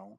know.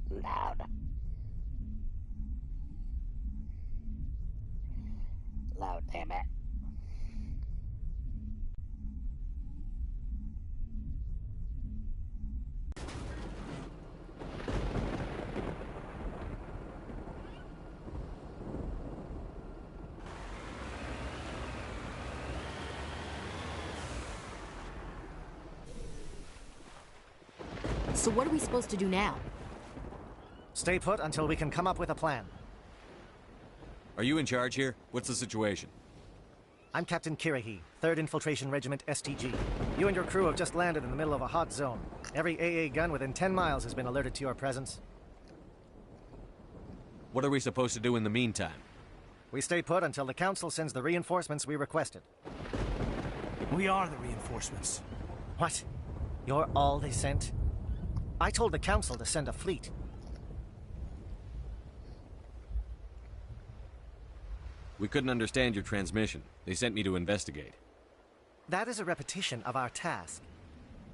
Loud. Loud, damn it. So what are we supposed to do now? Stay put until we can come up with a plan. Are you in charge here? What's the situation? I'm Captain Kirrahe, 3rd Infiltration Regiment STG. You and your crew have just landed in the middle of a hot zone. Every AA gun within 10 miles has been alerted to your presence. What are we supposed to do in the meantime? We stay put until the Council sends the reinforcements we requested. We are the reinforcements. What? You're all they sent? I told the Council to send a fleet. We couldn't understand your transmission. They sent me to investigate. That is a repetition of our task.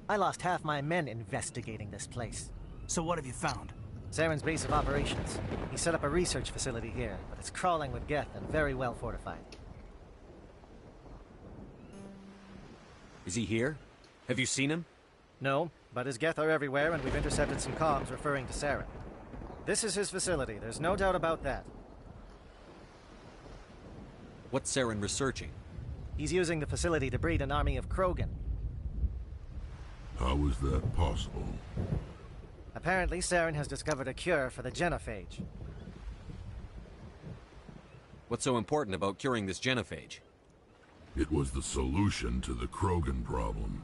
I lost half my men investigating this place. So what have you found? Saren's base of operations. He set up a research facility here, but it's crawling with Geth and very well fortified. Is he here? Have you seen him? No, but his Geth are everywhere, and we've intercepted some comms referring to Saren. This is his facility, there's no doubt about that. What's Saren researching? He's using the facility to breed an army of Krogan. How is that possible? Apparently, Saren has discovered a cure for the genophage. What's so important about curing this genophage? It was the solution to the Krogan problem.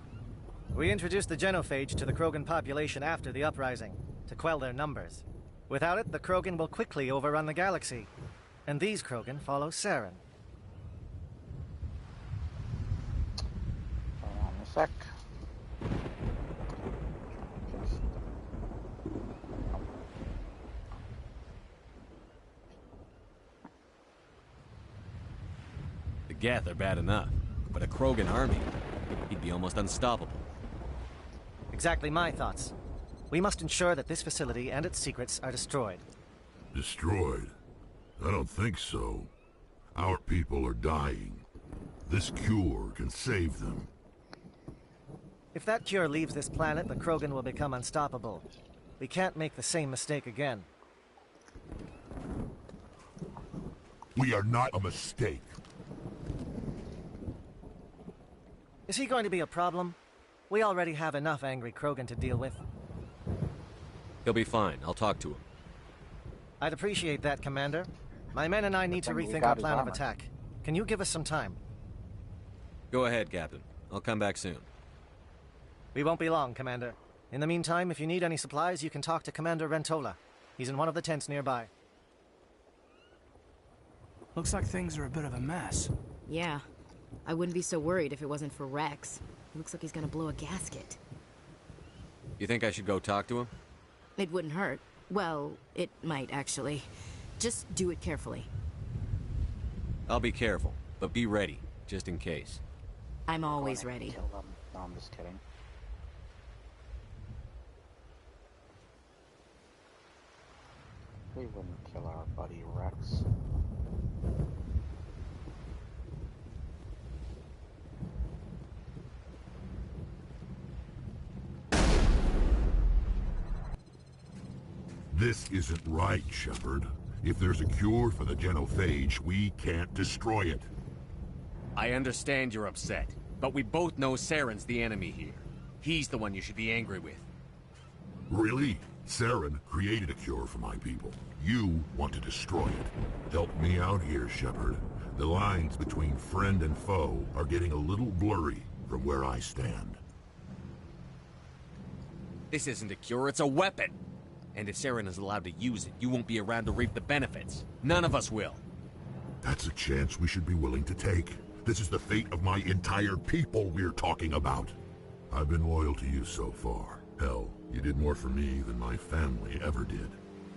We introduced the genophage to the Krogan population after the uprising, to quell their numbers. Without it, the Krogan will quickly overrun the galaxy. And these Krogan follow Saren. Hold on a sec. The Geth are bad enough, but a Krogan army, he'd be almost unstoppable. Exactly my thoughts. We must ensure that this facility and its secrets are destroyed. Destroyed? I don't think so. Our people are dying. This cure can save them. If that cure leaves this planet, the Krogan will become unstoppable. We can't make the same mistake again. We are not a mistake. Is he going to be a problem? We already have enough angry Krogan to deal with. He'll be fine. I'll talk to him. I'd appreciate that, Commander. My men and I need to rethink our plan of attack. Can you give us some time? Go ahead, Captain. I'll come back soon. We won't be long, Commander. In the meantime, if you need any supplies, you can talk to Commander Rentola. He's in one of the tents nearby. Looks like things are a bit of a mess. Yeah. I wouldn't be so worried if it wasn't for Rex. Looks like he's gonna blow a gasket. You think I should go talk to him? It wouldn't hurt. Well, it might, actually. Just do it carefully. I'll be careful, but be ready, just in case. I'm always ready. Kill them. No, I'm just kidding. We wouldn't kill our buddy Rex. This isn't right, Shepard. If there's a cure for the genophage, we can't destroy it. I understand you're upset, but we both know Saren's the enemy here. He's the one you should be angry with. Really? Saren created a cure for my people. You want to destroy it. Help me out here, Shepard. The lines between friend and foe are getting a little blurry from where I stand. This isn't a cure, it's a weapon! And if Saren is allowed to use it, you won't be around to reap the benefits. None of us will. That's a chance we should be willing to take. This is the fate of my entire people we're talking about. I've been loyal to you so far. Hell, you did more for me than my family ever did.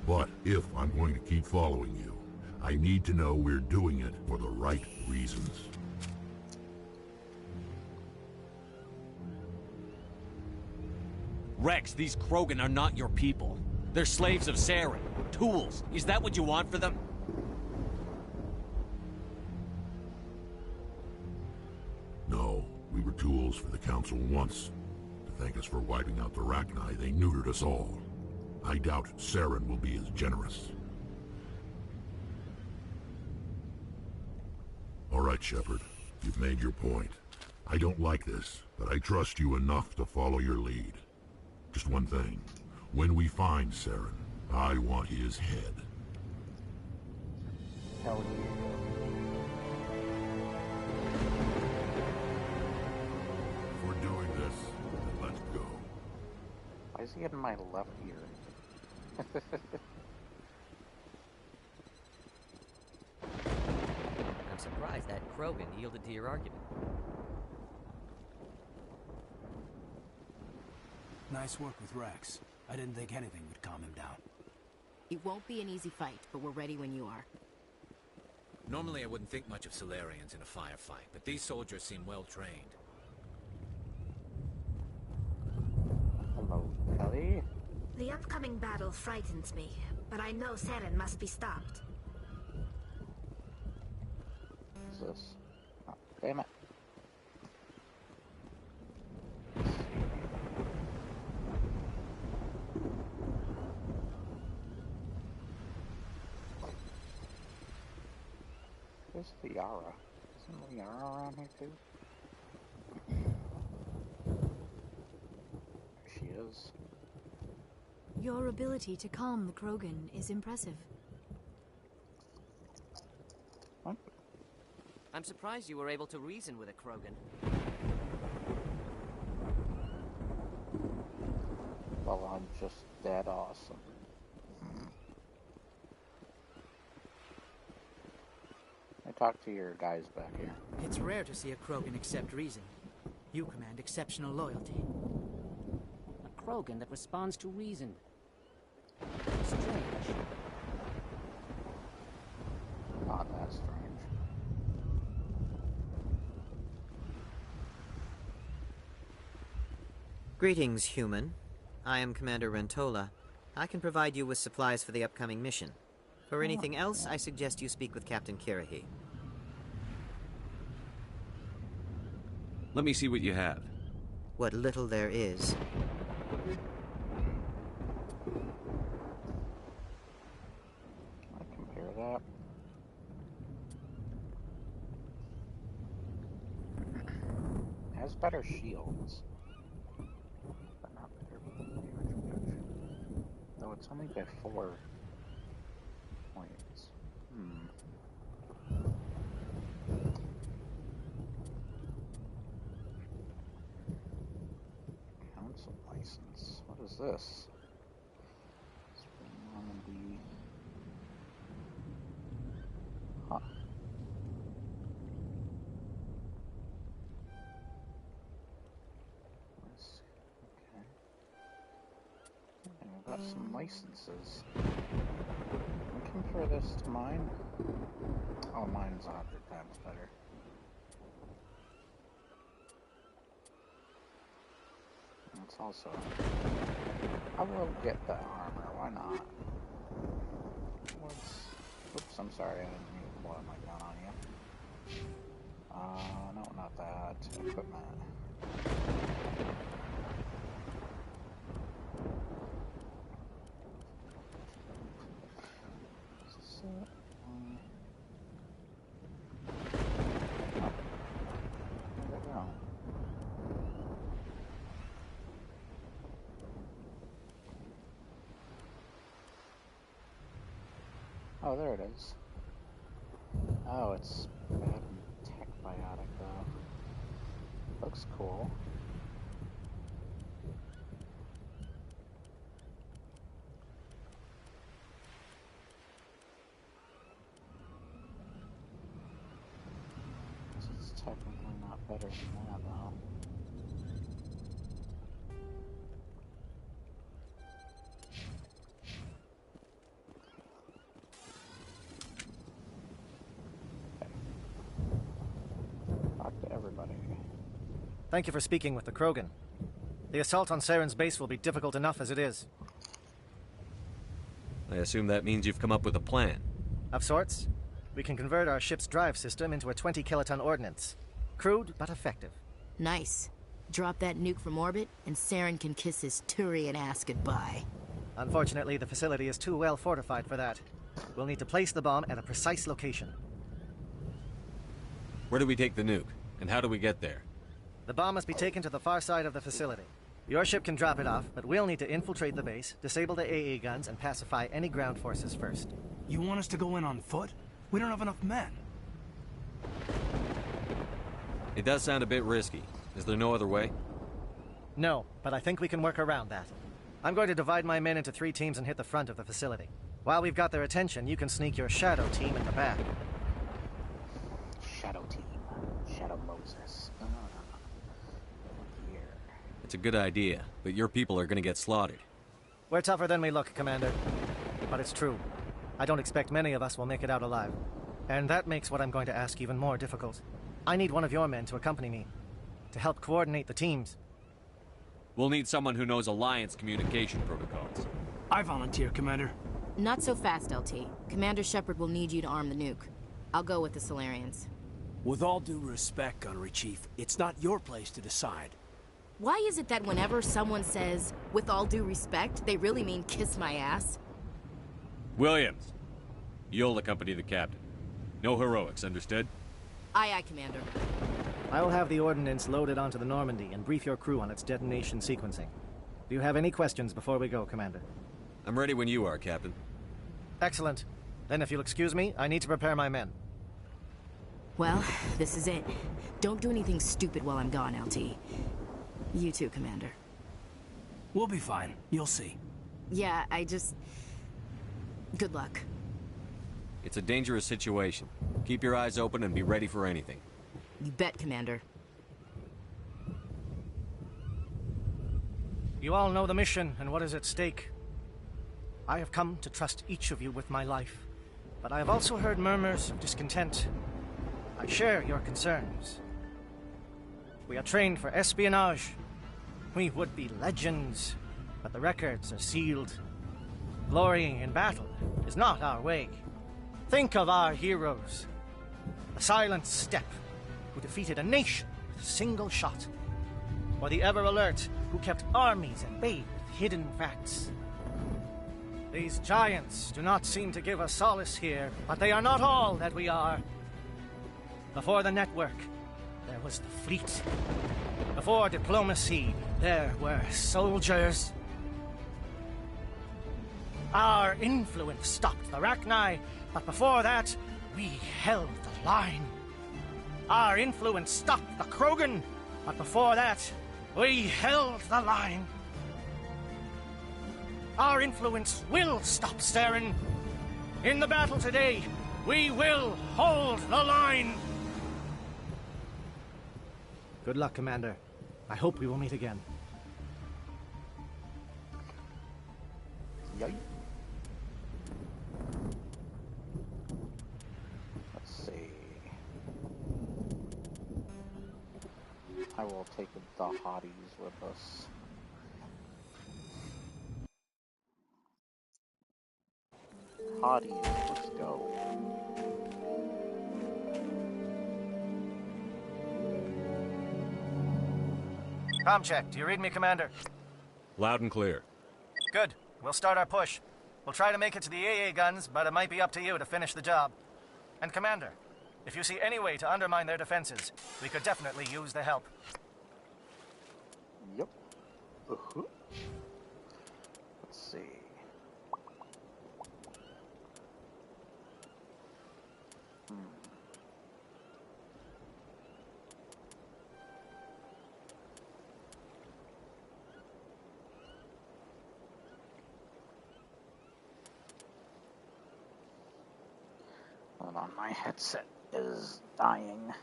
But if I'm going to keep following you, I need to know we're doing it for the right reasons. Rex, these Krogan are not your people. They're slaves of Saren. Tools. Is that what you want for them? No, we were tools for the Council once. To thank us for wiping out the Rachni, they neutered us all. I doubt Saren will be as generous. All right, Shepard. You've made your point. I don't like this, but I trust you enough to follow your lead. Just one thing. When we find Saren, I want his head. Hell yeah. If we're doing this, then let's go. Why is he in my left ear? I'm surprised that Krogan yielded to your argument. Nice work with Rex. I didn't think anything would calm him down. It won't be an easy fight, but we're ready when you are. Normally I wouldn't think much of Solarians in a firefight, but these soldiers seem well trained. Hello, Ellie. The upcoming battle frightens me, but I know Saren must be stopped. What's this? Oh, damn it. Where's Liara? Isn't Liara around here too? There she is. Your ability to calm the Krogan is impressive. What? I'm surprised you were able to reason with a Krogan. Well, I'm just that awesome. I talked to your guys back here. It's rare to see a Krogan accept reason. You command exceptional loyalty. A Krogan that responds to reason. Strange. Not that strange. Greetings, human. I am Commander Rentola. I can provide you with supplies for the upcoming mission. For anything else, I suggest you speak with Captain Kirrahe. Let me see what you have. What little there is. I compare that. Has better shields. But not better damage reduction. Though it's only by 4 points. Council license. What is this? Normandy. Huh. Okay. I've got some licenses. I can compare this to mine. Oh, mine's 100 times better. It's also... I will get the armor, why not? Oops, I'm sorry, I didn't mean to blow my gun on you. No, not that. Equipment. So, there we go. Oh, there it is. Oh, it's bad tech biotic though. Looks cool. It's technically not better than that though. Talk to everybody. Thank you for speaking with the Krogan. The assault on Saren's base will be difficult enough as it is. I assume that means you've come up with a plan. Of sorts. We can convert our ship's drive system into a 20-kiloton ordnance. Crude, but effective. Nice. Drop that nuke from orbit, and Saren can kiss his Turian ass goodbye. Unfortunately, the facility is too well fortified for that. We'll need to place the bomb at a precise location. Where do we take the nuke? And how do we get there? The bomb must be taken to the far side of the facility. Your ship can drop it off, but we'll need to infiltrate the base, disable the AA guns, and pacify any ground forces first. You want us to go in on foot? We don't have enough men. It does sound a bit risky. Is there no other way? No, but I think we can work around that. I'm going to divide my men into 3 teams and hit the front of the facility. While we've got their attention, you can sneak your Shadow team in the back. Shadow team. Shadow Moses. Here. It's a good idea, but your people are gonna get slaughtered. We're tougher than we look, Commander. But it's true. I don't expect many of us will make it out alive. And that makes what I'm going to ask even more difficult. I need one of your men to accompany me, to help coordinate the teams. We'll need someone who knows Alliance communication protocols. I volunteer, Commander. Not so fast, LT. Commander Shepard will need you to arm the nuke. I'll go with the Solarians. With all due respect, Gunnery Chief, it's not your place to decide. Why is it that whenever someone says, with all due respect, they really mean kiss my ass? Williams, you'll accompany the captain. No heroics, understood? Aye, aye, Commander. I will have the ordnance loaded onto the Normandy and brief your crew on its detonation sequencing. Do you have any questions before we go, Commander? I'm ready when you are, Captain. Excellent. Then if you'll excuse me, I need to prepare my men. Well, this is it. Don't do anything stupid while I'm gone, LT. You too, Commander. We'll be fine. You'll see. Yeah, good luck. It's a dangerous situation. Keep your eyes open and be ready for anything. You bet, Commander. You all know the mission and what is at stake. I have come to trust each of you with my life, but I have also heard murmurs of discontent. I share your concerns. We are trained for espionage. We would be legends, but the records are sealed. Glorying in battle is not our way. Think of our heroes. The Silent Steppe, who defeated a nation with a single shot. Or the Ever Alert, who kept armies at bay with hidden facts. These giants do not seem to give us solace here, but they are not all that we are. Before the network, there was the fleet. Before diplomacy, there were soldiers. Our influence stopped the Rachni, but before that, we held the line. Our influence stopped the Krogan, but before that, we held the line. Our influence will stop Saren. In the battle today, we will hold the line. Good luck, Commander. I hope we will meet again. Yikes. Let's see. I will take the hotties with us. Hotties, let's go. Comm check. Do you read me, Commander? Loud and clear. Good. We'll start our push. We'll try to make it to the AA guns, but it might be up to you to finish the job. And Commander, if you see any way to undermine their defenses, we could definitely use the help. Yep. Let's see. Hold on, my headset is dying.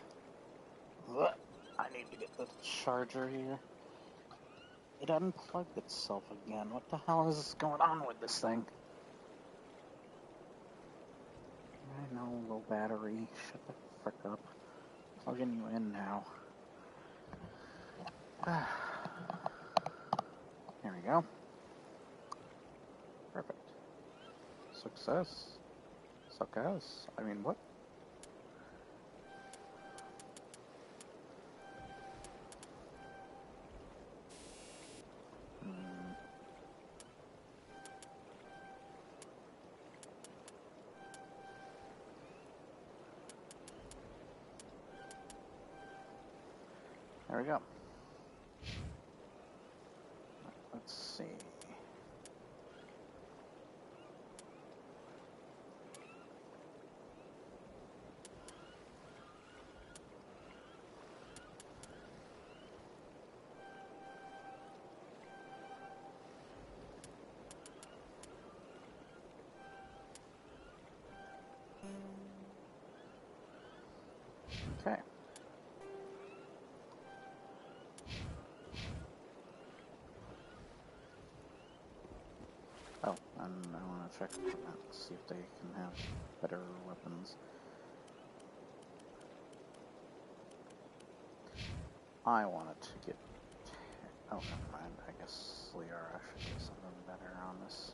Ugh, I need to get the charger here. It unplugged itself again. What the hell is going on with this thing? I know, low battery. Shut the frick up. Plugging you in now. There we go. Perfect. Success. Success. I mean, what? There we go. Let's see. Okay. Oh, and I want to check that, see if they can have better weapons. I wanted to get... Oh, never mind. I guess Liara should get something better on this.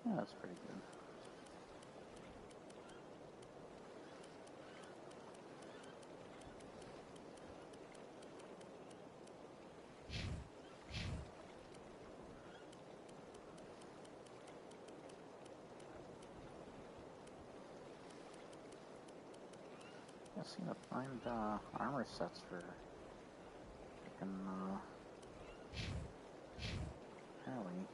Yeah, that's pretty good. I seem to find armor sets for freaking Harley.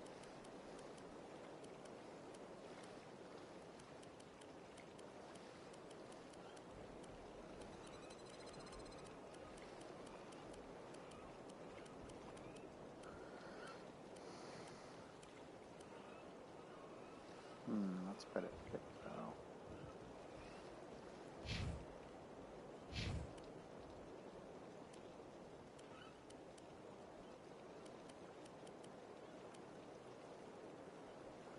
That's better pick though.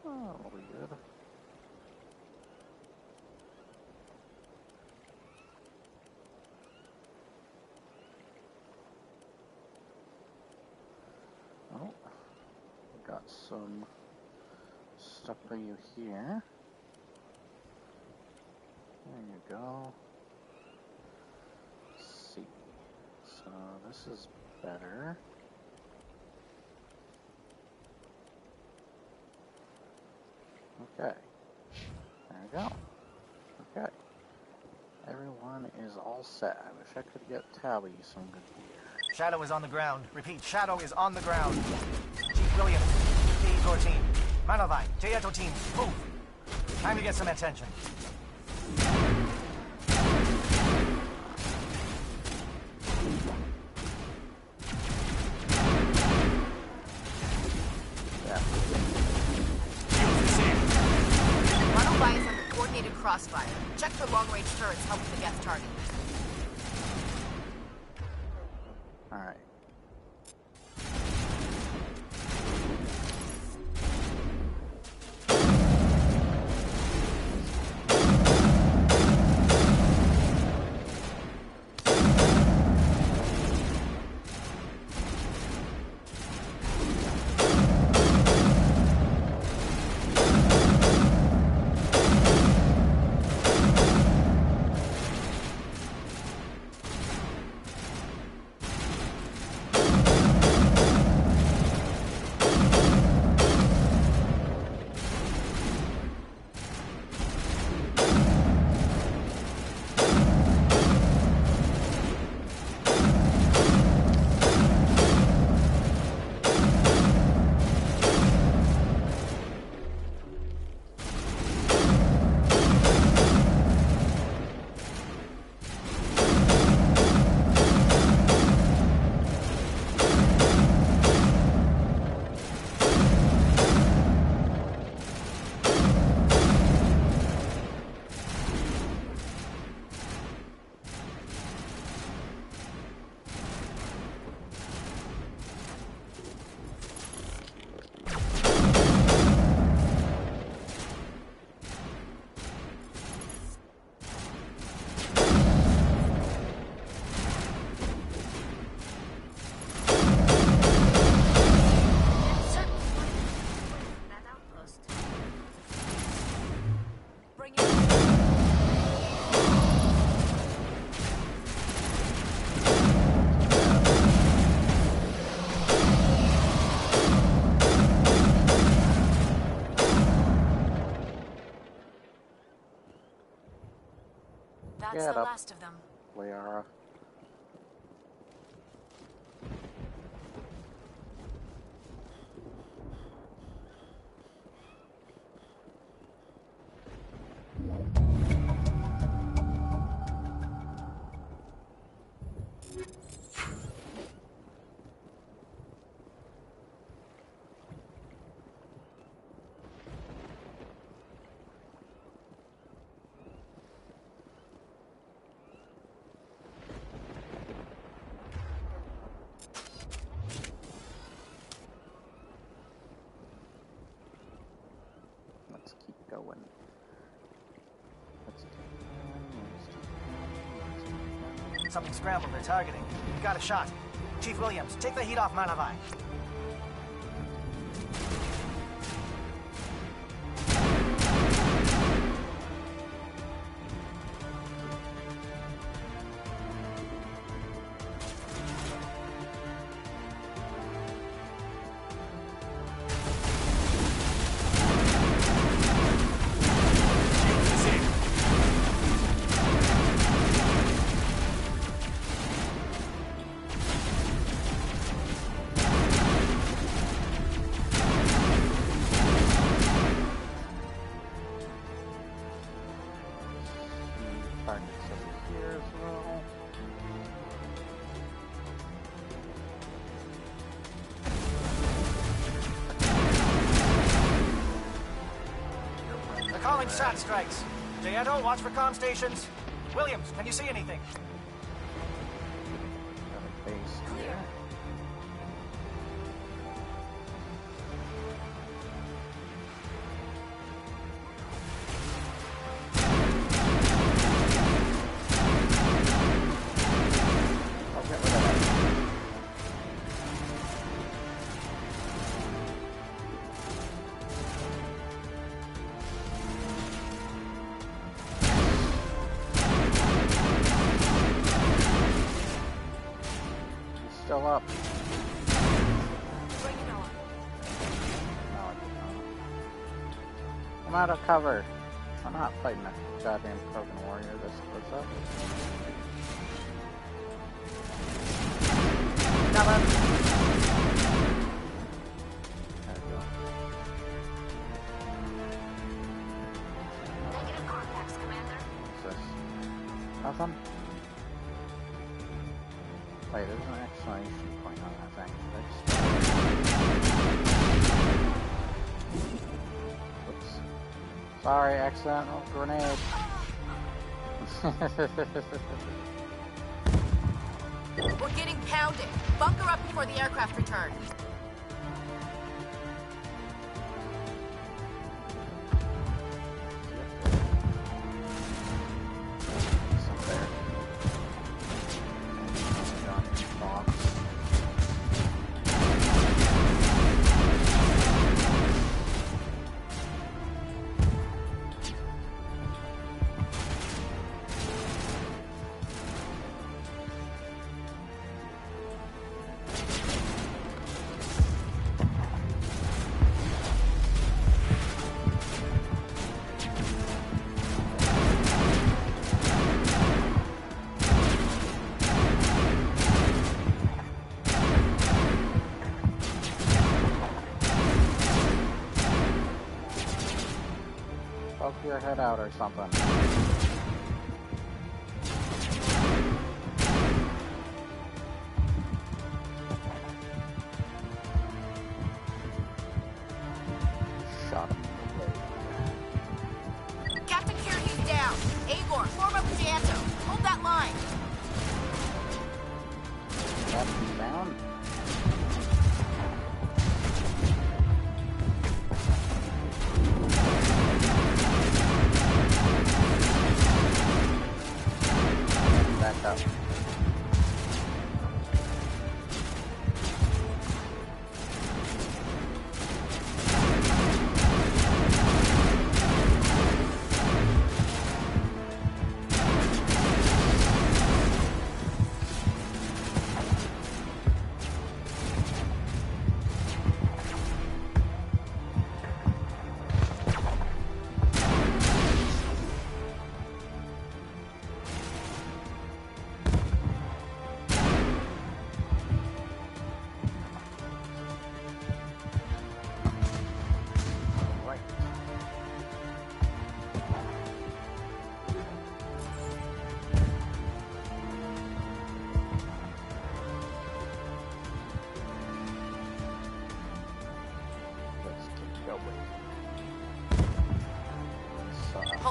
Oh, that'll be good. Oh, we got some stuff for you here. There you go. Let's see. So this is better. Okay. There we go. Okay. Everyone is all set. I wish I could get Tally some good gear. Shadow is on the ground. Repeat, Shadow is on the ground. Chief Williams, your team. Manovai, Teato team, move. Time to get some attention. Manovai is under coordinated crossfire. Check for long-range turrets helping the guest target. Alright. That's Get the up, last of them. Liara. Let's keep going. Something scrambled. They're targeting. We got a shot. Chief Williams, take the heat off Manavai. Calling SAT strikes. Dieto, watch for comm stations. Williams, can you see anything? Got a base here. I'll get rid of that. Still up. Bring it on. No, I did not. I'm out of cover. I'm not fighting a goddamn Krogan warrior this close up. Cover! There we go. Negative contacts, Commander. What's this? Nothing? Wait, there's an exclamation point on that thing. Oops. Sorry, accidental grenade. We're getting pounded. Bunker up before the aircraft return. Poke your head out or something. Shot him. Captain Kirby's down. Agor, form up Gianto. Hold that line. Captain's down.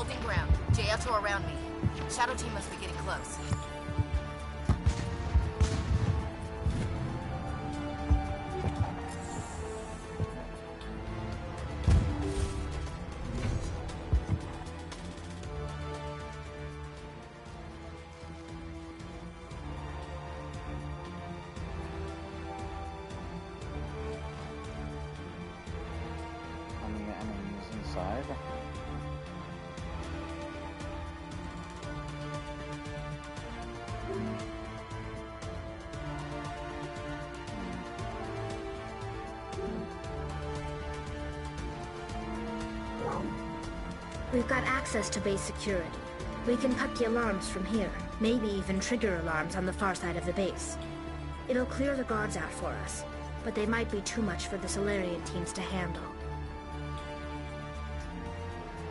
Holding ground. J.L.2 around me. Shadow team must be getting close. Any enemies inside? We've got access to base security. We can cut the alarms from here, maybe even trigger alarms on the far side of the base. It'll clear the guards out for us, but they might be too much for the Solarian teams to handle.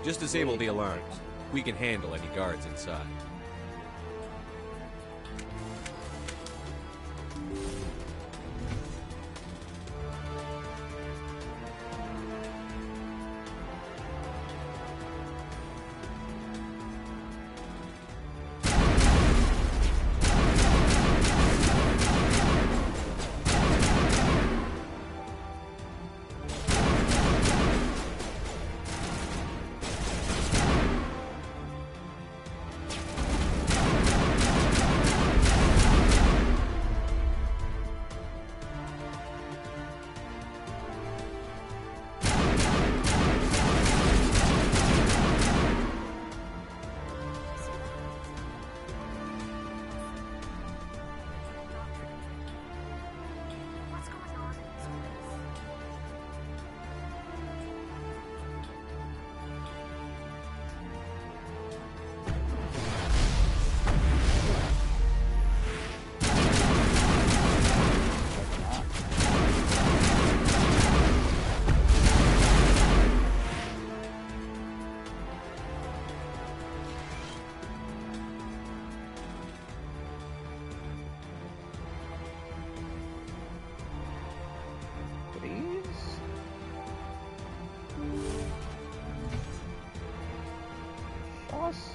Just disable the alarms. We can handle any guards inside.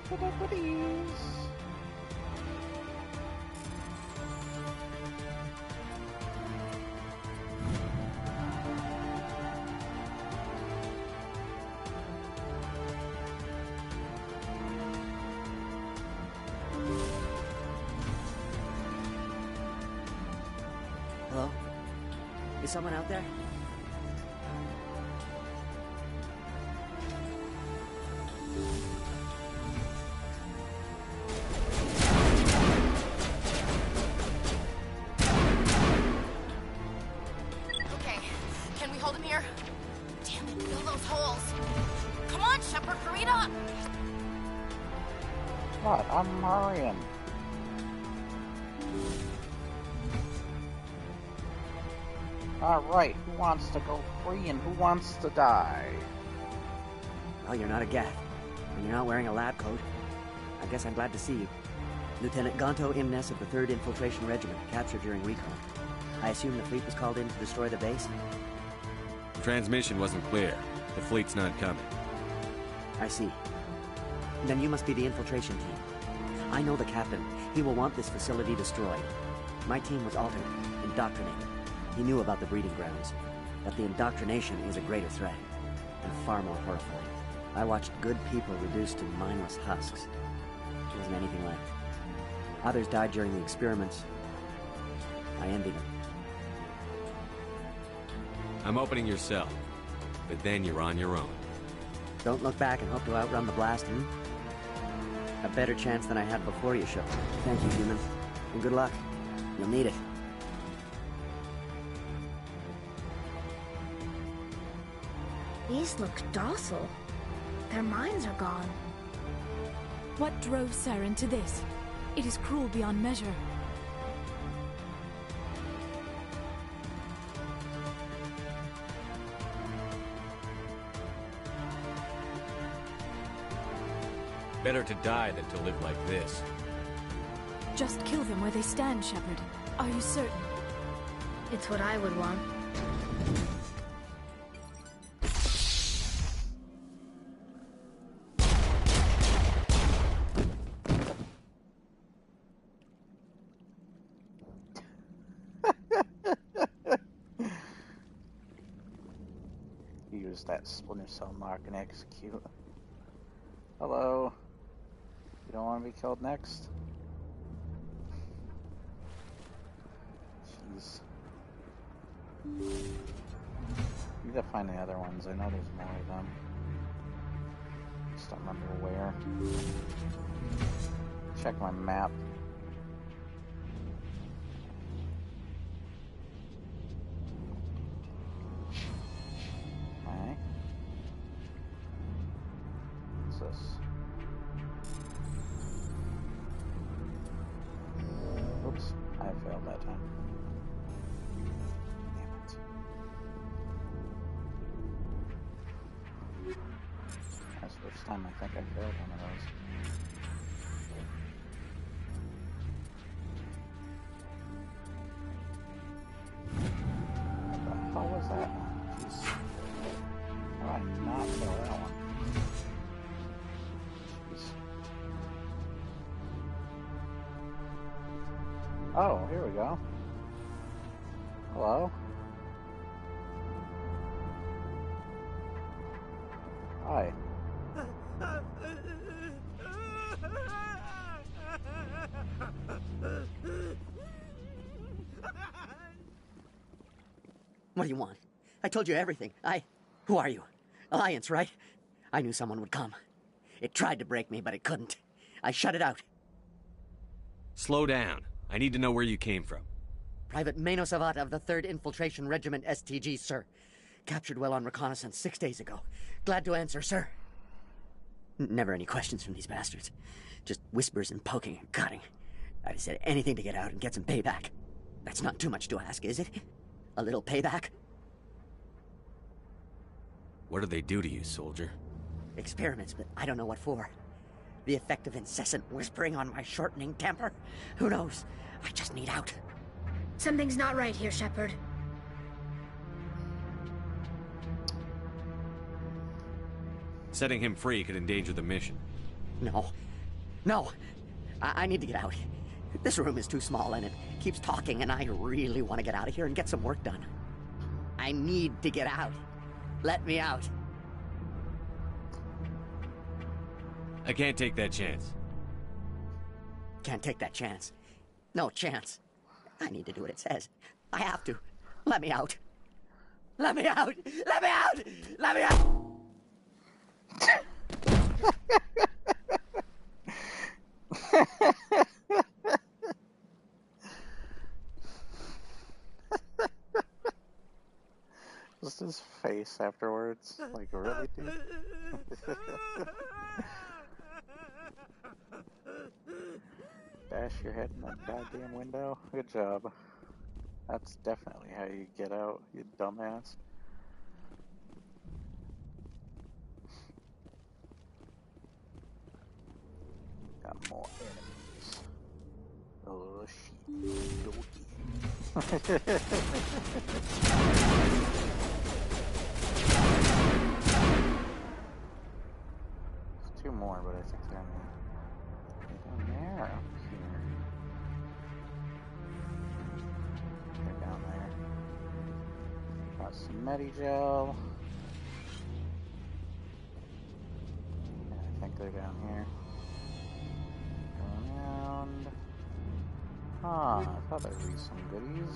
For the goodies. Hello? Is someone out there? Okay, can we hold him here? Damn it, fill those holes. Come on, Shepard, hurry it up! What? I'm hurrying. Alright, who wants to go free and who wants to die? Well, you're not a Geth, and you're not wearing a lab coat. I guess I'm glad to see you. Lieutenant Gonto Imnes of the 3rd Infiltration Regiment, captured during recon. I assume the fleet was called in to destroy the base? The transmission wasn't clear. The fleet's not coming. I see. Then you must be the infiltration team. I know the captain. He will want this facility destroyed. My team was altered, indoctrinated. He knew about the breeding grounds. But the indoctrination is a greater threat, and far more horrifying. I watched good people reduced to mindless husks. There wasn't anything left. Others died during the experiments. I envy them. I'm opening your cell, but then you're on your own. Don't look back and hope to outrun the blast, A better chance than I had before you showed. Thank you, human. And good luck. You'll need it. These look docile. Their minds are gone. What drove Saren to this? It is cruel beyond measure. Better to die than to live like this. Just kill them where they stand, Shepard. Are you certain? It's what I would want. use that Splinter Cell mark and execute. Hello. You don't want to be killed next? Jeez. Need to find the other ones. I know there's more of them. Just don't remember where. Check my map. Okay. What's this? Oops, I failed that time. Damn it. That's the first time I think I failed one of those. What the hell was that? Jeez. How did I not fail that one? Jeez. Oh, here we go. Hello? Hi. What do you want? I told you everything. Who are you? Alliance, right? I knew someone would come. It tried to break me, but it couldn't. I shut it out. Slow down. I need to know where you came from. Private Mano Savata of the 3rd Infiltration Regiment STG, sir. Captured while on reconnaissance 6 days ago. Glad to answer, sir. Never any questions from these bastards. Just whispers and poking and cutting. I just said anything to get out and get some payback. That's not too much to ask, is it? A little payback? What do they do to you, soldier? Experiments, but I don't know what for. The effect of incessant whispering on my shortening temper? Who knows? I just need out. Something's not right here, Shepard. Setting him free could endanger the mission. No. No. I need to get out. This room is too small and it keeps talking and I really want to get out of here and get some work done. I need to get out. Let me out. I can't take that chance. Can't take that chance. No chance. I need to do what it says. I have to. Let me out. Let me out! Let me out! Let me out! Just his face afterwards. Like, really, dude? Bash your head in that goddamn window? Good job. That's definitely how you get out, you dumbass. Got more enemies. Oh shit. There's two more, but I think they're down there. Up here. They're down there. Got some Medigel. And I think they're down here. Go around. Ah, I thought there'd be some goodies.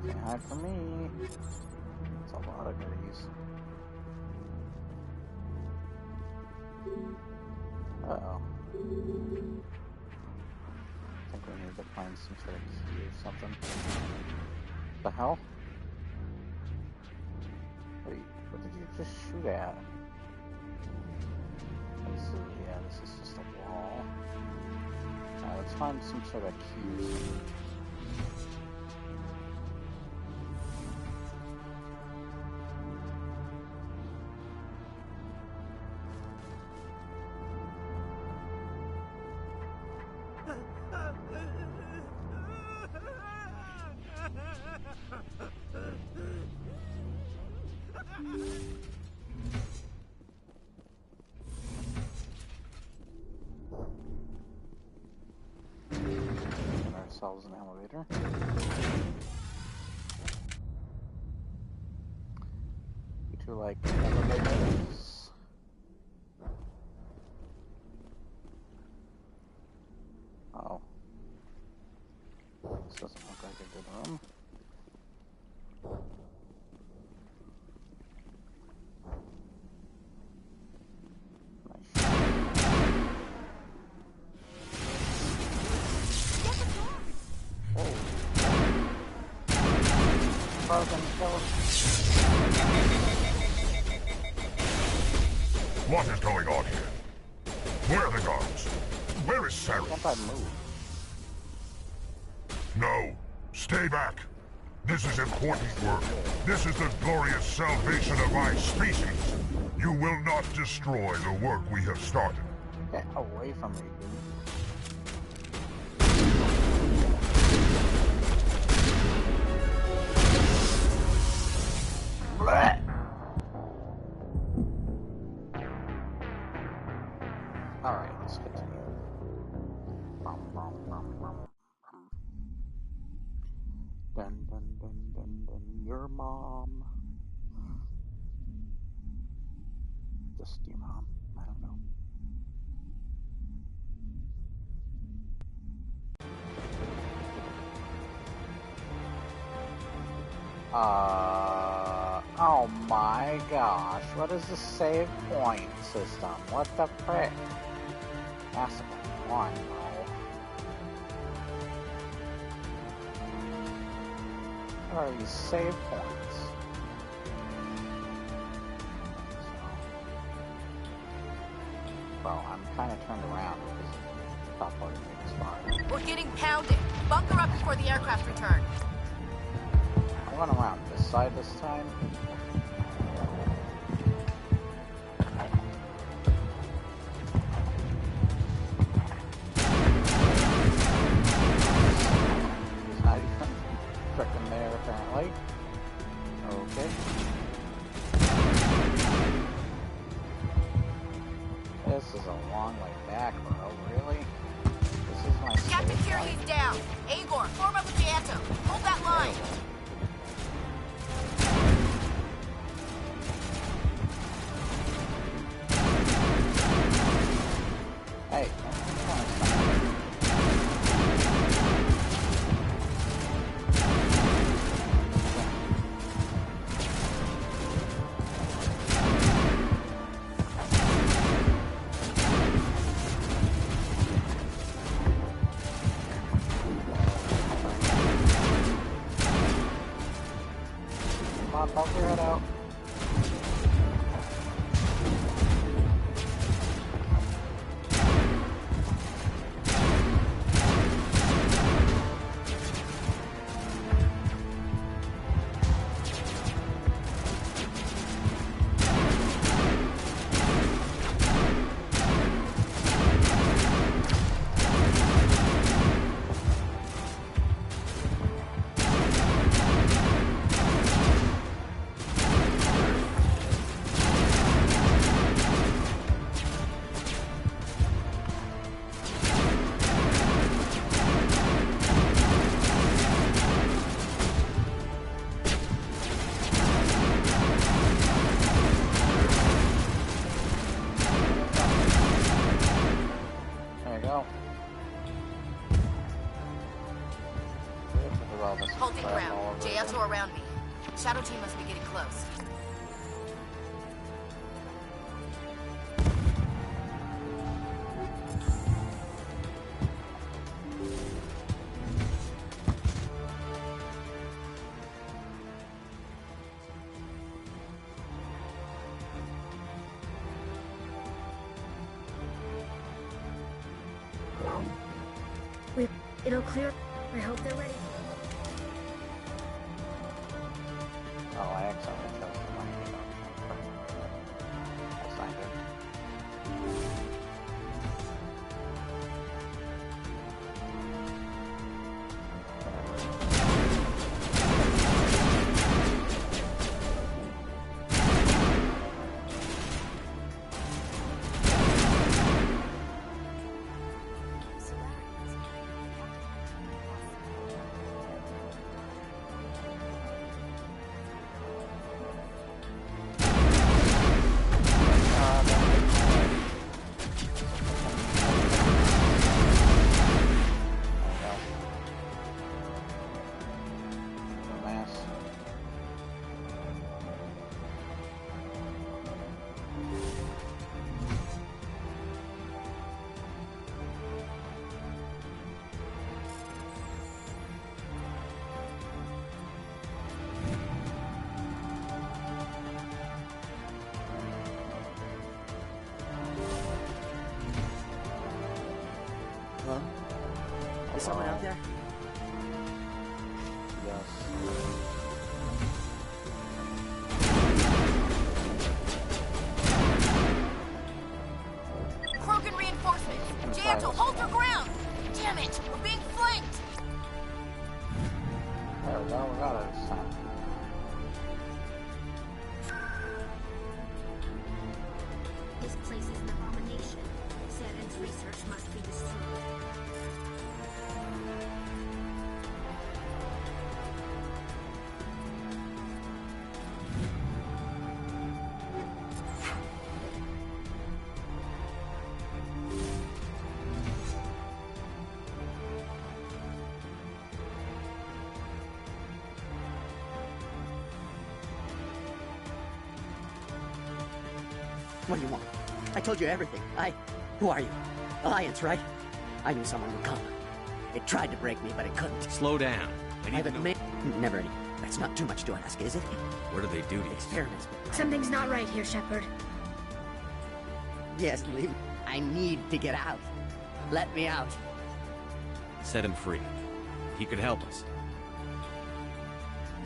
Can't hide from me. It's a lot of goodies. Uh-oh. I think we need to find some sort of key or something. The hell? Wait, what did you just shoot at? This is just a wall. Let's find some sort of keys. Ourselves an elevator. to, like, elevators. Oh. This doesn't look like a good room. What is going on here? Where are the guards? Where is Saren? Can't I move? No. Stay back. This is important work. This is the glorious salvation of my species. You will not destroy the work we have started. Get away from me, dude. Blech. Alright, let's continue. Dun dun dun dun dun, your mom. Just your mom, I don't know. Oh my gosh, what is the save point system? What the frick? Mass Effect 1, no. What are these save points? Well, I'm kind of turned around because the top part of me is fine. We're getting pounded. Bunker up before the aircraft return. I went around this side this time. He's not even frickin' there, apparently. Okay. This is a long way back, bro. Really? This is my Captain Kirby's down. Agor, form up with Janto. Hold that line. Hey, come on, poke your head out. Holding ground. JL2 around me. Shadow team must be getting close. It'll clear. I hope they're ready. Oh, I accidentally chose the money. That's not good. someone out there? Yes. Krogan reinforcements! Janto, hold your ground! Damn it! We're being flanked! There we go, we got it this time. This place is an abomination. Saren's research must be destroyed. What do you want? I told you everything. Who are you? Alliance, right? I knew someone would come. It tried to break me, but it couldn't. Slow down. I need to know. Never any. That's not too much to ask, is it? What do they do to you? Experiments. Something's not right here, Shepard. Yes, leave. I need to get out. Let me out. Set him free. He could help us.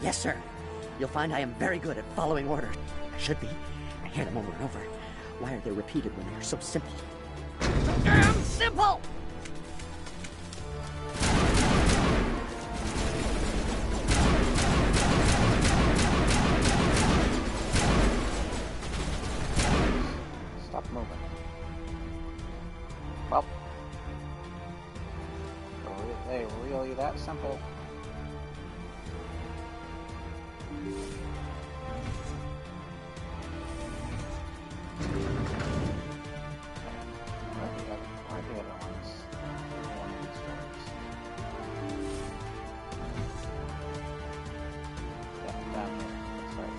Yes, sir. You'll find I am very good at following orders. I should be. I hear them over and over. Why are they repeated when they are so simple? So damn simple! Stop moving. Well. Are they really that simple? Where are the other ones? One of these ones. Yeah, down here. That's right.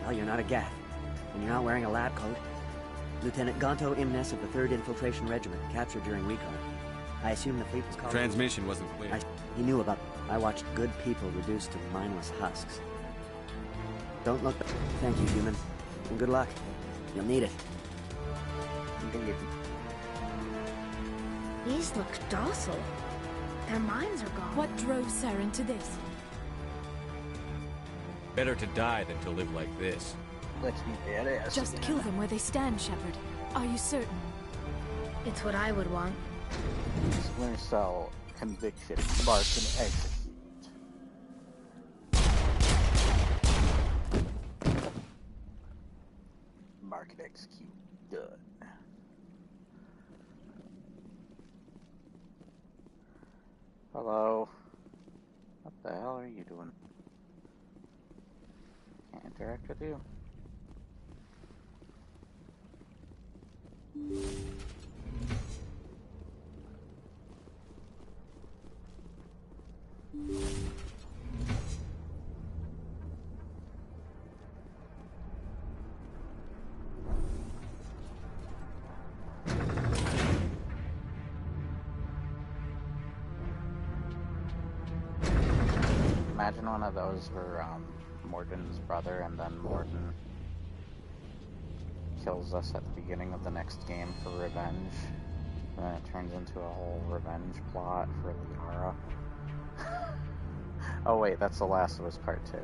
Well, you're not a Gath, and you're not wearing a lab coat. Lieutenant Gonto Imnes of the 3rd Infiltration Regiment, captured during recon. I assume the fleet was called... Transmission wasn't clear. He knew about... I watched good people reduced to mindless husks. Don't look... Thank you, human. And good luck. You'll need it. Indeed. These look docile. Their minds are gone. What drove Saren to this? Better to die than to live like this. Let's be badass. Just kill them where they stand, Shepard. Are you certain? It's what I would want. Splinter Cell conviction, mark and execute. Mark and execute. Done. Hello. What the hell are you doing? Can't interact with you. Imagine one of those were Morden's brother, and then Morden kills us at the beginning of the next game for revenge. And then it turns into a whole revenge plot for Liara. Oh wait, that's The Last of Us Part 2.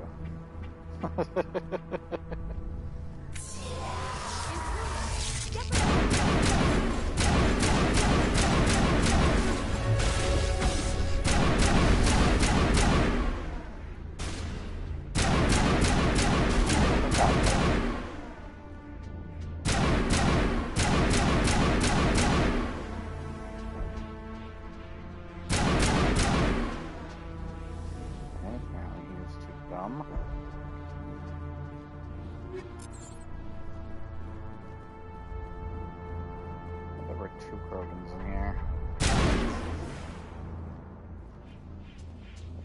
There were 2 Krogans in here. That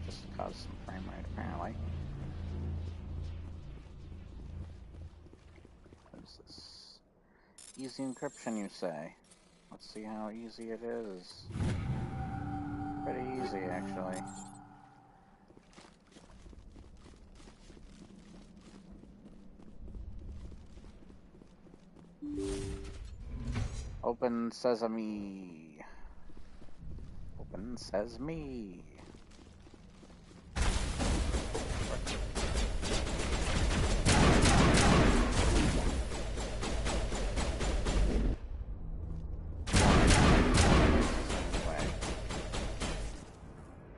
just caused some frame rate, apparently. What is this? Easy encryption, you say? Let's see how easy it is. Pretty easy, actually. Open sesame. Open sesame.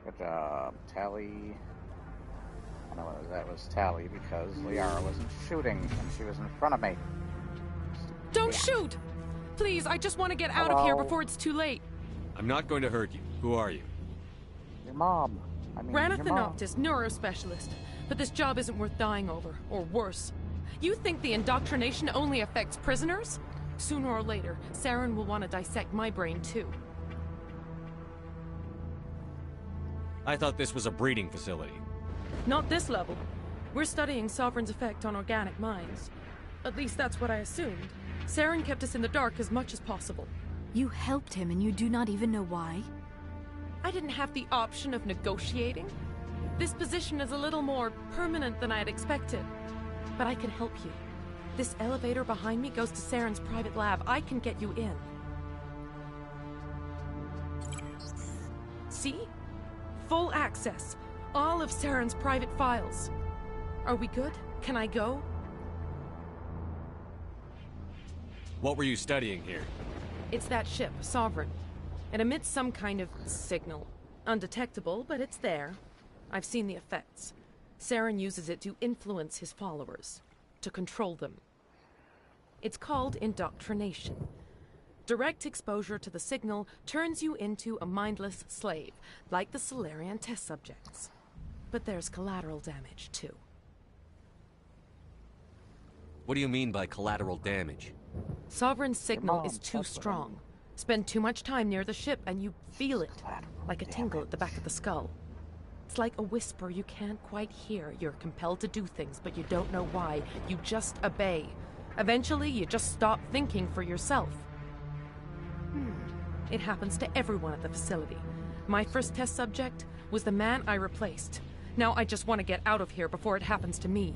Good job, Tally. I know that was Tally because Liara wasn't shooting and she was in front of me. Don't shoot! Please, I just want to get out of here before it's too late. I'm not going to hurt you. Who are you? Your mom. I mean, Ranith your the mom. Noctis, neurospecialist. But this job isn't worth dying over, or worse. You think the indoctrination only affects prisoners? Sooner or later, Saren will want to dissect my brain too. I thought this was a breeding facility. Not this level. We're studying Sovereign's effect on organic minds. At least that's what I assumed. Saren kept us in the dark as much as possible. You helped him and you do not even know why? I didn't have the option of negotiating. This position is a little more permanent than I had expected. But I can help you. This elevator behind me goes to Saren's private lab. I can get you in. See? Full access. All of Saren's private files. Are we good? Can I go? What were you studying here? It's that ship, Sovereign. It emits some kind of signal. Undetectable, but it's there. I've seen the effects. Saren uses it to influence his followers. To control them. It's called indoctrination. Direct exposure to the signal turns you into a mindless slave, like the Salarian test subjects. But there's collateral damage, too. What do you mean by collateral damage? Sovereign's signal is too strong. Spend too much time near the ship and you feel it, like a tingle at the back of the skull. It's like a whisper you can't quite hear. You're compelled to do things, but you don't know why. You just obey. Eventually, you just stop thinking for yourself. It happens to everyone at the facility. My first test subject was the man I replaced. Now I just want to get out of here before it happens to me.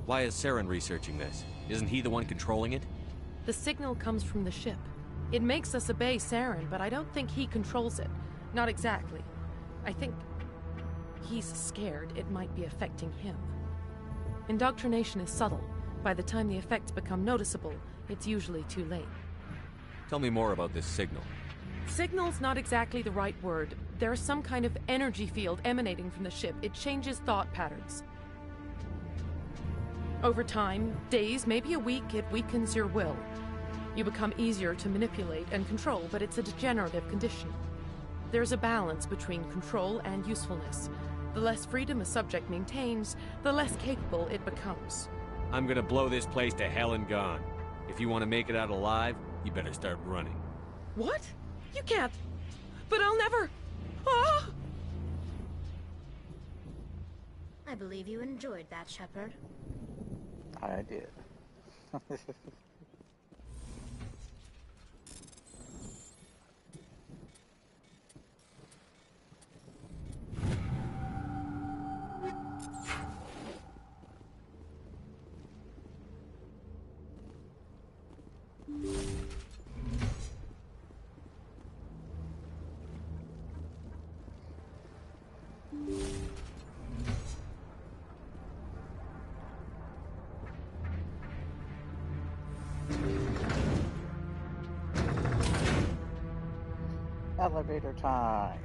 Why is Saren researching this? Isn't he the one controlling it? The signal comes from the ship. It makes us obey Saren, but I don't think he controls it. Not exactly. I think he's scared it might be affecting him. Indoctrination is subtle. By the time the effects become noticeable, it's usually too late. Tell me more about this signal. Signal's not exactly the right word. There's some kind of energy field emanating from the ship. It changes thought patterns. Over time, days, maybe a week, it weakens your will. You become easier to manipulate and control, but it's a degenerative condition. There's a balance between control and usefulness. The less freedom a subject maintains, the less capable it becomes. I'm gonna blow this place to hell and gone. If you want to make it out alive, you better start running. What? You can't. But I'll never. Ah! I believe you enjoyed that, Shepard. I did. Elevator time.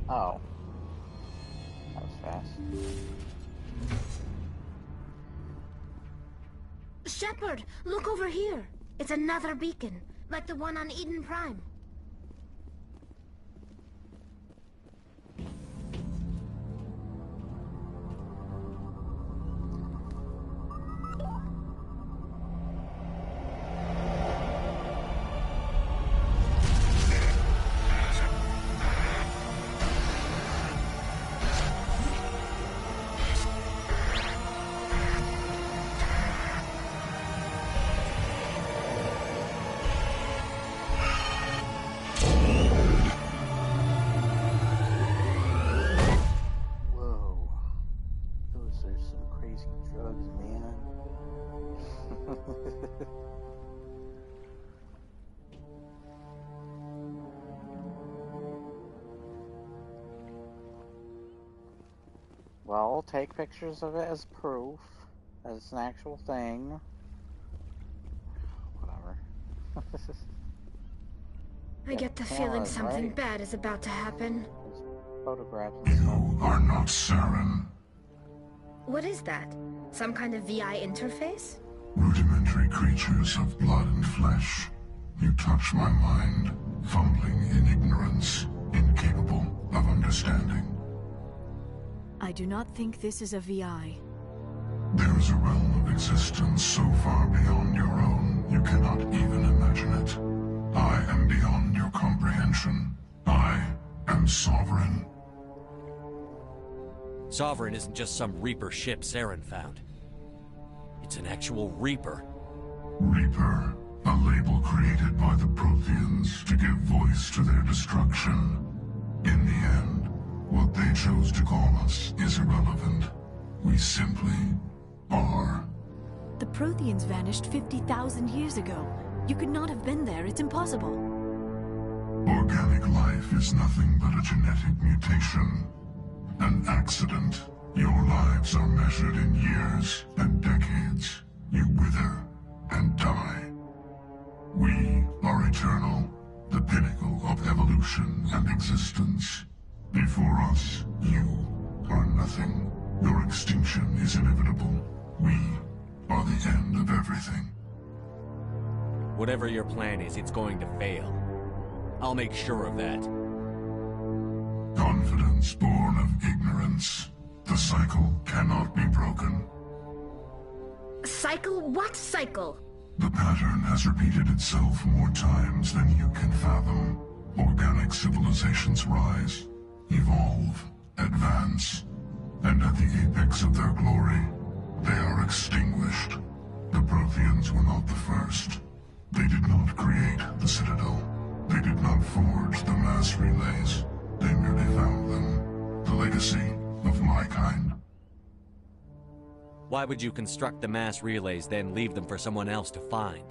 Oh. That was fast. Shepard, look over here. It's another beacon, like the one on Eden Prime. Well, take pictures of it as proof, as an actual thing. Whatever. I get the feeling something bad is about to happen. Photographs. You are not Saren. What is that? Some kind of VI interface? Rudimentary creatures of blood and flesh. You touch my mind, fumbling in ignorance, incapable of understanding. I do not think this is a VI. There is a realm of existence so far beyond your own, you cannot even imagine it. I am beyond your comprehension. I am Sovereign. Sovereign isn't just some Reaper ship Saren found. It's an actual Reaper. Reaper, a label created by the Protheans to give voice to their destruction. In the end, what they chose to call us is irrelevant. We simply are. The Protheans vanished 50,000 years ago. You could not have been there. It's impossible. Organic life is nothing but a genetic mutation. An accident. Your lives are measured in years and decades. You wither and die. We are eternal, the pinnacle of evolution and existence. Before us, you are nothing. Your extinction is inevitable. We are the end of everything. Whatever your plan is, it's going to fail. I'll make sure of that. Confidence born of ignorance. The cycle cannot be broken. Cycle? What cycle? The pattern has repeated itself more times than you can fathom. Organic civilizations rise, evolve, advance, and at the apex of their glory, they are extinguished. The Protheans were not the first. They did not create the Citadel. They did not forge the mass relays. They merely found them. The legacy of my kind. Why would you construct the mass relays, then leave them for someone else to find?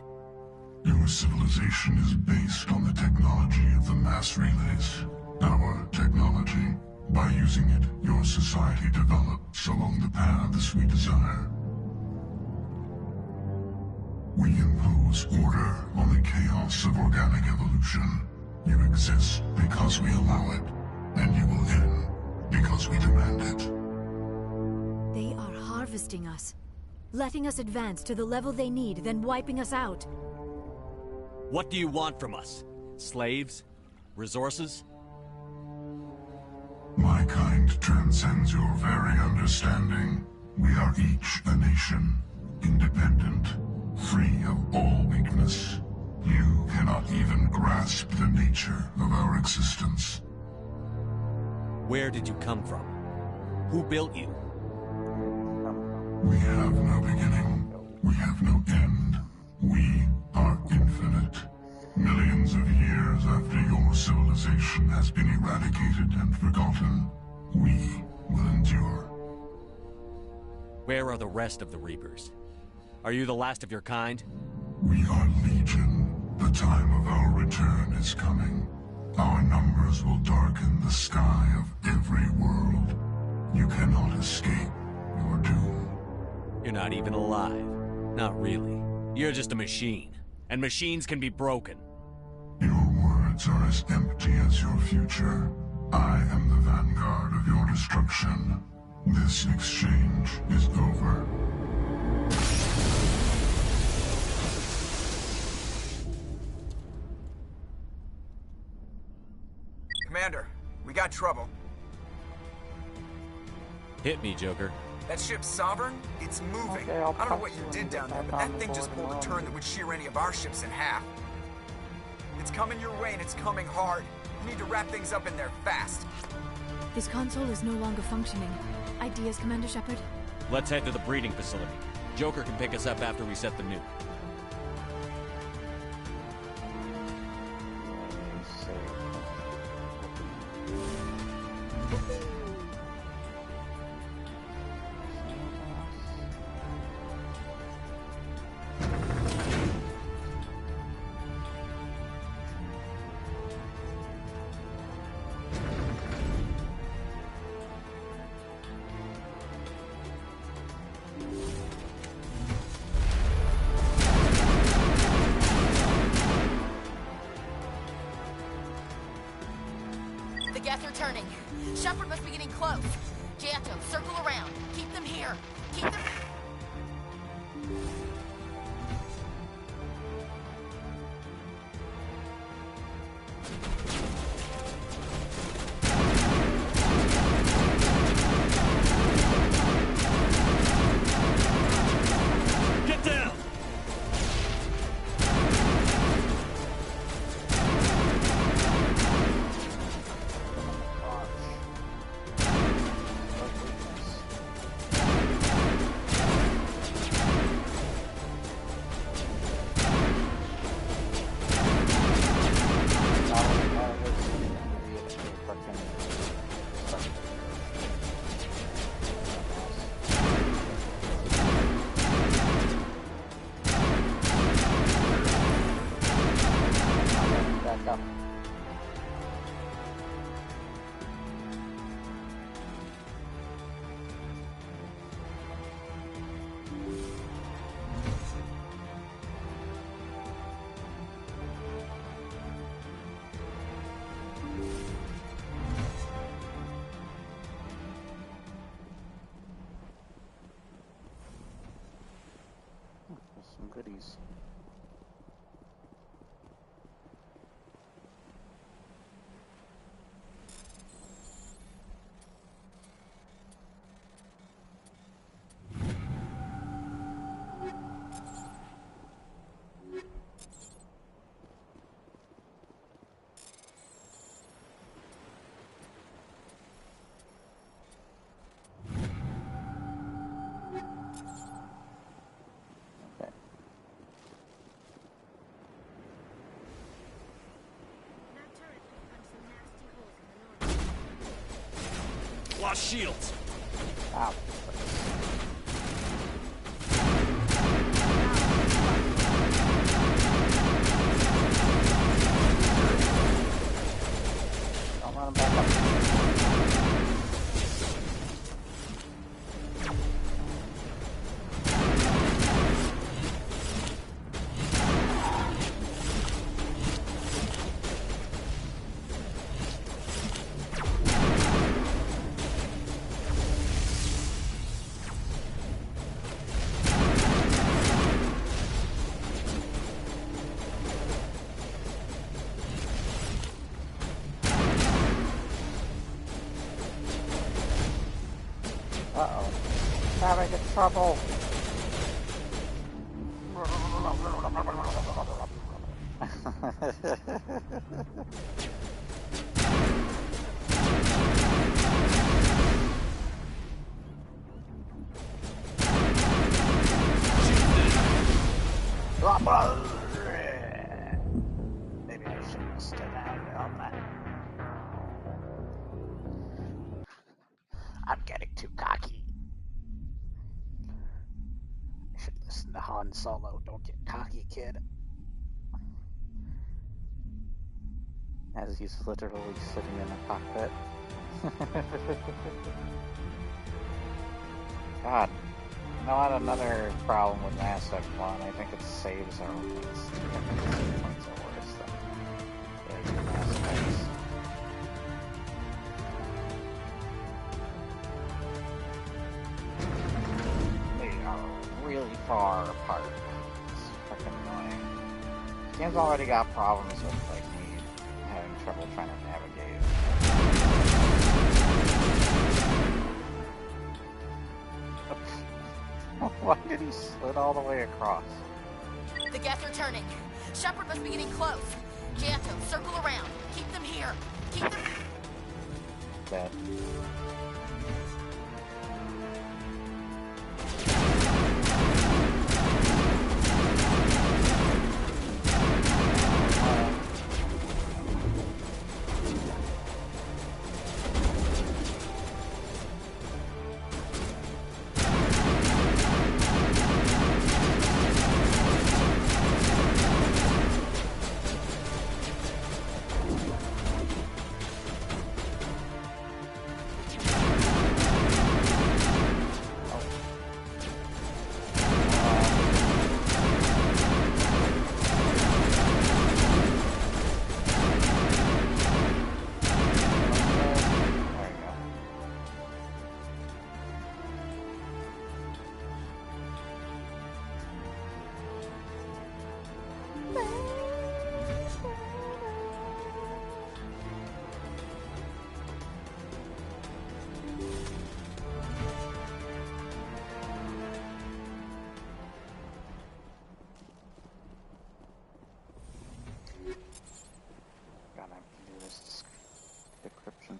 Your civilization is based on the technology of the mass relays. Our technology. By using it, your society develops along the paths we desire. We impose order on the chaos of organic evolution. You exist because we allow it, and you will end because we demand it. They are harvesting us, letting us advance to the level they need, then wiping us out. What do you want from us? Slaves? Resources? My kind transcends your very understanding. We are each a nation, independent, free of all weakness. You cannot even grasp the nature of our existence. Where did you come from? Who built you? We have no beginning. We have no end. We are infinite. Millions of years after your civilization has been eradicated and forgotten, we will endure. Where are the rest of the Reapers? Are you the last of your kind? We are Legion. The time of our return is coming. Our numbers will darken the sky of every world. You cannot escape your doom. You're not even alive. Not really. You're just a machine. And machines can be broken. Your words are as empty as your future. I am the vanguard of your destruction. This exchange is over. Commander, we got trouble. Hit me, Joker. That ship's Sovereign? It's moving. Okay, I don't know what you did down there, but that thing just pulled a turn that would shear any of our ships in half. It's coming your way and it's coming hard. You need to wrap things up in there fast. This console is no longer functioning. Ideas, Commander Shepard? Let's head to the breeding facility. Joker can pick us up after we set the nuke. gas are turning. Shepard must be getting close. Janto, circle around. Keep them here. Keep them... Get down! Some goodies. Lost shields. Ow. Don't let him back up. Uh-oh. Having trouble. Maybe I should have stood out on that. I'm getting too cocky. I should listen to Han Solo. Don't get cocky, kid. As he's literally sitting in the cockpit. God. Not another problem with Mass Effect 1. I think it saves our points. Points are worse than the Mass Effects. They are really far apart. It's freaking annoying. The game's already got problems with like me having trouble trying to navigate. Why did he slid all the way across? The gas are turning. Shepard must be getting close. Janto, circle around. Keep them here. Keep them... Dead.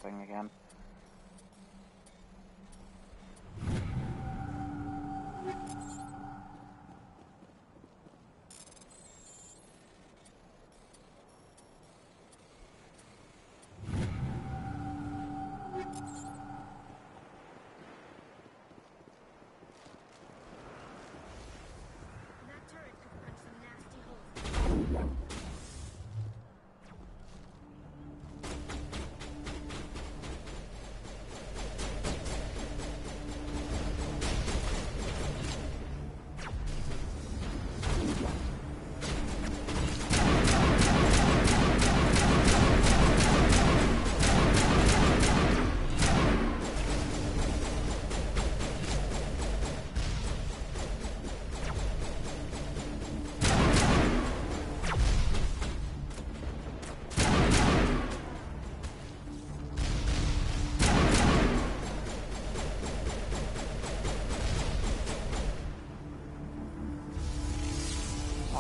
thing again.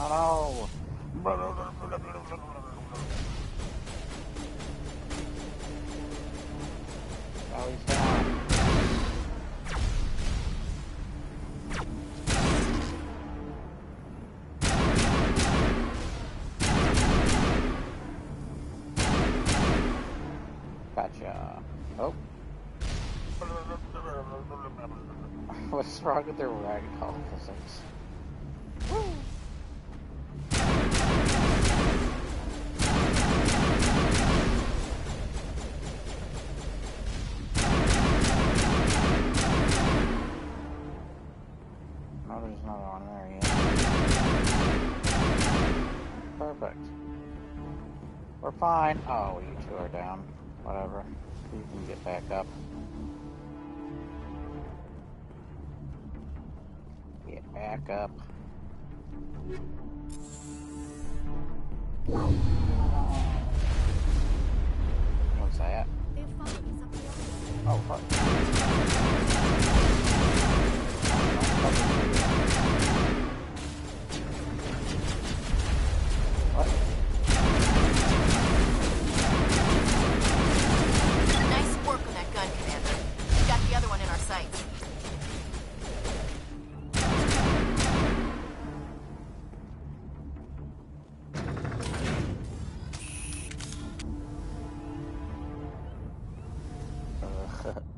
Oh no! Oh, he's down. Gotcha. Oh. What's wrong with their ragdoll physics? Woo! No, there's another one there yet. Perfect. We're fine. Oh, you two are down. Whatever. You can get back up. Get back up. What's that? Oh, fuck. What? Nice work on that gun, Commander. We got the other one in our sights.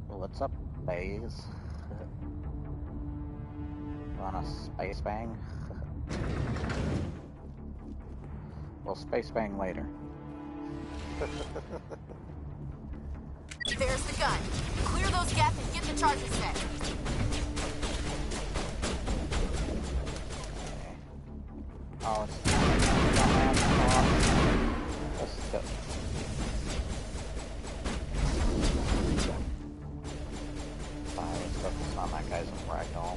What's up, Baze? Want a space bang? We'll space bang later. There's the gun. Clear those gaps and get the charges set. Okay. Oh, it's dumbass. Let's go. Let's focus on that guy's ragdoll.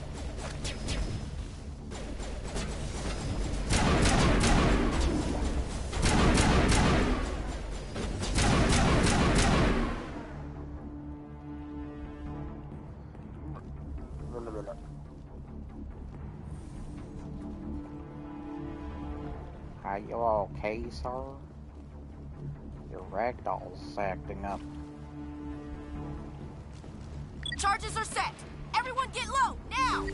Are you okay, sir? Your ragdoll's acting up. Charges are set. Everyone get low, now!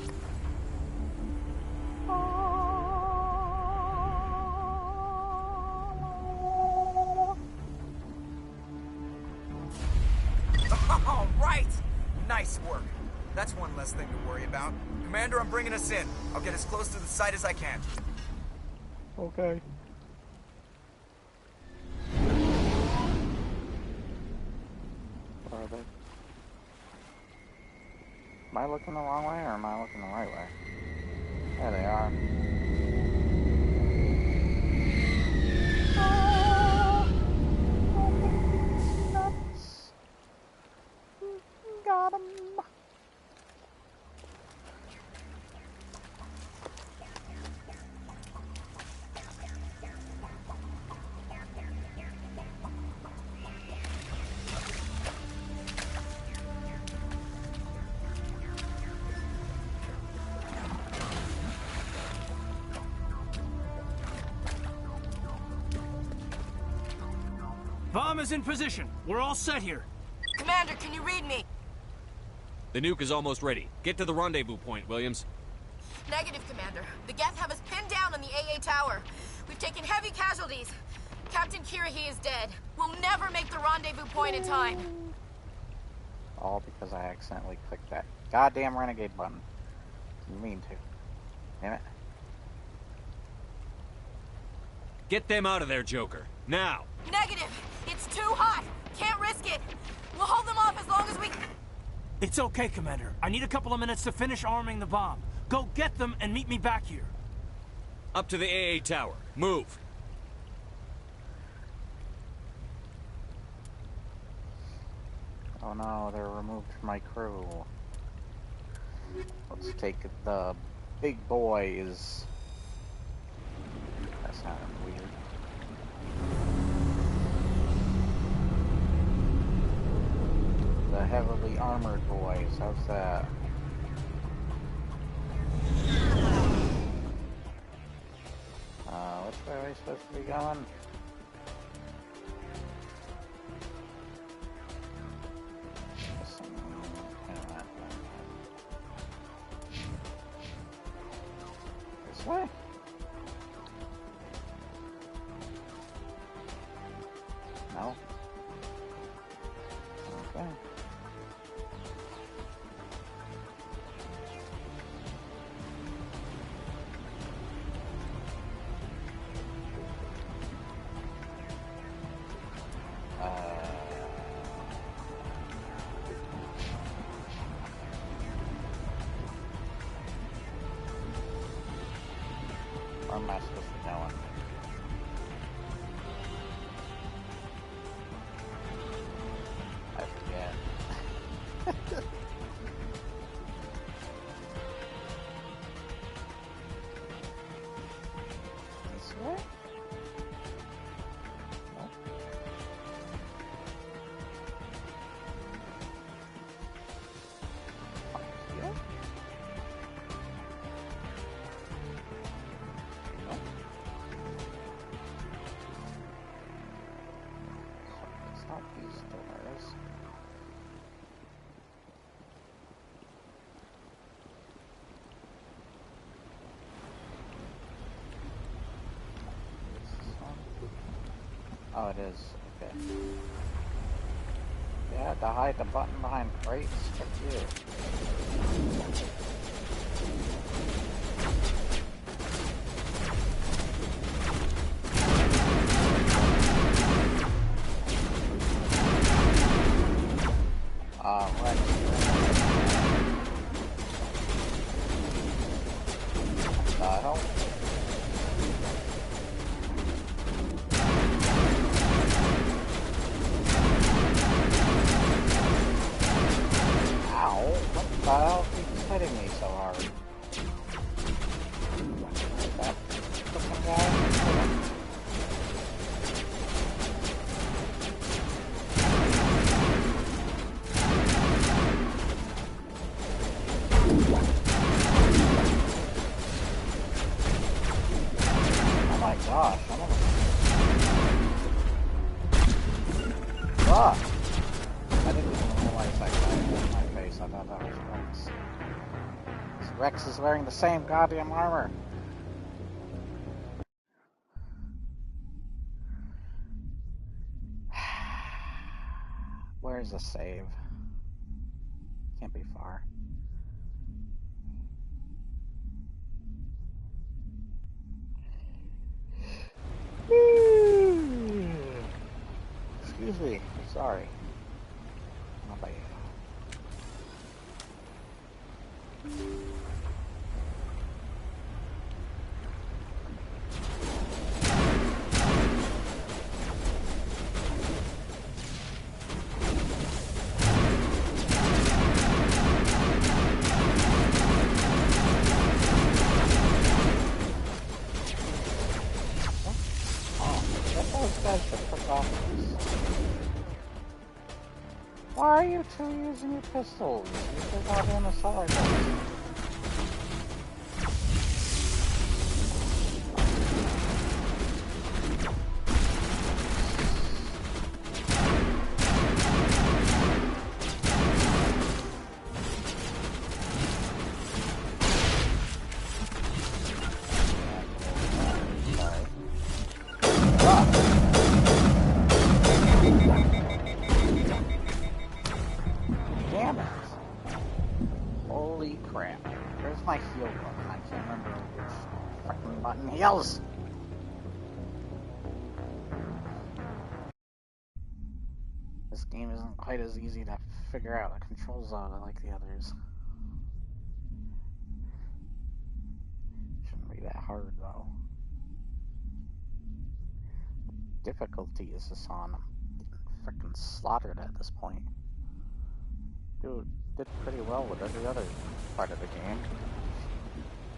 All right! Nice work. That's one less thing to worry about. Commander, I'm bringing us in. I'll get as close to the site as I can. Okay. Where are they? Am I looking the wrong way or am I looking the right way? There they are. Nuts. Got him. Bomb is in position. We're all set here. Commander, can you read me? The nuke is almost ready. Get to the rendezvous point, Williams. Negative, Commander. The Geth have us pinned down on the AA tower. We've taken heavy casualties. Captain Kirrahe is dead. We'll never make the rendezvous point in time. All because I accidentally clicked that goddamn renegade button. Didn't mean to. Damn it. Get them out of there, Joker. Now! Negative! It's too hot! Can't risk it! We'll hold them off as long as we... It's okay, Commander. I need a couple of minutes to finish arming the bomb. Go get them and meet me back here. Up to the AA tower. Move! Oh no, they're removed from my crew. Let's take the big boys. That sounded weird. The heavily armored boys, how's that? Which way are we supposed to be going? This way? No? Okay. Where am I supposed to be going? I forget. This way? No. Here? No. It's not these doors. Oh, it is. Okay. Yeah, to hide the button behind crates. Fuck you. Rex. The hell? Ow, what the hell keeps hitting me so hard? That fucking guy? Oh my gosh, I'm almost... Fuck! I didn't even realize that guy hit my face. I thought that was Rex. This Rex is wearing the same goddamn armor. Where's the save? Can't be far. Excuse me. Sorry. My bad. Why are you two using your pistols? You should have an assault rifle. yells. This game isn't quite as easy to figure out the controls on like the others. Shouldn't be that hard though. What difficulty is this on? I'm getting frickin' slaughtered at this point. Dude, did pretty well with every other part of the game.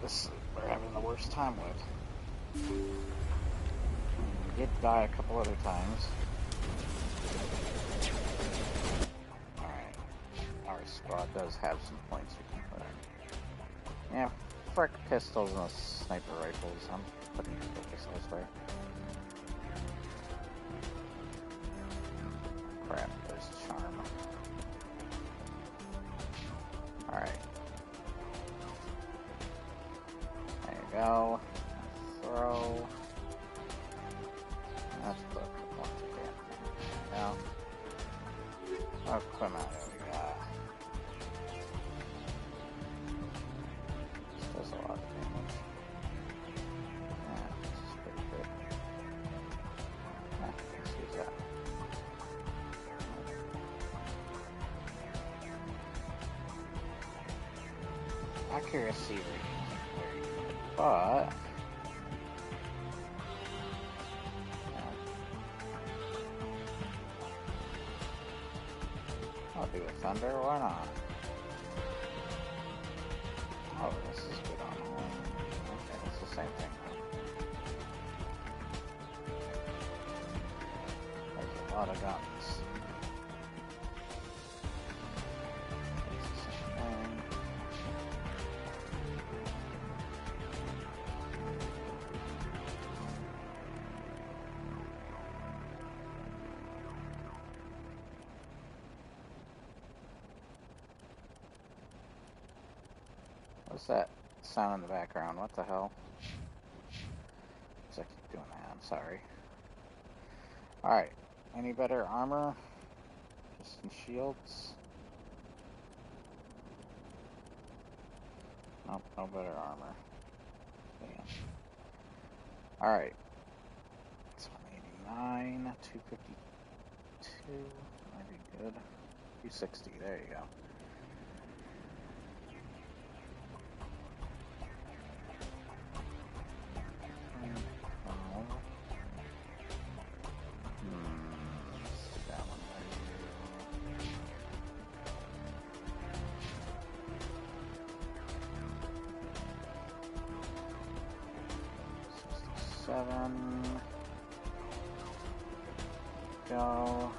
This we're having the worst time with. We did die a couple other times. Alright. Our squad does have some points we can put in. Yeah, frick pistols and sniper rifles. I'm putting the focus elsewhere. Crap, there's charm. Alright. There you go. Throw. Let's put a couple more together. Now. Oh, come on, there we go. This does a lot of damage. Yeah, this is pretty good. Let's use that. Accuracy rating isn't very good, but I'll do a thunder, why not? Oh, this is good on home. Okay, it's the same thing now. There's a lot of guns. It's the same thing. What's that sound in the background? What the hell? I keep doing that, I'm sorry. Alright, any better armor? Just some shields? Nope, no better armor. Damn. Alright. It's 189, 252, might be good. 260, there you go. Go.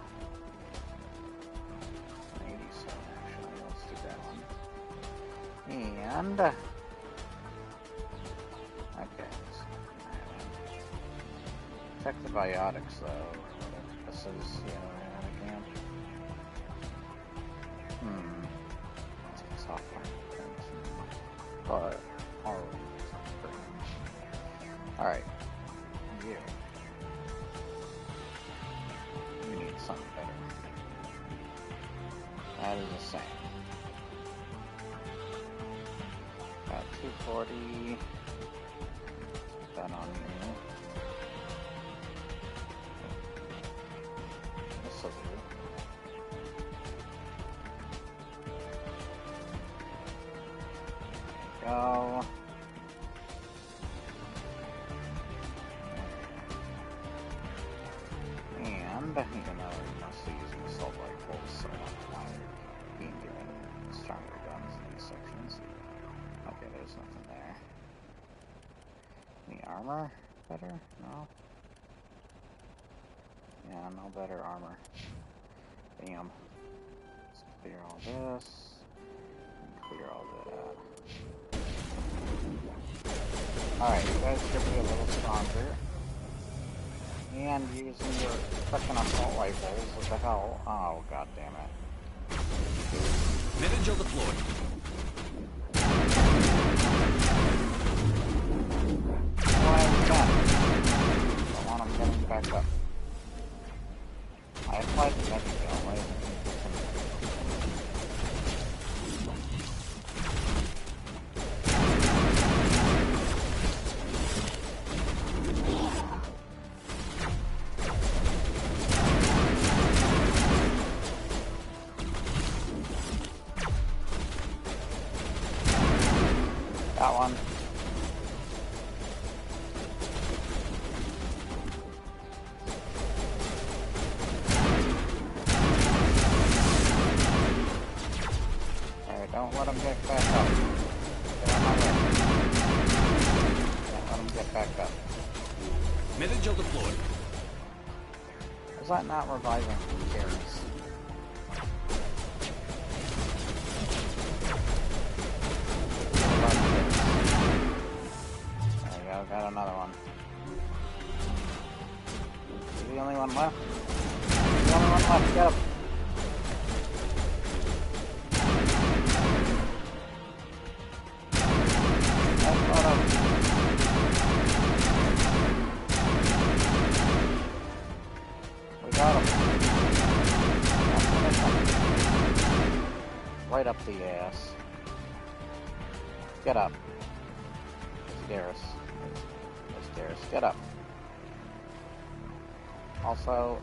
87 actually, let's do that one. And okay, check the biotics though. This is, yeah, camp. Takes off but alright. You. You need something better. That is the same. Got 240. Put that on you. This'll do. There you go. Even though we're mostly using assault rifles, so I don't mind being given stronger guns in these sections. Okay, there's nothing there. Any armor? Better? No? Yeah, no better armor. Bam. Let's clear all this. And clear all that. Alright, you guys should be a little stronger. And using your fucking assault rifles, what the hell? Oh, god damn it. Mid-angel deployed. Why have we done? I want them getting back up. I applied the Medi-Gel, right? Is that not reviving Garrus? There we go, got another one. Is he the only one left? He's the only one left, get him! Right up the ass. Get up. There's Garrus. There's Garrus. Get up. Also,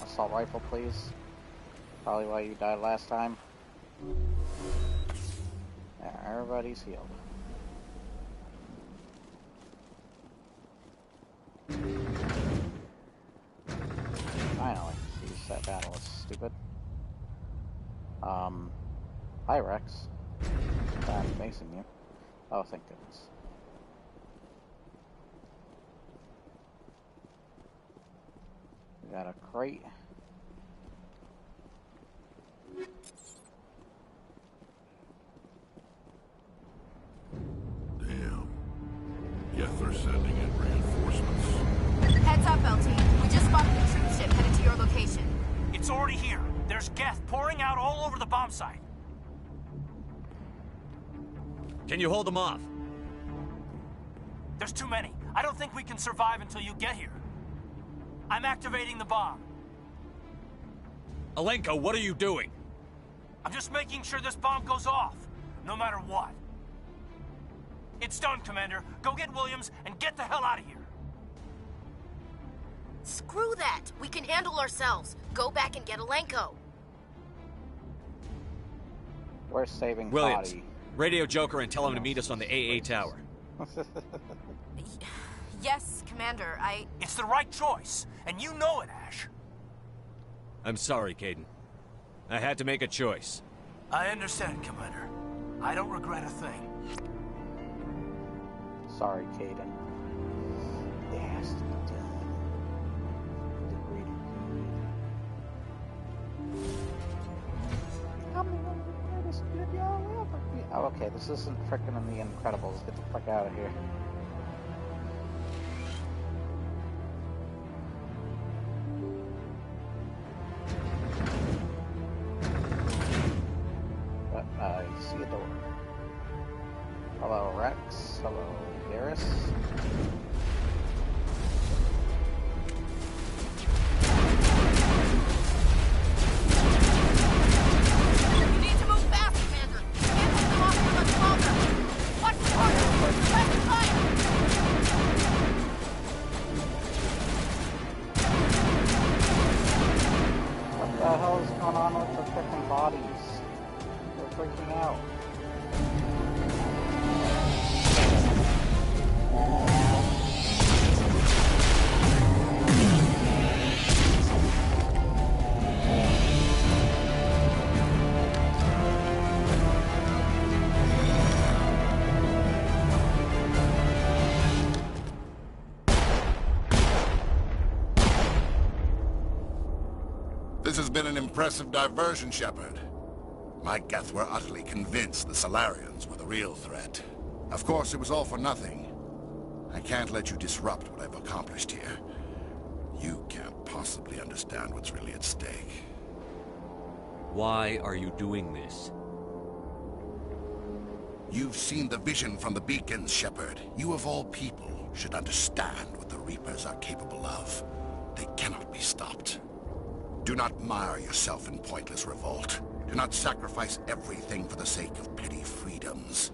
assault rifle, please. Probably why you died last time. There, everybody's healed. Finally, geez, that battle was stupid. Hi, Rex. I'm facing you. Oh, thank goodness. We got a crate. Damn. Gethler sending in reinforcements. Heads up, LT. We just spotted the troop ship headed to your location. It's already here. There's Geth pouring out all over the bomb site. Can you hold them off? There's too many. I don't think we can survive until you get here. I'm activating the bomb. Alenko, what are you doing? I'm just making sure this bomb goes off, no matter what. It's done, Commander. Go get Williams and get the hell out of here. Screw that. We can handle ourselves. Go back and get Alenko. We're saving Williams, body. radio Joker and tell him to meet us on the AA tower. Yes, Commander, It's the right choice, and you know it, Ash. I'm sorry, Kaidan. I had to make a choice. I understand, Commander. I don't regret a thing. Sorry, Kaidan. It has to be done. Oh, okay, this isn't frickin' in the Incredibles. Get the fuck out of here. But I see a door. Hello, Rex. Hello, Garrus. What the hell is going on with the frickin' bodies? They're freaking out. This has been an impressive diversion, Shepard. My Geth were utterly convinced the Salarians were the real threat. Of course, it was all for nothing. I can't let you disrupt what I've accomplished here. You can't possibly understand what's really at stake. Why are you doing this? You've seen the vision from the beacons, Shepard. You of all people should understand what the Reapers are capable of. They cannot be stopped. Do not mire yourself in pointless revolt. Do not sacrifice everything for the sake of petty freedoms.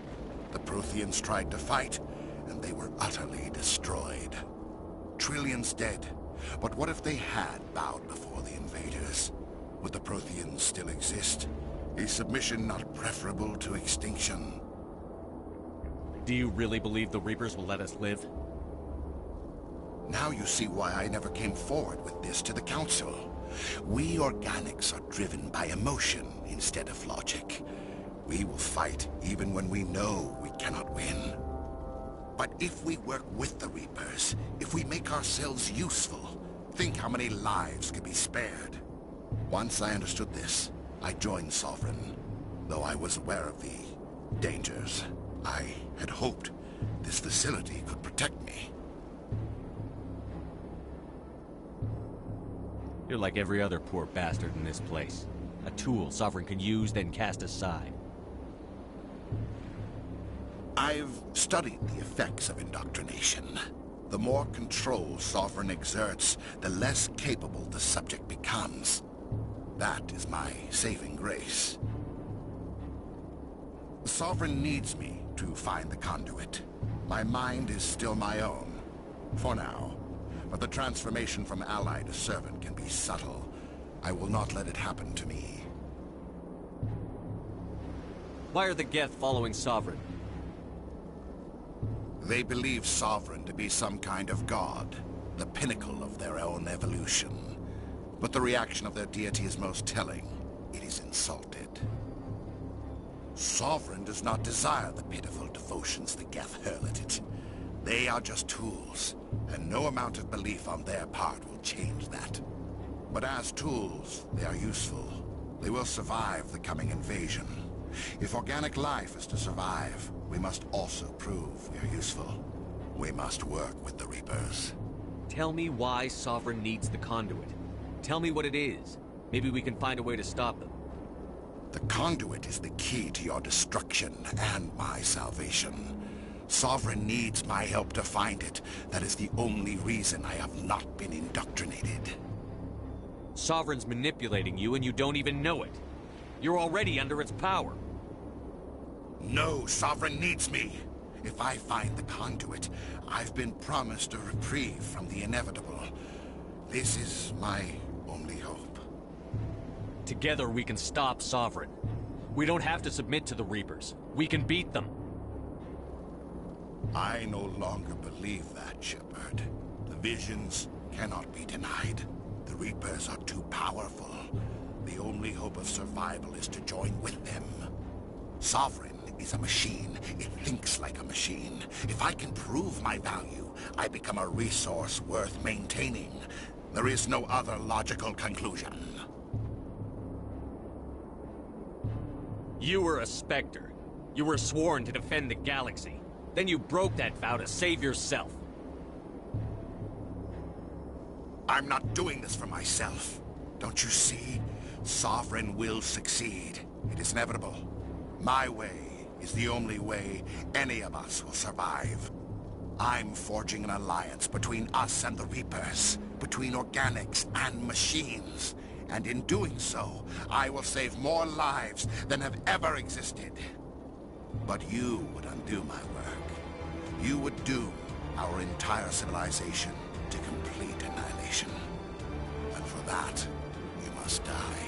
The Protheans tried to fight, and they were utterly destroyed. Trillions dead. But what if they had bowed before the invaders? Would the Protheans still exist? Is submission not preferable to extinction? Do you really believe the Reapers will let us live? Now you see why I never came forward with this to the Council. We organics are driven by emotion instead of logic. We will fight even when we know we cannot win. But if we work with the Reapers, if we make ourselves useful, think how many lives could be spared. Once I understood this, I joined Sovereign, though I was aware of the dangers. I had hoped this facility could protect me. You're like every other poor bastard in this place. A tool Sovereign can use, then cast aside. I've studied the effects of indoctrination. The more control Sovereign exerts, the less capable the subject becomes. That is my saving grace. Sovereign needs me to find the conduit. My mind is still my own, for now. But the transformation from ally to servant can be subtle. I will not let it happen to me. Why are the Geth following Sovereign? They believe Sovereign to be some kind of god, the pinnacle of their own evolution. But the reaction of their deity is most telling. It is insulted. Sovereign does not desire the pitiful devotions the Geth hurl at it. They are just tools, and no amount of belief on their part will change that. But as tools, they are useful. They will survive the coming invasion. If organic life is to survive, we must also prove we are useful. We must work with the Reapers. Tell me why Sovereign needs the conduit. Tell me what it is. Maybe we can find a way to stop them. The conduit is the key to your destruction and my salvation. Sovereign needs my help to find it. That is the only reason I have not been indoctrinated. Sovereign's manipulating you and you don't even know it. You're already under its power. No, Sovereign needs me. If I find the conduit, I've been promised a reprieve from the inevitable. This is my only hope. Together we can stop Sovereign. We don't have to submit to the Reapers. We can beat them. I no longer believe that, Shepard. The visions cannot be denied. The Reapers are too powerful. The only hope of survival is to join with them. Sovereign is a machine. It thinks like a machine. If I can prove my value, I become a resource worth maintaining. There is no other logical conclusion. You were a Spectre. You were sworn to defend the galaxy. Then you broke that vow to save yourself. I'm not doing this for myself. Don't you see? Sovereign will succeed. It is inevitable. My way is the only way any of us will survive. I'm forging an alliance between us and the Reapers, between organics and machines. And in doing so, I will save more lives than have ever existed. But you would undo my work. You would doom our entire civilization to complete annihilation. And for that, you must die.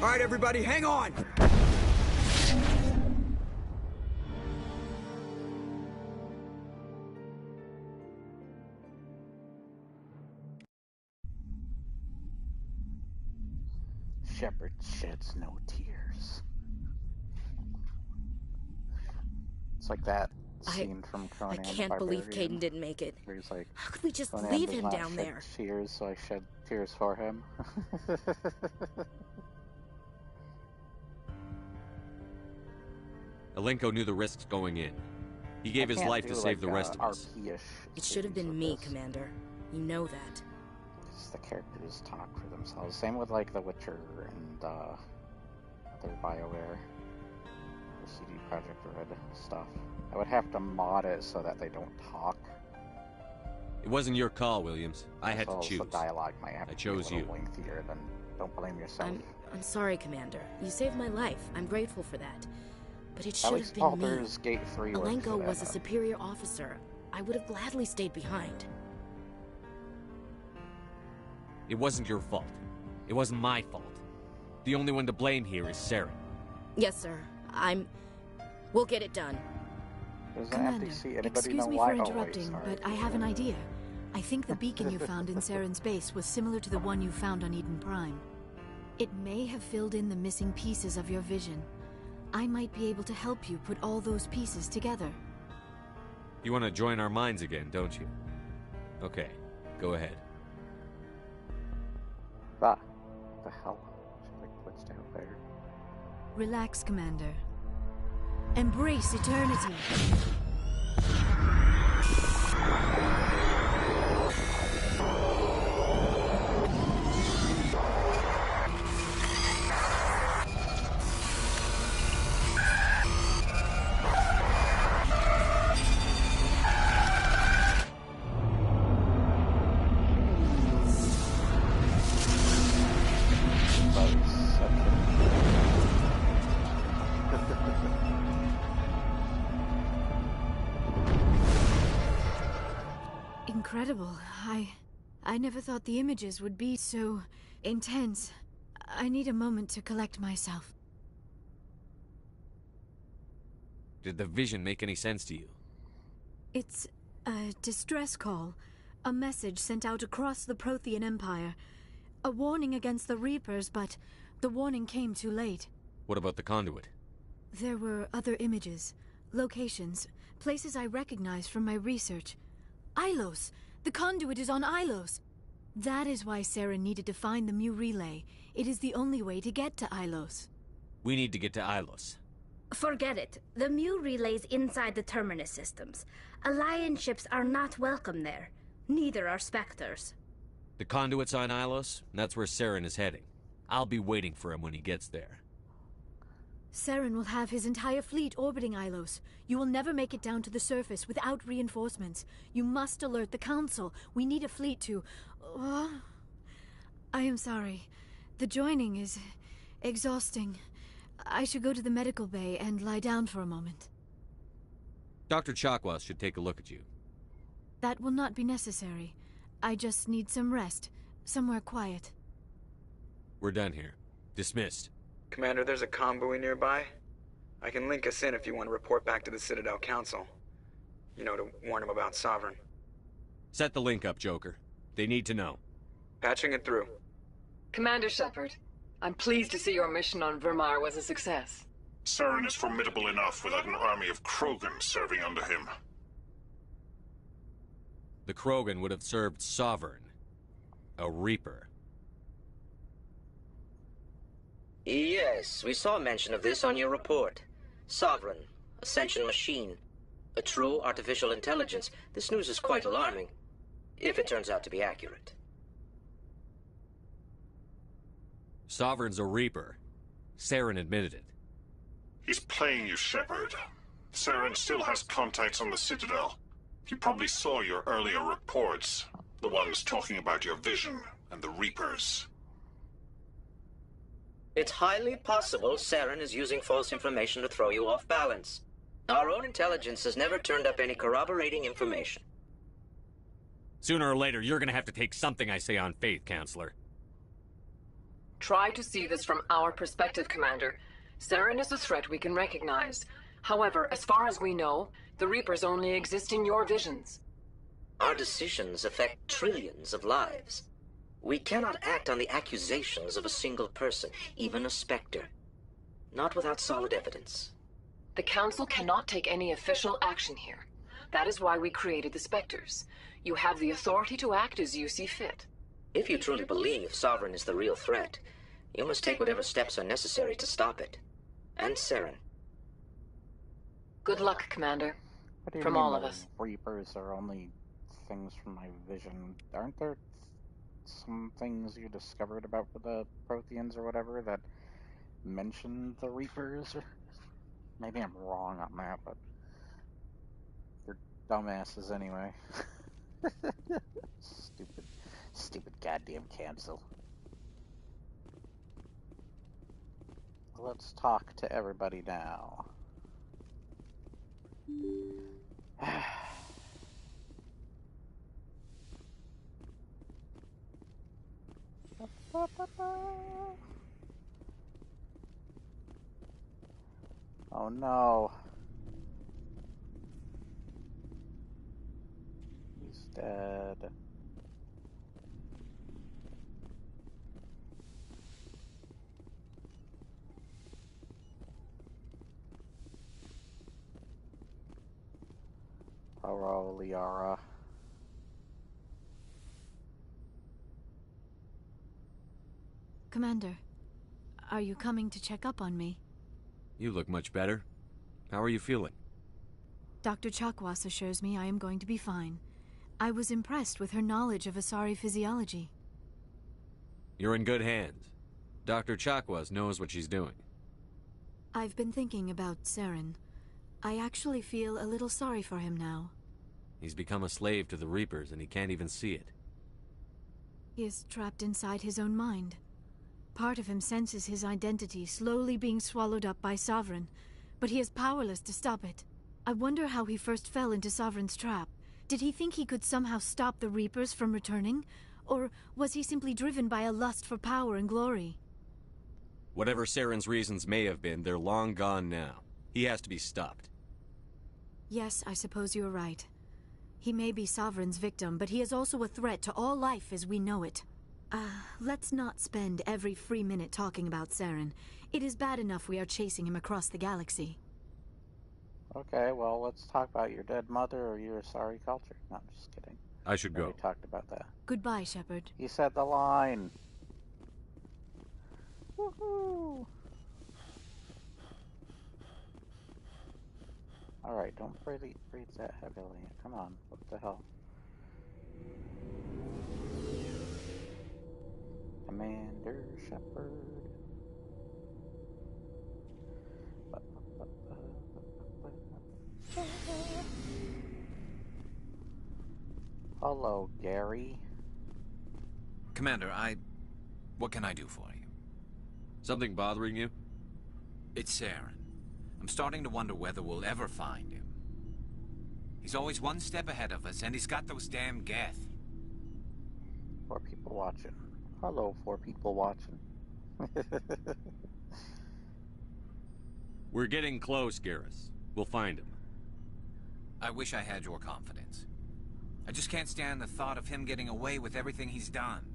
All right, everybody, hang on! Shepard sheds no tears. It's like that scene from Conan. I can't believe Caden didn't make it. Where he's like, how could we just Conan leave does him not down shed there? Tears, so I shed tears for him. Alenko knew the risks going in. He gave his life to save the rest of us. It should have been me, Commander. You know that. Because the characters talk for themselves. Same with like The Witcher and other BioWare, the CD Projekt Red stuff. I would have to mod it so that they don't talk. It wasn't your call, Williams. I had to choose. The dialogue might have to chose be a you. little lengthier, then don't blame yourself. I'm sorry, Commander. You saved my life. I'm grateful for that. But it should Alex have been Baldur's me. Gate 3 Alenko was a superior officer. I would have gladly stayed behind. It wasn't your fault. It wasn't my fault. The only one to blame here is Saren. Yes, sir. We'll get it done. Commander, excuse me for interrupting, but I have an idea. I think the beacon you found in Saren's base was similar to the one you found on Eden Prime. It may have filled in the missing pieces of your vision. I might be able to help you put all those pieces together. You want to join our minds again, don't you? Okay, go ahead. Ah, what the hell? She like glitched out there. Relax, Commander. Embrace eternity. Incredible. I never thought the images would be so intense. I need a moment to collect myself. Did the vision make any sense to you? It's a distress call. A message sent out across the Prothean Empire. A warning against the Reapers, but the warning came too late. What about the conduit? There were other images, locations, places I recognized from my research. Ilos! The conduit is on Ilos! That is why Saren needed to find the Mu relay. It is the only way to get to Ilos. We need to get to Ilos. Forget it. The Mu relay's inside the Terminus systems. Alliance ships are not welcome there. Neither are Spectres. The conduit's on Ilos, and that's where Saren is heading. I'll be waiting for him when he gets there. Saren will have his entire fleet orbiting Ilos. You will never make it down to the surface without reinforcements. You must alert the Council. We need a fleet to... I am sorry. The joining is exhausting. I should go to the medical bay and lie down for a moment. Dr. Chakwas should take a look at you. That will not be necessary. I just need some rest. Somewhere quiet. We're done here. Dismissed. Commander, there's a convoy nearby. I can link us in if you want to report back to the Citadel Council. You know, to warn them about Sovereign. Set the link up, Joker. They need to know. Patching it through. Commander Shepard, I'm pleased to see your mission on Virmire was a success. Saren is formidable enough without an army of Krogan serving under him. The Krogan would have served Sovereign. A Reaper. Yes, we saw mention of this on your report. Sovereign, Ascension machine, a true artificial intelligence. This news is quite alarming, if it turns out to be accurate. Sovereign's a Reaper. Saren admitted it. He's playing you, Shepard. Saren still has contacts on the Citadel. He probably saw your earlier reports, the ones talking about your vision and the Reapers. It's highly possible Saren is using false information to throw you off balance. Our own intelligence has never turned up any corroborating information. Sooner or later, you're gonna have to take something I say on faith, Counselor. Try to see this from our perspective, Commander. Saren is a threat we can recognize. However, as far as we know, the Reapers only exist in your visions. Our decisions affect trillions of lives. We cannot act on the accusations of a single person, even a Spectre. Not without solid evidence. The Council cannot take any official action here. That is why we created the Spectres. You have the authority to act as you see fit. If you truly believe Sovereign is the real threat, you must take whatever steps are necessary to stop it. And Saren. Good luck, Commander. What do you from mean all of the us. Reapers are only things from my vision. Aren't there some things you discovered about the Protheans or whatever that mention the Reapers? Or maybe I'm wrong on that, but you're dumbasses anyway. Stupid goddamn cancel. Let's talk to everybody now. Oh no. He's dead. Hello, Liara. Commander, are you coming to check up on me? You look much better. How are you feeling? Dr. Chakwas assures me I am going to be fine. I was impressed with her knowledge of Asari physiology. You're in good hands. Dr. Chakwas knows what she's doing. I've been thinking about Saren. I actually feel a little sorry for him now. He's become a slave to the Reapers, and he can't even see it. He is trapped inside his own mind. Part of him senses his identity slowly being swallowed up by Sovereign, but he is powerless to stop it. I wonder how he first fell into Sovereign's trap. Did he think he could somehow stop the Reapers from returning? Or was he simply driven by a lust for power and glory? Whatever Saren's reasons may have been, they're long gone now. He has to be stopped. Yes, I suppose you're right. He may be Sovereign's victim, but he is also a threat to all life as we know it. Let's not spend every free minute talking about Saren. It is bad enough we are chasing him across the galaxy. Okay, well, let's talk about your dead mother or your Asari culture. No, I'm just kidding. I should go. We talked about that. Goodbye, Shepard. He said the line. Woohoo! Alright, don't breathe that heavily. Come on, what the hell? Commander Shepard. Hello, Gary. Commander, what can I do for you? Something bothering you? It's Saren. I'm starting to wonder whether we'll ever find him. He's always one step ahead of us, and he's got those damn Geth. 4 people watching. Hello, 4 people watching. We're getting close, Garrus. We'll find him. I wish I had your confidence. I just can't stand the thought of him getting away with everything he's done.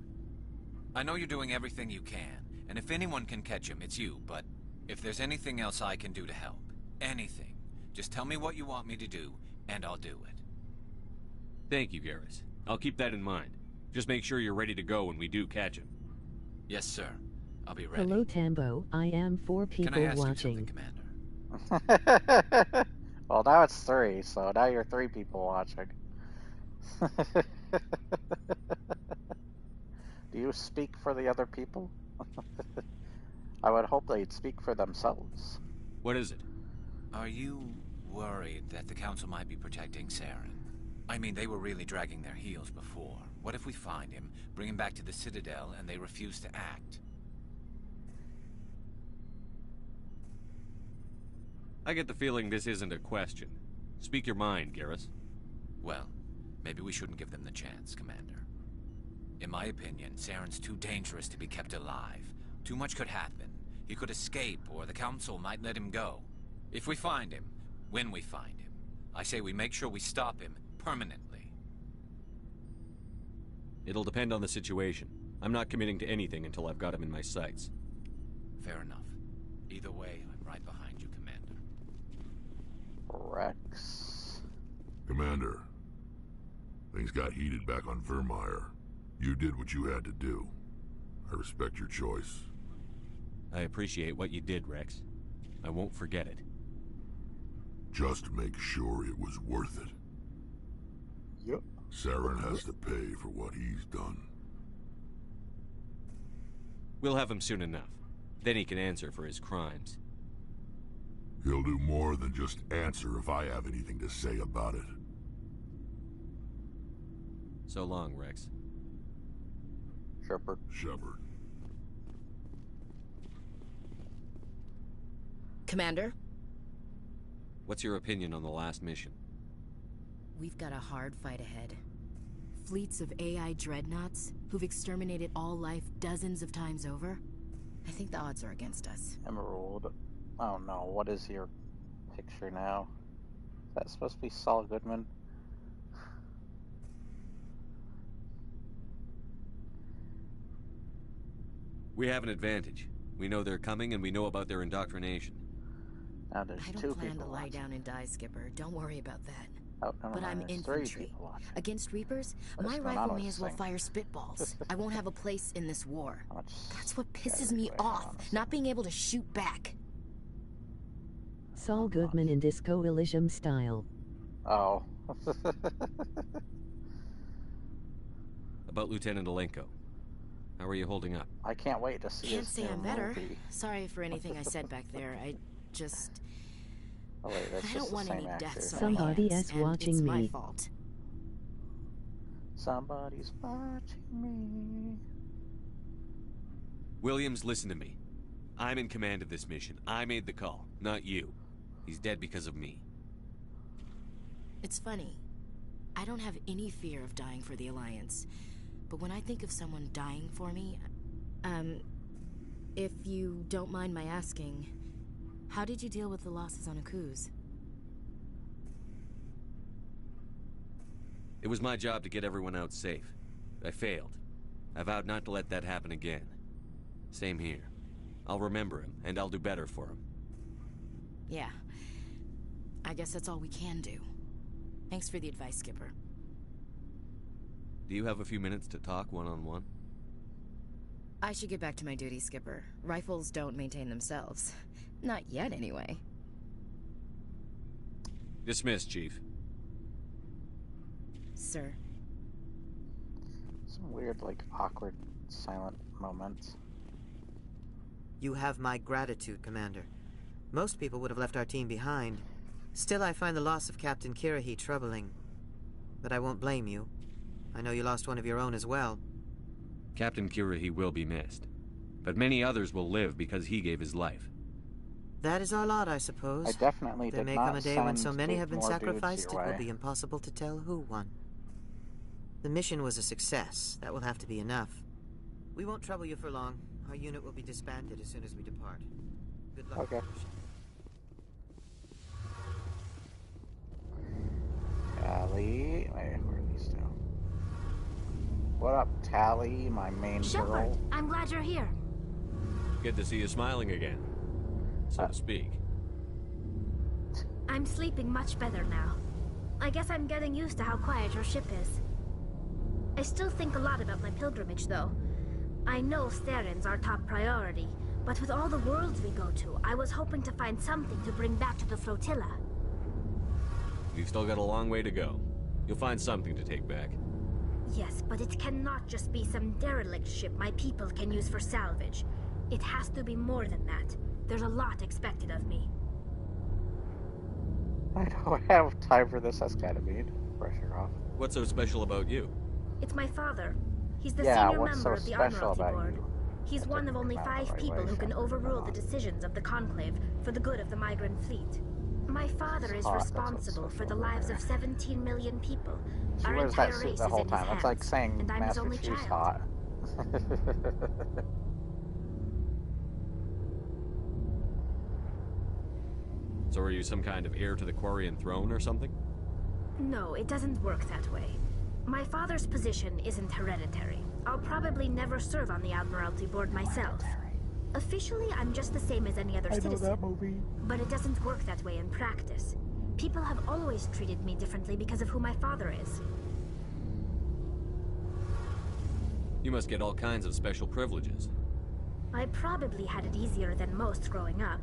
I know you're doing everything you can, and if anyone can catch him, it's you, but if there's anything else I can do to help, anything, just tell me what you want me to do, and I'll do it. Thank you, Garrus. I'll keep that in mind. Just make sure you're ready to go when we do catch him. Yes, sir. I'll be ready. Hello, Tambo. I am 4 people Can I ask watching. You something, Commander? Well, now it's 3, so now you're 3 people watching. Do you speak for the other people? I would hope they'd speak for themselves. What is it? Are you worried that the Council might be protecting Saren? I mean, they were really dragging their heels before. What if we find him, bring him back to the Citadel, and they refuse to act? I get the feeling this isn't a question. Speak your mind, Garrus. Well, maybe we shouldn't give them the chance, Commander. In my opinion, Saren's too dangerous to be kept alive. Too much could happen. He could escape, or the Council might let him go. If we find him, when we find him, I say we make sure we stop him permanently. It'll depend on the situation. I'm not committing to anything until I've got him in my sights. Fair enough. Either way, I'm right behind you, Commander. Rex. Commander, things got heated back on Vermeer. You did what you had to do. I respect your choice. I appreciate what you did, Rex. I won't forget it. Just make sure it was worth it. Yep. Saren has to pay for what he's done. We'll have him soon enough. Then he can answer for his crimes. He'll do more than just answer if I have anything to say about it. So long, Rex. Shepard. Shepard. Commander? What's your opinion on the last mission? We've got a hard fight ahead. Fleets of AI dreadnoughts who've exterminated all life dozens of times over. I think the odds are against us. Emerald. Oh no, what is your picture now? Is that supposed to be Saul Goodman? We have an advantage. We know they're coming and we know about their indoctrination. Now there's I don't plan to lie down and die, Skipper. Don't worry about that. Oh, but I'm infantry. Against Reapers, my rifle may as well fire spitballs. I won't have a place in this war. That's what pisses me off, not being able to shoot back. Saul Goodman in Disco Elysium style. Oh. About Lieutenant Alenko. How are you holding up? I can't wait to see Can't his say new I'm better. movie. Sorry for anything I said back there. I just... Oh wait, that's I don't want any deaths on my Somebody hands, is and watching it's me. my fault. Somebody's watching me. Williams, listen to me. I'm in command of this mission. I made the call, not you. He's dead because of me. It's funny. I don't have any fear of dying for the Alliance. But when I think of someone dying for me... if you don't mind my asking, how did you deal with the losses on Akuz? It was my job to get everyone out safe. I failed. I vowed not to let that happen again. Same here. I'll remember him, and I'll do better for him. Yeah. I guess that's all we can do. Thanks for the advice, Skipper. Do you have a few minutes to talk one-on-one? I should get back to my duty, Skipper. Rifles don't maintain themselves. Not yet, anyway. Dismissed, Chief. Sir. Some weird, like, awkward, silent moments. You have my gratitude, Commander. Most people would have left our team behind. Still, I find the loss of Captain Kirrahe troubling. But I won't blame you. I know you lost one of your own as well. Captain Kirrahe will be missed. But many others will live because he gave his life. That is our lot, I suppose. I definitely There did may not come a day when so send many have been more dudes sacrificed, your it will way. be impossible to tell who won. The mission was a success. That will have to be enough. We won't trouble you for long. Our unit will be disbanded as soon as we depart. Good luck. Okay. Tally. Wait, where are these two? What up, Tally, my main Shepard, girl? I'm glad you're here. Good to see you smiling again, so to speak. I'm sleeping much better now. I guess I'm getting used to how quiet your ship is. I still think a lot about my pilgrimage, though. I know Saren's our top priority, but with all the worlds we go to, I was hoping to find something to bring back to the flotilla. We've still got a long way to go. You'll find something to take back. Yes, but it cannot just be some derelict ship my people can use for salvage. It has to be more than that. There's a lot expected of me. I don't have time for this escadamine. Pressure off. What's so special about you? It's my father. He's the Yeah, senior what's member so of the special Admiralty about Board. you? He's one of only 5 people who can overrule the decisions of the Conclave for the good of the migrant fleet. My father is responsible for the lives of 17 million people. She Our wears that entire suit race the is whole in his time. It's like hands, saying and I'm his Master only Chief's child. hot. So are you some kind of heir to the Quarian throne or something? No, it doesn't work that way. My father's position isn't hereditary. I'll probably never serve on the Admiralty Board myself. Officially, I'm just the same as any other citizen. I know that movie. But it doesn't work that way in practice. People have always treated me differently because of who my father is. You must get all kinds of special privileges. I probably had it easier than most growing up,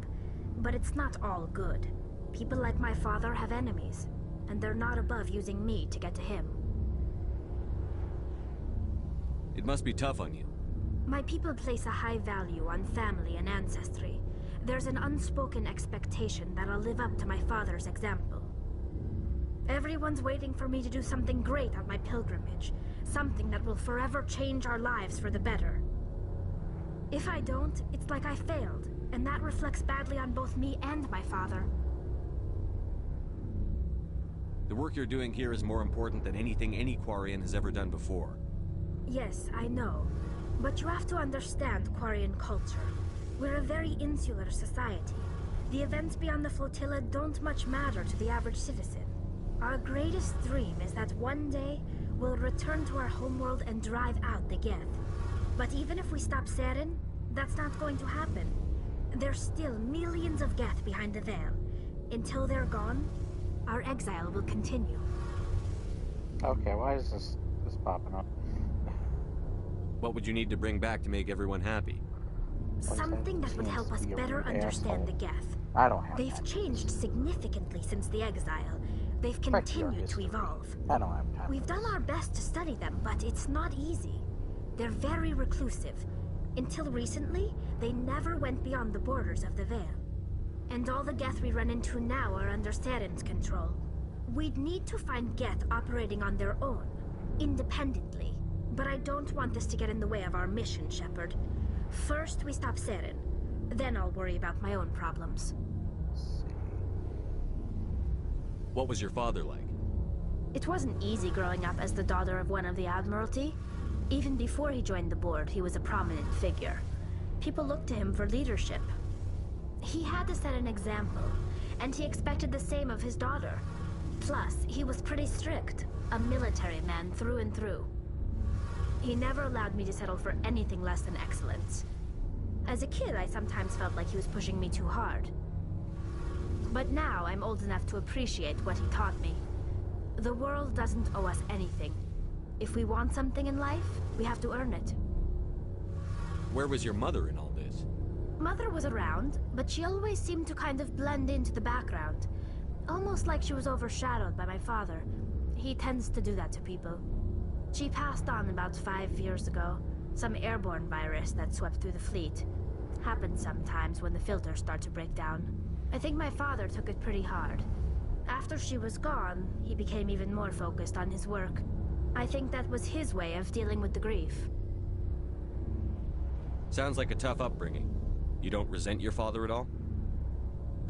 but it's not all good. People like my father have enemies, and they're not above using me to get to him. It must be tough on you. My people place a high value on family and ancestry. There's an unspoken expectation that I'll live up to my father's example. Everyone's waiting for me to do something great on my pilgrimage, something that will forever change our lives for the better. If I don't, it's like I failed, and that reflects badly on both me and my father. The work you're doing here is more important than anything any Quarian has ever done before. Yes, I know. But you have to understand Quarian culture. We're a very insular society. The events beyond the flotilla don't much matter to the average citizen. Our greatest dream is that one day we'll return to our homeworld and drive out the Geth. But even if we stop Saren, that's not going to happen. There's still millions of Geth behind the veil. Until they're gone, our exile will continue. Okay, why is this popping up? What would you need to bring back to make everyone happy? Something that would help us better understand the Geth. I don't have They've changed significantly since the exile. They've continued to evolve. I don't have time. We've done our best to study them, but it's not easy. They're very reclusive. Until recently, they never went beyond the borders of the Veil. And all the Geth we run into now are under Saren's control. We'd need to find Geth operating on their own, independently. But I don't want this to get in the way of our mission, Shepard. First, we stop Saren. Then I'll worry about my own problems. What was your father like? It wasn't easy growing up as the daughter of one of the Admiralty. Even before he joined the board, he was a prominent figure. People looked to him for leadership. He had to set an example, and he expected the same of his daughter. Plus, he was pretty strict, a military man through and through. He never allowed me to settle for anything less than excellence. As a kid, I sometimes felt like he was pushing me too hard. But now I'm old enough to appreciate what he taught me. The world doesn't owe us anything. If we want something in life, we have to earn it. Where was your mother in all this? Mother was around, but she always seemed to kind of blend into the background. Almost like she was overshadowed by my father. He tends to do that to people. She passed on about 5 years ago. Some airborne virus that swept through the fleet. Happens sometimes when the filters start to break down. I think my father took it pretty hard. After she was gone, he became even more focused on his work. I think that was his way of dealing with the grief. Sounds like a tough upbringing. You don't resent your father at all?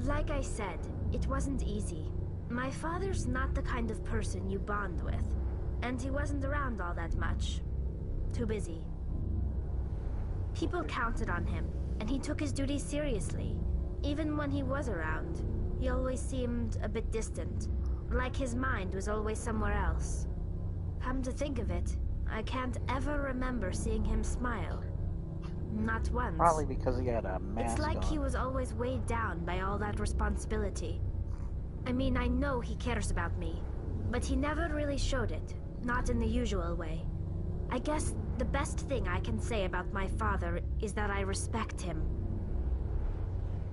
Like I said, it wasn't easy. My father's not the kind of person you bond with. And he wasn't around all that much. Too busy. People counted on him, and he took his duties seriously. Even when he was around, he always seemed a bit distant. Like his mind was always somewhere else. Come to think of it, I can't ever remember seeing him smile. Not once. Probably because he had a mask It's like on. he was always weighed down by all that responsibility. I mean, I know he cares about me, but he never really showed it. Not in the usual way. I guess the best thing I can say about my father is that I respect him.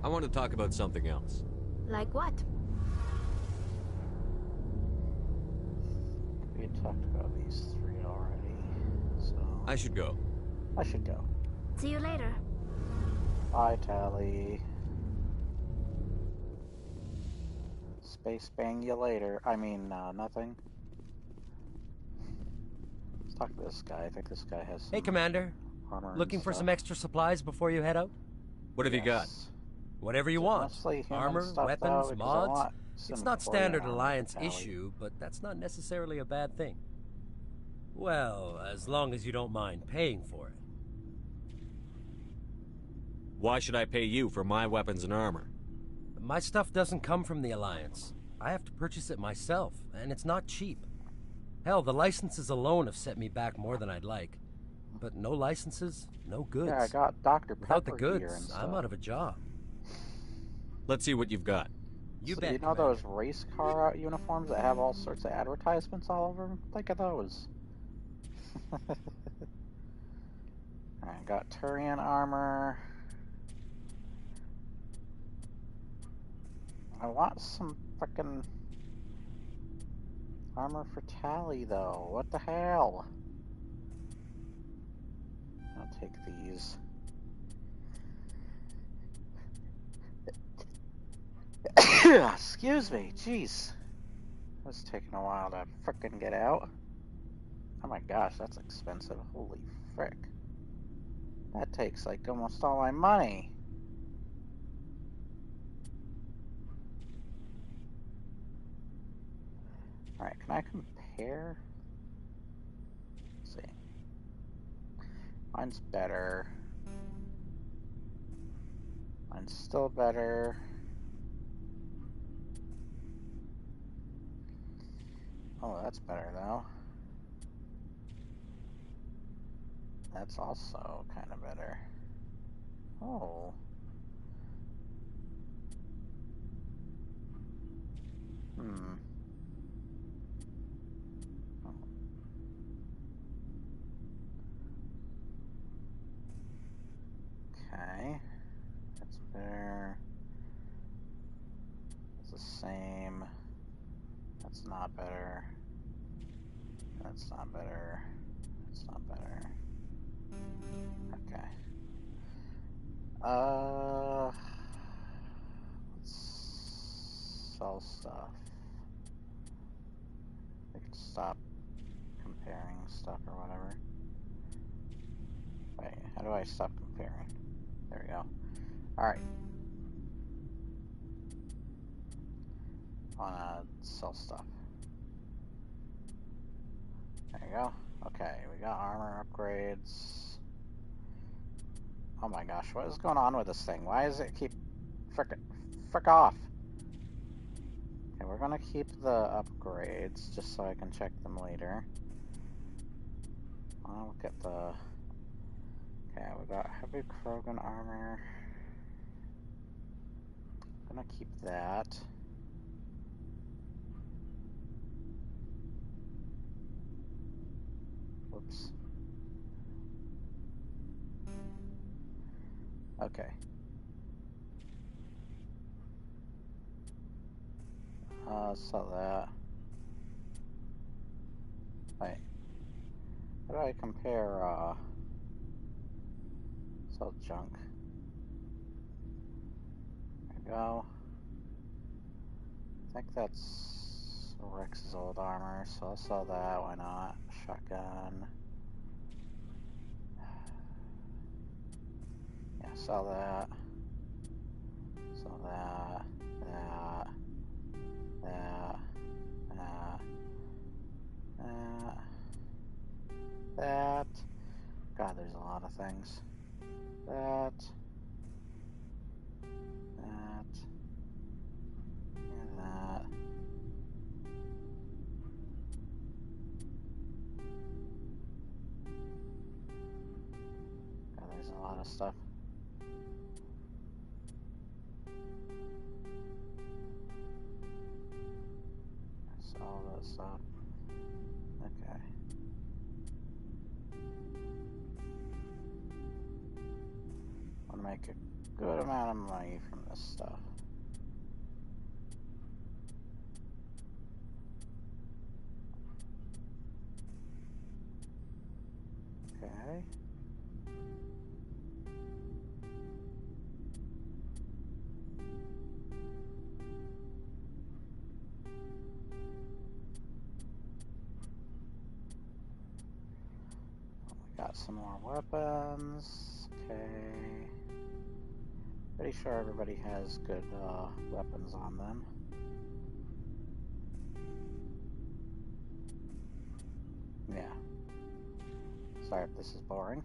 I want to talk about something else. Like what? We talked about these 3 already, so... I should go. I should go. See you later. Bye, Tali. Space bang you later. I mean, nothing. Let's talk to this guy. I think this guy has some Hey, Commander. armor and Looking for stuff. some extra supplies before you head out? What have you got? Whatever you want. Mostly human Armor, stuff, weapons, though, because I mods. want It's some not Victoria standard armor, Alliance Tali. issue, but that's not necessarily a bad thing. Well, as long as you don't mind paying for it. Why should I pay you for my weapons and armor? My stuff doesn't come from the Alliance. I have to purchase it myself, and it's not cheap. Hell, the licenses alone have set me back more than I'd like. but no licenses, no goods. Yeah, I got Dr. Pepper Without the gear and goods, stuff. I'm out of a job. Let's see what you've got. You So bet, you know Commander. those race car uniforms that have all sorts of advertisements all over them? Think of those. I got Turian armor. I want some frickin' armor for Tali, though. What the hell? I'll take these. Excuse me, jeez. It's taking a while to frickin' get out. Oh my gosh, that's expensive. Holy frick. That takes like almost all my money. Alright, can I compare? Let's see. Mine's better. Mine's still better. Oh, that's better though. That's also kind of better. Oh. Okay. That's better. It's the same. That's not better. That's not better. That's not better. Okay. Let's sell stuff. We can stop comparing stuff or whatever. Wait, how do I stop comparing? There we go. Alright. Wanna sell stuff. There you go. Okay, we got armor upgrades. Oh my gosh, what is going on with this thing? Why does it keep frick off? Okay, we're gonna keep the upgrades just so I can check them later. I'll look at the... Okay, we got heavy Krogan armor. I'm gonna keep that. Whoops. Okay. Sell that. Wait. How do I compare, sell junk? There we go. I think that's Rex's old armor, so I'll sell that, why not? Shotgun. Yeah, sell that. Sell that. That. That. That. That. God, there's a lot of things. That. That. And that. God, there's a lot of stuff. That's all that stuff. Okay. I want to make a good amount of money from this stuff. Okay. Got some more weapons. Okay. Pretty sure everybody has good weapons on them. Yeah. Sorry if this is boring.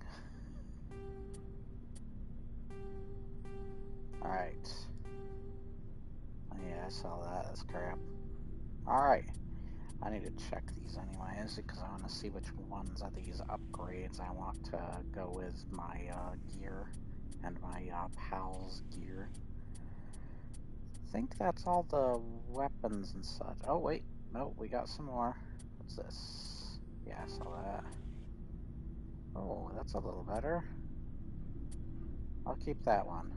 Alright. Oh, yeah, I saw that. That's crap. Alright. I need to check these anyways, because I want to see which ones of these upgrades I want to go with my gear and my pal's gear. I think that's all the weapons and such. Oh wait, no, we got some more. What's this? Yeah, I saw that. Oh, that's a little better. I'll keep that one.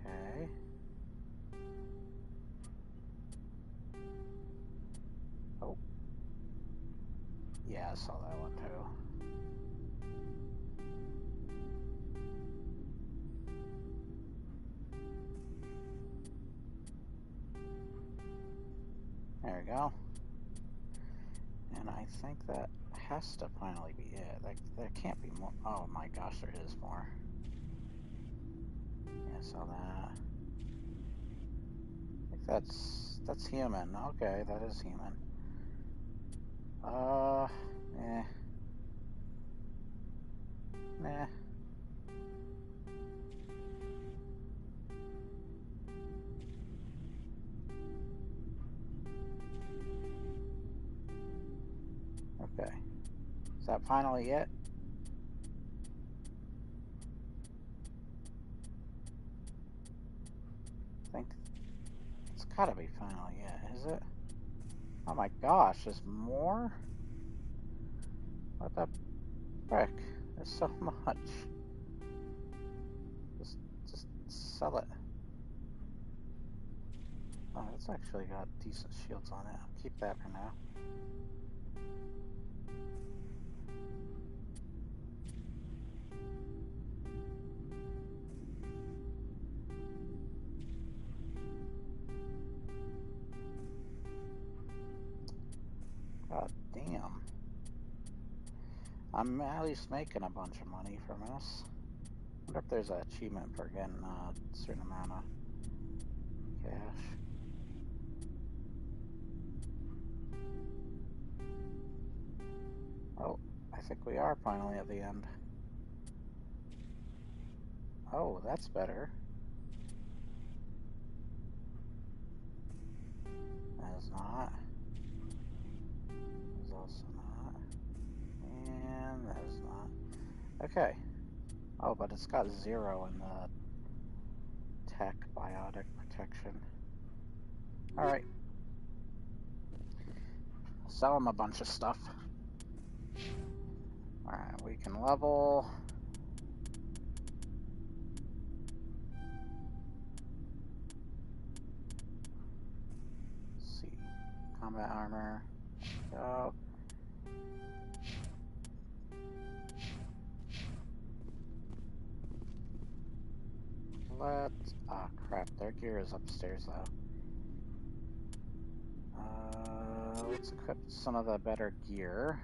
Okay. Oh. Yeah, I saw that one too. There we go. And I think that has to finally be it. Like, there can't be more. Oh my gosh, there is more. Yeah, I saw that. I think that's human. Okay, that is human. Eh. Nah. Okay. Is that finally it? I think it's gotta be finally it, is it? Oh my gosh, there's more? What the frick? There's so much. Just sell it. Oh, it's actually got decent shields on it. I'll keep that for now. God damn. I'm at least making a bunch of money from this. I wonder if there's an achievement for getting a certain amount of cash. Oh, I think we are finally at the end. Oh, that's better. That is not. That is also not. And that is not. Okay. Oh, but it's got 0 in the tech biotic protection. Alright. Sell him a bunch of stuff. Alright, we can level. Let's see. Combat armor. Go. Let's. Ah, crap. Their gear is upstairs, though. Let's equip some of the better gear.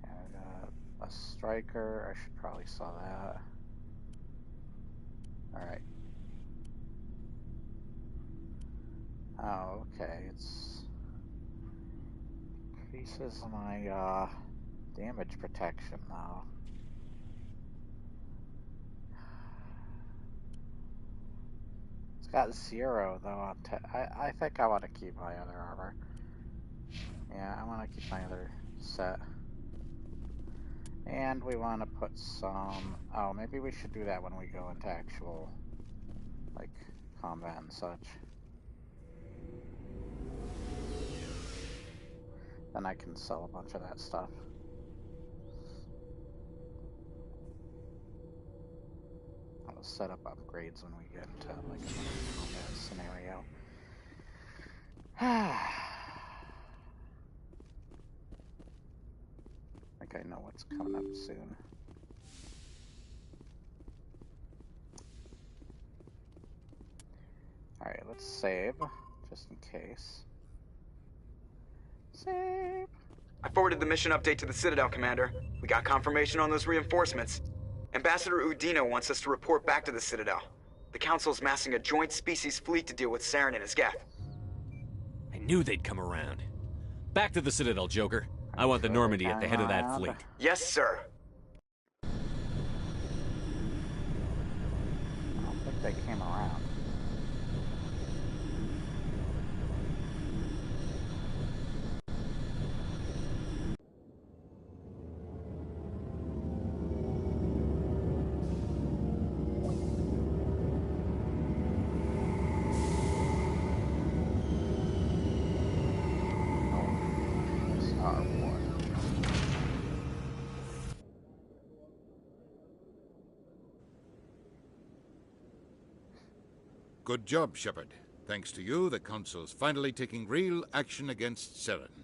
And a striker. I should probably saw that. Alright. Oh, okay. It's increases my damage protection though. It's got 0 though on I think I want to keep my other armor. Yeah, I want to keep my other set. And we want to put some... Oh, maybe we should do that when we go into actual, like, combat and such. Then I can sell a bunch of that stuff. I'll set up upgrades when we get into, like, a combat scenario. I think I know what's coming up soon. Alright, let's save, just in case. Save! I forwarded the mission update to the Citadel, Commander. We got confirmation on those reinforcements. Ambassador Udina wants us to report back to the Citadel. The Council's massing a joint species fleet to deal with Saren and his geth. I knew they'd come around. Back to the Citadel, Joker. I want the Normandy at the head of that fleet. Yes, sir. they came around. Good job, Shepard. Thanks to you, the Council's finally taking real action against Saren.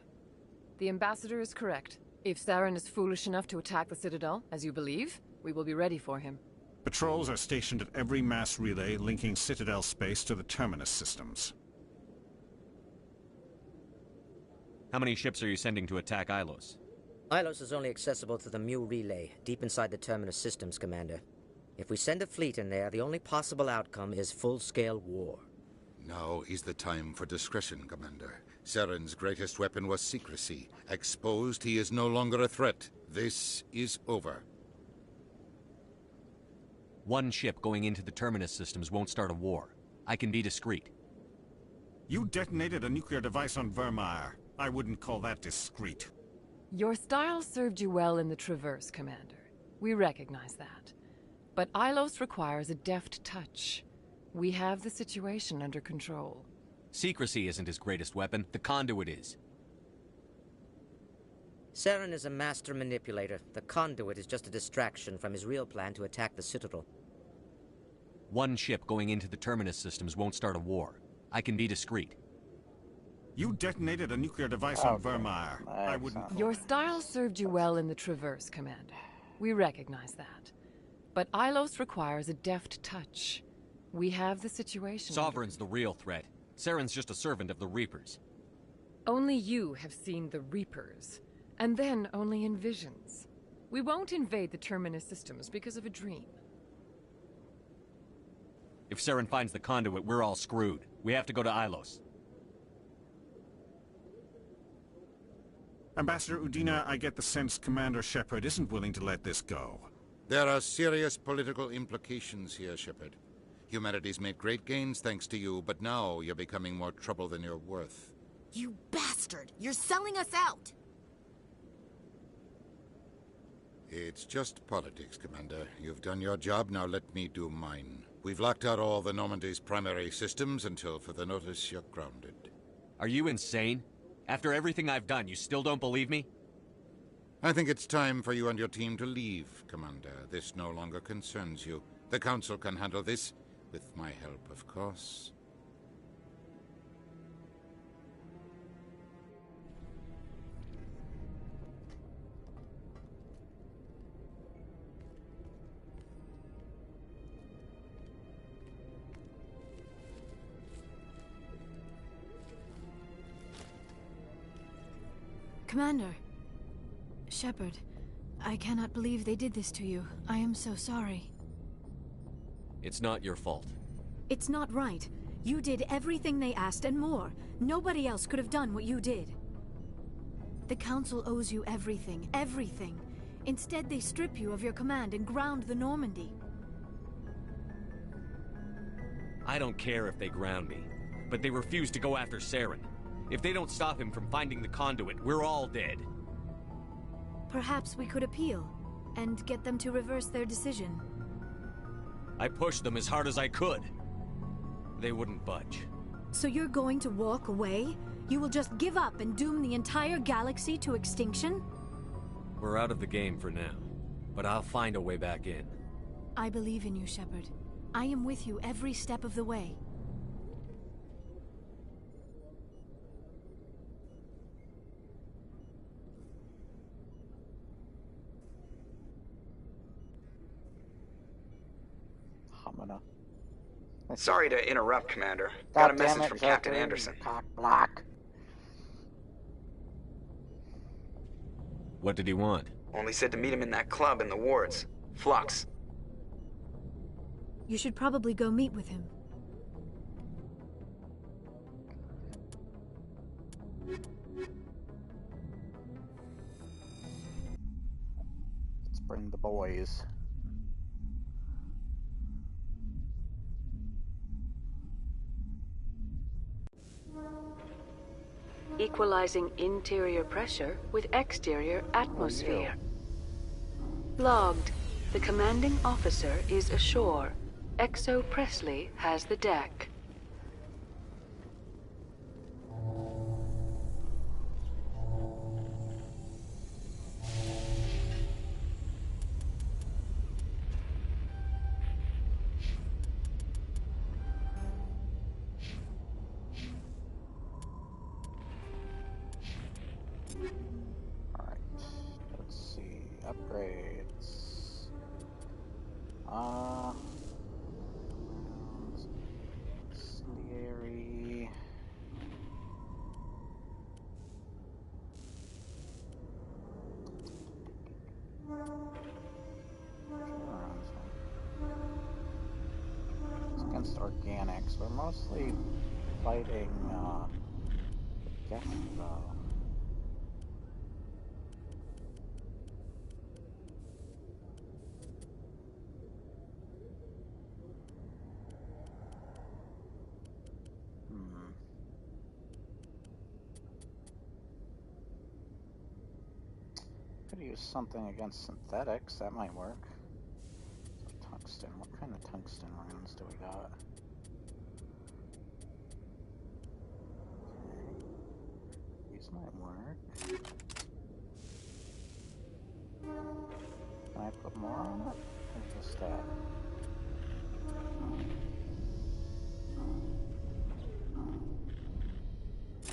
The Ambassador is correct. If Saren is foolish enough to attack the Citadel, as you believe, we will be ready for him. Patrols are stationed at every mass relay linking Citadel space to the Terminus systems. How many ships are you sending to attack Ilos? Ilos is only accessible to the Mu relay, deep inside the Terminus systems, Commander. If we send a fleet in there, the only possible outcome is full-scale war. Now is the time for discretion, Commander. Saren's greatest weapon was secrecy. Exposed, he is no longer a threat. This is over. One ship going into the Terminus systems won't start a war. I can be discreet. You detonated a nuclear device on Virmire. I wouldn't call that discreet. Your style served you well in the Traverse, Commander. We recognize that. But Ilos requires a deft touch. We have the situation under control. Secrecy isn't his greatest weapon. The conduit is. Saren is a master manipulator. The conduit is just a distraction from his real plan to attack the Citadel. One ship going into the Terminus systems won't start a war. I can be discreet. You detonated a nuclear device on Virmire. I wouldn't... Your style served you well in the Traverse, Commander. We recognize that. But Ilos requires a deft touch. We have the situation. Sovereign's the real threat. Saren's just a servant of the Reapers. Only you have seen the Reapers. And then only in visions. We won't invade the Terminus systems because of a dream. If Saren finds the conduit, we're all screwed. We have to go to Ilos. Ambassador Udina, I get the sense Commander Shepard isn't willing to let this go. There are serious political implications here, Shepard. Humanity's made great gains thanks to you, but now you're becoming more trouble than you're worth. You bastard! You're selling us out! It's just politics, Commander. You've done your job, now let me do mine. We've locked out all the Normandy's primary systems until further notice you're grounded. Are you insane? After everything I've done, you still don't believe me? I think it's time for you and your team to leave, Commander. This no longer concerns you. The Council can handle this, with my help, of course. Commander. Shepard, I cannot believe they did this to you. I am so sorry. It's not your fault. It's not right. You did everything they asked and more. Nobody else could have done what you did. The Council owes you everything, everything. Instead, they strip you of your command and ground the Normandy. I don't care if they ground me, but they refuse to go after Saren. If they don't stop him from finding the conduit, we're all dead. Perhaps we could appeal, and get them to reverse their decision. I pushed them as hard as I could. They wouldn't budge. So you're going to walk away? You will just give up and doom the entire galaxy to extinction? We're out of the game for now, but I'll find a way back in. I believe in you, Shepard. I am with you every step of the way. Sorry to interrupt, Commander. Got a message from Captain Anderson. Block. What did he want? Only said to meet him in that club in the wards. Flux. You should probably go meet with him. Let's bring the boys. equalizing interior pressure with exterior atmosphere. Logged. The commanding officer is ashore. Exo Presley has the deck. Incendiary. It's against organics. We're mostly fighting, Geth, though. Could use something against synthetics, that might work. So tungsten, what kind of tungsten rounds do we got? Okay. These might work. Can I put more on it? Or just that?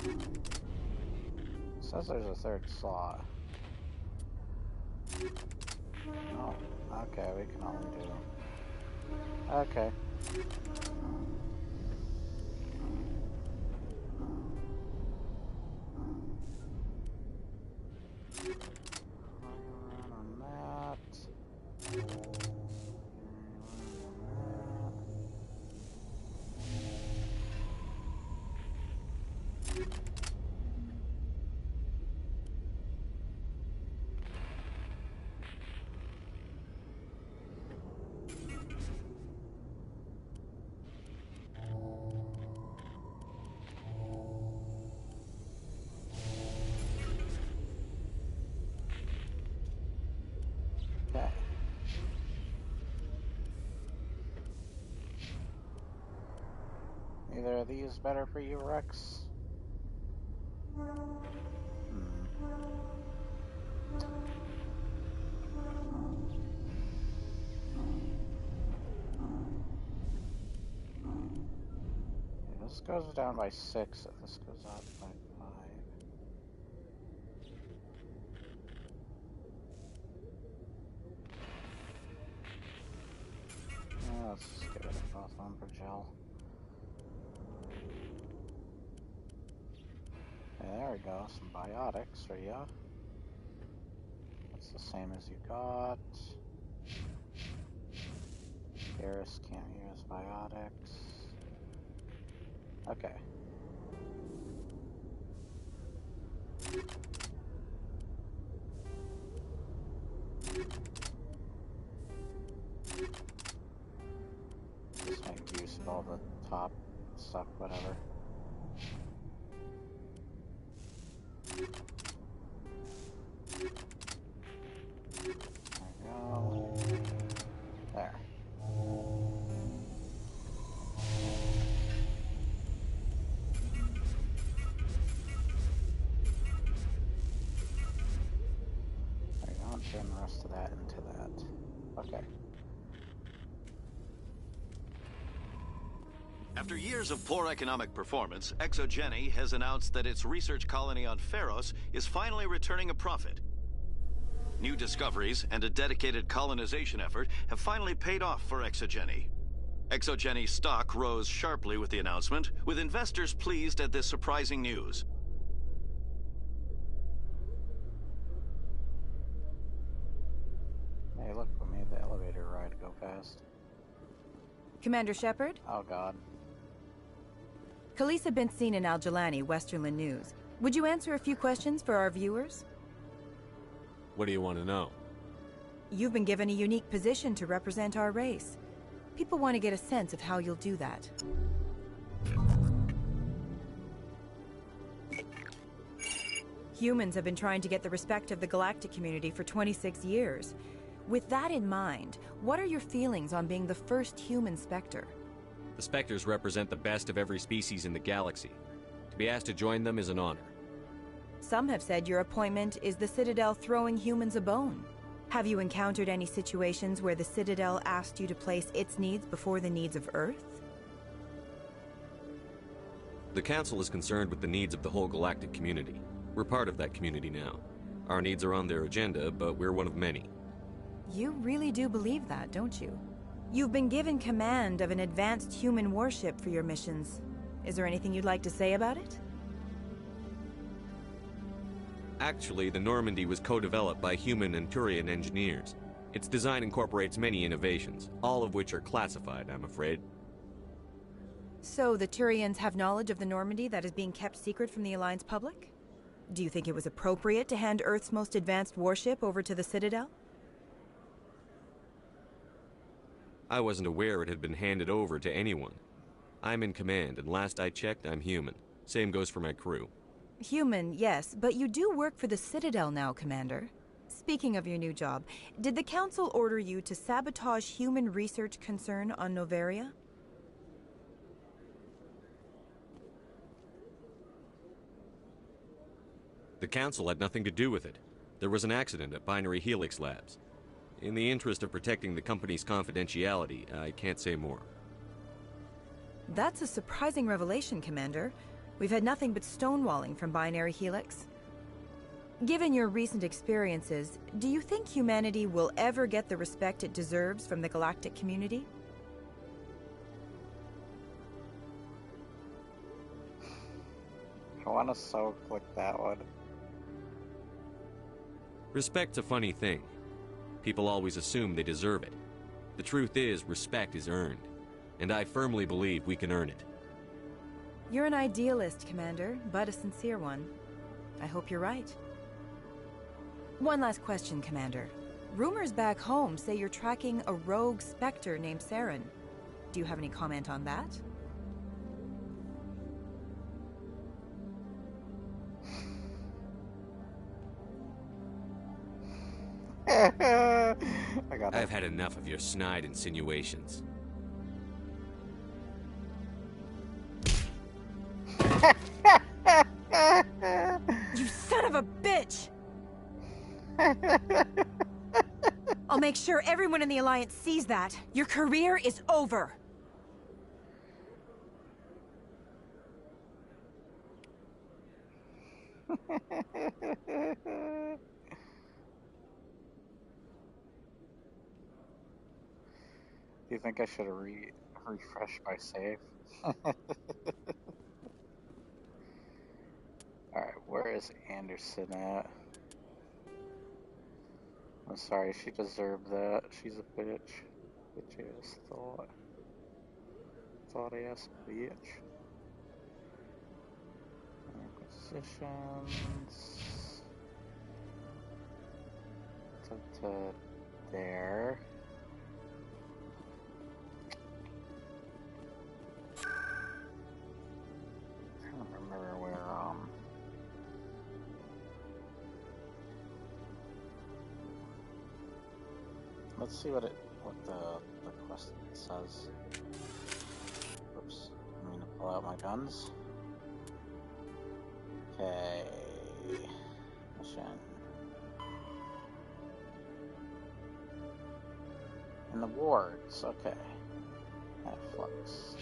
It says there's a third slot. Oh, okay, we can only do... Okay. On that. Either of these better for you, Rex? This goes down by 6, and this goes up by 5. Yeah, let's just get rid of both Lumbergel. There we go, some biotics for ya. That's the same as you got. Garrus can't use biotics. Okay. Just make use of all the top stuff, whatever. There we go. There. There we go, and turn the rest of that into that. Okay. After years of poor economic performance, ExoGeni has announced that its research colony on Feros is finally returning a profit. New discoveries and a dedicated colonization effort have finally paid off for ExoGeni. ExoGeni stock rose sharply with the announcement, with investors pleased at this surprising news. Hey, look, we made the elevator ride go fast. Commander Shepard? Oh, God. Khalisah been seen in Al-Jalani, Westerland News. Would you answer a few questions for our viewers? What do you want to know? You've been given a unique position to represent our race. People want to get a sense of how you'll do that. Humans have been trying to get the respect of the galactic community for 26 years. With that in mind, what are your feelings on being the first human Spectre? The Spectres represent the best of every species in the galaxy. To be asked to join them is an honor. Some have said your appointment is the Citadel throwing humans a bone. Have you encountered any situations where the Citadel asked you to place its needs before the needs of Earth? The Council is concerned with the needs of the whole galactic community. We're part of that community now. Our needs are on their agenda, but we're one of many. You really do believe that, don't you? You've been given command of an advanced human warship for your missions. Is there anything you'd like to say about it? Actually, the Normandy was co-developed by human and Turian engineers. Its design incorporates many innovations, all of which are classified, I'm afraid. So the Turians have knowledge of the Normandy that is being kept secret from the Alliance public? Do you think it was appropriate to hand Earth's most advanced warship over to the Citadel? I wasn't aware it had been handed over to anyone. I'm in command, and last I checked, I'm human. Same goes for my crew. Human, yes, but you do work for the Citadel now, Commander. Speaking of your new job, did the Council order you to sabotage human research concern on Noveria? The Council had nothing to do with it. There was an accident at Binary Helix Labs. In the interest of protecting the company's confidentiality, I can't say more. That's a surprising revelation, Commander. We've had nothing but stonewalling from Binary Helix. Given your recent experiences, do you think humanity will ever get the respect it deserves from the galactic community? I want to so click that one. Respect's a funny thing. People always assume they deserve it. The truth is, respect is earned. And I firmly believe we can earn it. You're an idealist, Commander, but a sincere one. I hope you're right. One last question, Commander. Rumors back home say you're tracking a rogue Spectre named Saren. Do you have any comment on that? I've had enough of your snide insinuations. You son of a bitch! I'll make sure everyone in the Alliance sees that. Your career is over. Do you think I should refresh my save? Alright, where is Anderson at? I'm sorry, she deserved that. She's a bitch. Bitch ass thought. Thought ass bitch. Acquisitions. To there. I don't remember where, let's see what the quest says. Oops, I mean to pull out my guns. Okay, mission. In the wards, okay. At Flux.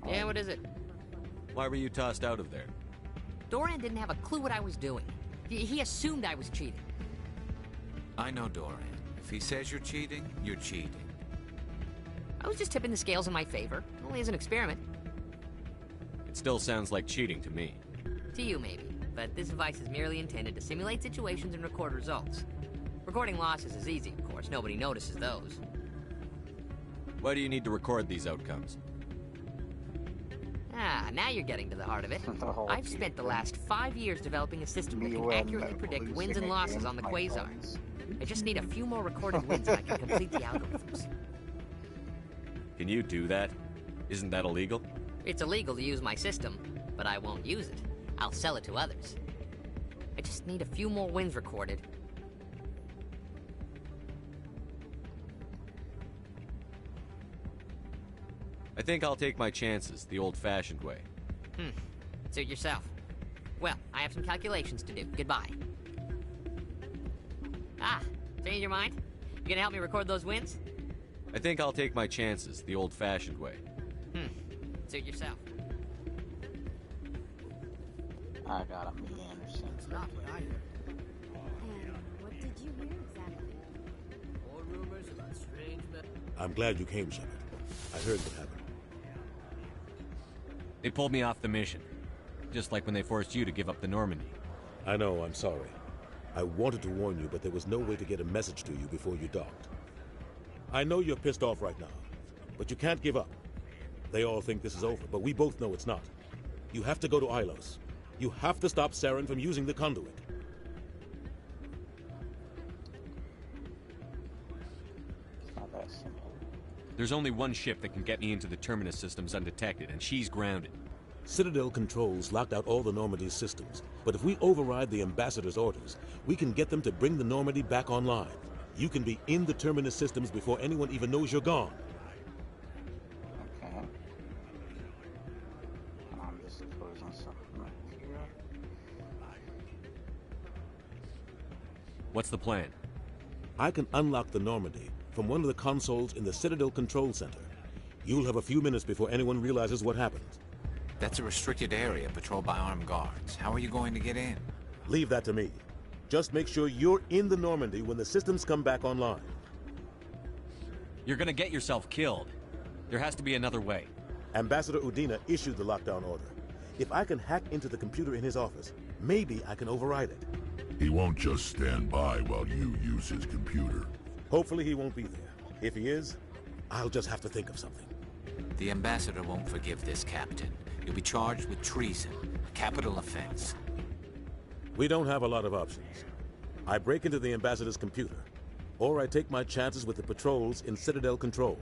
Yeah, what is it? Why were you tossed out of there? Doran didn't have a clue what I was doing. He assumed I was cheating. I know Doran. If he says you're cheating, you're cheating. I was just tipping the scales in my favor. Only as an experiment. It still sounds like cheating to me. To you, maybe. But this device is merely intended to simulate situations and record results. Recording losses is easy, of course. Nobody notices those. Why do you need to record these outcomes? Ah, now you're getting to the heart of it. I've spent the last 5 years developing a system that can accurately predict wins and losses on the quasars. I just need a few more recorded wins and I can complete the algorithms. Can you do that? Isn't that illegal? It's illegal to use my system, but I won't use it. I'll sell it to others. I just need a few more wins recorded. I think I'll take my chances the old-fashioned way. Suit yourself. Well, I have some calculations to do. Goodbye. Ah, change your mind? You gonna help me record those wins? I think I'll take my chances the old-fashioned way. Suit yourself. I got him, Anderson. Not what I heard. What did you hear exactly? More rumors about strange men. I'm glad you came, Shepard. I heard what happened. They pulled me off the mission. Just like when they forced you to give up the Normandy. I know, I'm sorry. I wanted to warn you, but there was no way to get a message to you before you docked. I know you're pissed off right now, but you can't give up. They all think this is over, but we both know it's not. You have to go to Ilos. You have to stop Saren from using the conduit. It's not that simple. There's only one ship that can get me into the Terminus systems undetected, and she's grounded. Citadel controls locked out all the Normandy's systems, but if we override the Ambassador's orders, we can get them to bring the Normandy back online. You can be in the Terminus systems before anyone even knows you're gone. Okay. I'm just closing something right here. What's the plan? I can unlock the Normandy from one of the consoles in the Citadel Control Center. You'll have a few minutes before anyone realizes what happened. That's a restricted area patrolled by armed guards. How are you going to get in? Leave that to me. Just make sure you're in the Normandy when the systems come back online. You're gonna get yourself killed. There has to be another way. Ambassador Udina issued the lockdown order. If I can hack into the computer in his office, maybe I can override it. He won't just stand by while you use his computer. Hopefully he won't be there. If he is, I'll just have to think of something. The Ambassador won't forgive this, Captain. You'll be charged with treason, a capital offense. We don't have a lot of options. I break into the Ambassador's computer, or I take my chances with the patrols in Citadel Control.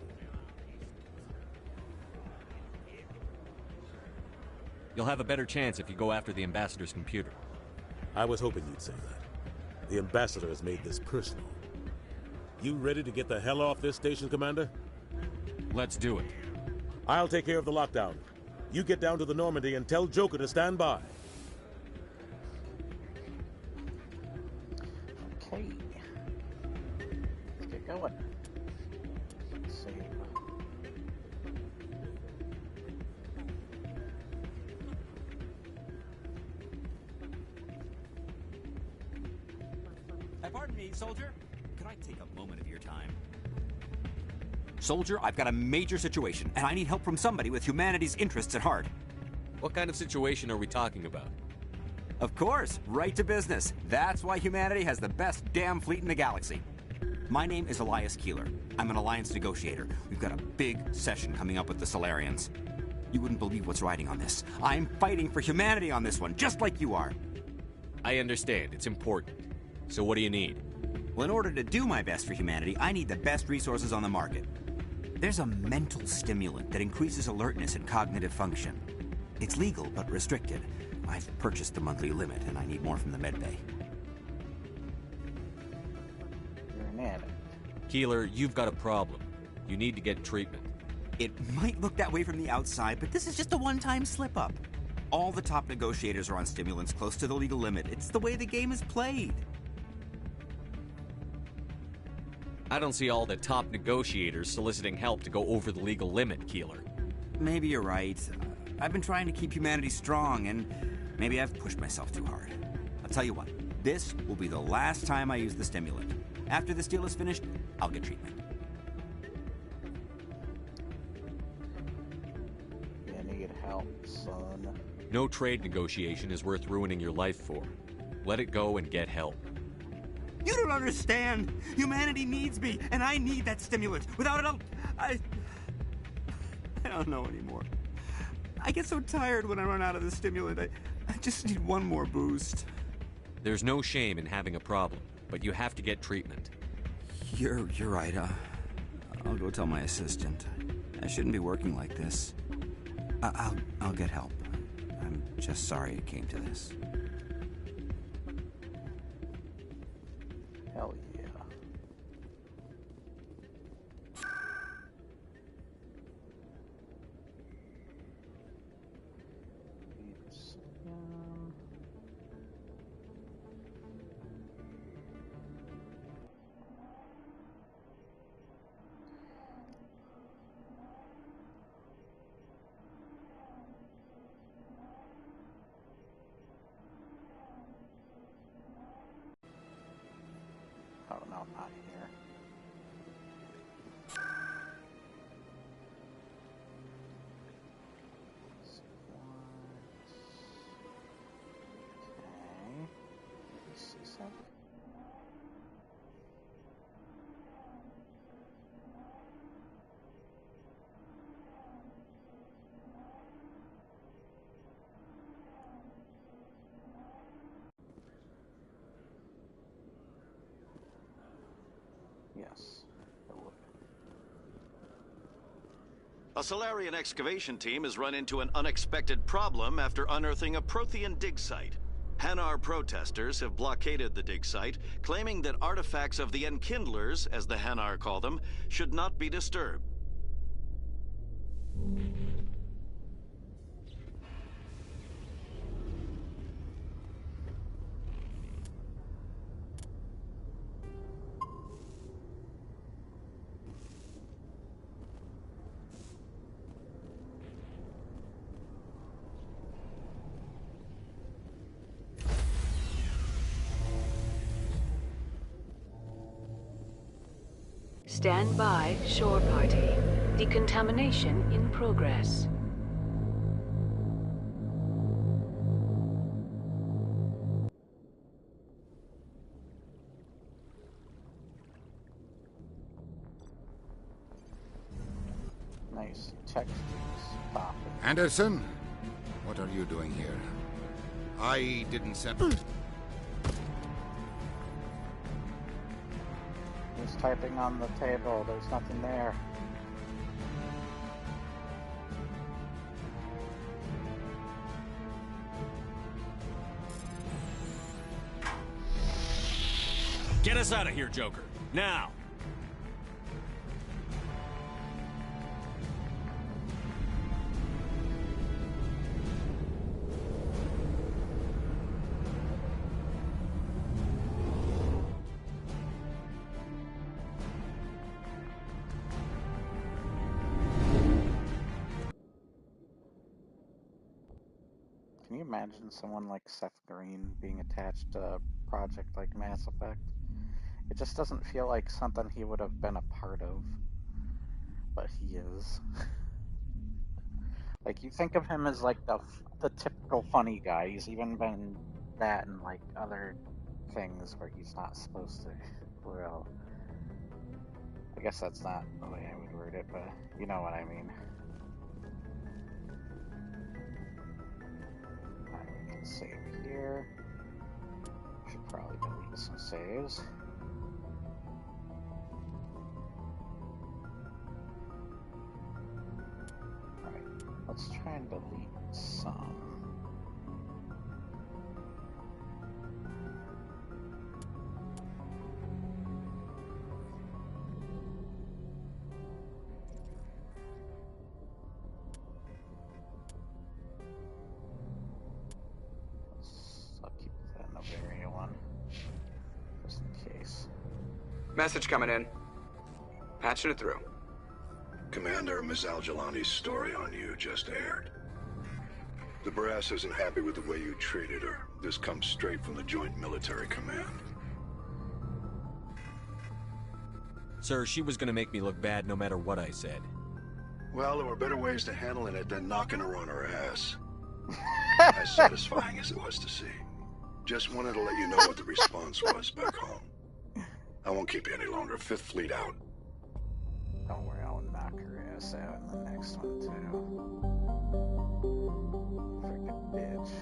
You'll have a better chance if you go after the Ambassador's computer. I was hoping you'd say that. The Ambassador has made this personal. You ready to get the hell off this station, Commander? Let's do it. I'll take care of the lockdown. You get down to the Normandy and tell Joker to stand by. Okay. Let's get going. Let's see. Pardon me, soldier. Could I take a moment of your time? Soldier, I've got a major situation, and I need help from somebody with humanity's interests at heart. What kind of situation are we talking about? Of course, right to business. That's why humanity has the best damn fleet in the galaxy. My name is Elias Keeler. I'm an Alliance negotiator. We've got a big session coming up with the Solarians. You wouldn't believe what's riding on this. I'm fighting for humanity on this one, just like you are. I understand. It's important. So what do you need? Well, in order to do my best for humanity, I need the best resources on the market. There's a mental stimulant that increases alertness and cognitive function. It's legal, but restricted. I've purchased the monthly limit, and I need more from the medbay. You're an addict. Keeler, you've got a problem. You need to get treatment. It might look that way from the outside, but this is just a one-time slip-up. All the top negotiators are on stimulants close to the legal limit. It's the way the game is played. I don't see all the top negotiators soliciting help to go over the legal limit, Keeler. maybe you're right. I've been trying to keep humanity strong, and maybe I've pushed myself too hard. I'll tell you what, this will be the last time I use the stimulant. After this deal is finished, I'll get treatment. You need help, son. No trade negotiation is worth ruining your life for. Let it go and get help. You don't understand! Humanity needs me, and I need that stimulant. Without it, I don't know anymore. I get so tired when I run out of the stimulant. I just need one more boost. There's no shame in having a problem, but you have to get treatment. You're right. I'll go tell my assistant. I shouldn't be working like this. I'll get help. I'm just sorry it came to this. Hell yeah. Oh no, not here. Okay. See something? Yes, it would. A Solarian excavation team has run into an unexpected problem after unearthing a Prothean dig site. Hanar protesters have blockaded the dig site, claiming that artifacts of the Enkindlers, as the Hanar call them, should not be disturbed. Stand by, shore party. Decontamination in progress. Nice text. Stop it. Anderson, what are you doing here? I didn't send... He's typing on the table. There's nothing there. Get us out of here, Joker. Now! Can you imagine someone like Seth Green being attached to a project like Mass Effect? It just doesn't feel like something he would have been a part of, but he is. Like, you think of him as like the typical funny guy. He's even been that in like other things where he's not supposed to. Well, I guess that's not the way I would word it, but you know what I mean. Save here. Should probably delete some saves. Alright, let's try and delete some. Message coming in. Patching it through. Commander, Ms. Al-Jalani's story on you just aired. The brass isn't happy with the way you treated her. This comes straight from the Joint Military Command. Sir, she was gonna make me look bad no matter what I said. Well, there were better ways to handling it than knocking her on her ass. As satisfying as it was to see. Just wanted to let you know what the response was back home. I won't keep you any longer. Fifth Fleet out. Don't worry, I'll knock her ass out in the next one, too. Freaking bitch.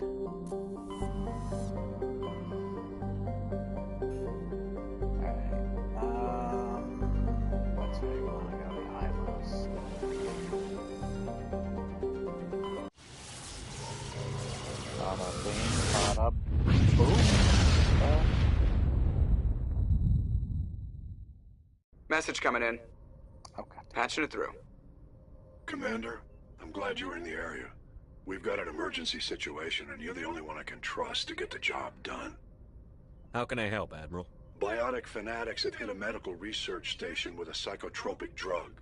Alright, let's see, we wanna go to Ilos. Bada bing, bada boom. Message coming in. Okay. Patching it through. Commander, I'm glad you were in the area. We've got an emergency situation, and you're the only one I can trust to get the job done. How can I help, Admiral? Biotic fanatics have hit a medical research station with a psychotropic drug.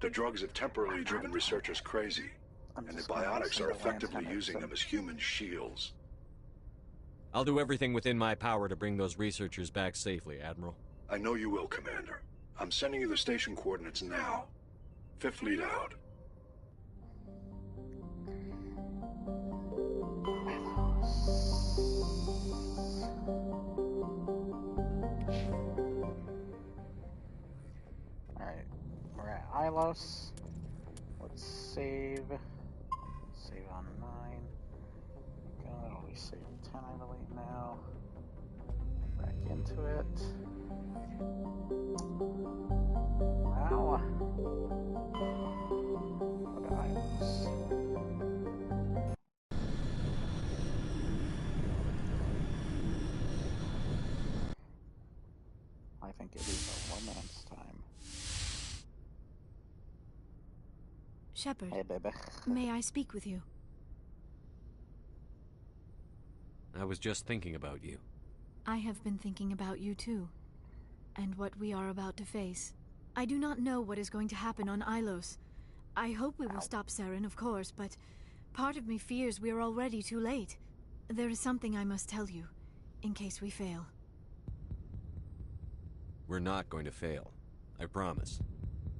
The drugs have temporarily driven researchers crazy, and the biotics are effectively using them as human shields. I'll do everything within my power to bring those researchers back safely, Admiral. I know you will, Commander. I'm sending you the station coordinates now. Fifth Fleet out. Alright, we're at Ilos. Let's save. Save on 9. God, we save 10, I believe, now. Back into it. Wow. What did I lose? I think it is a romance time. Shepard, hey, baby. May I speak with you? I was just thinking about you. I have been thinking about you too, and what we are about to face. I do not know what is going to happen on Ilos. I hope we will stop Saren, of course, but part of me fears we are already too late. There is something I must tell you, in case we fail. We're not going to fail. I promise.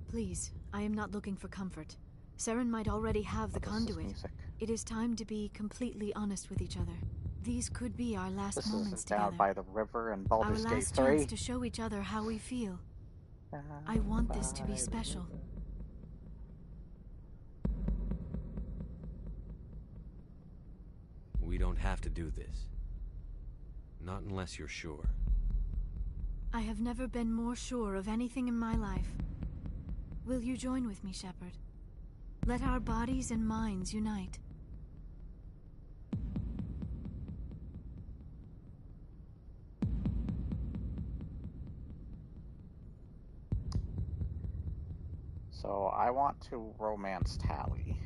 Please, I am not looking for comfort. Saren might already have the conduit. It is time to be completely honest with each other. These could be our last moments together. Down by the river in Baldur's Gate 3. Our last chance to show each other how we feel. I want this to be special. We don't have to do this. Not unless you're sure. I have never been more sure of anything in my life. Will you join with me, Shepard? Let our bodies and minds unite. So I want to romance Tali.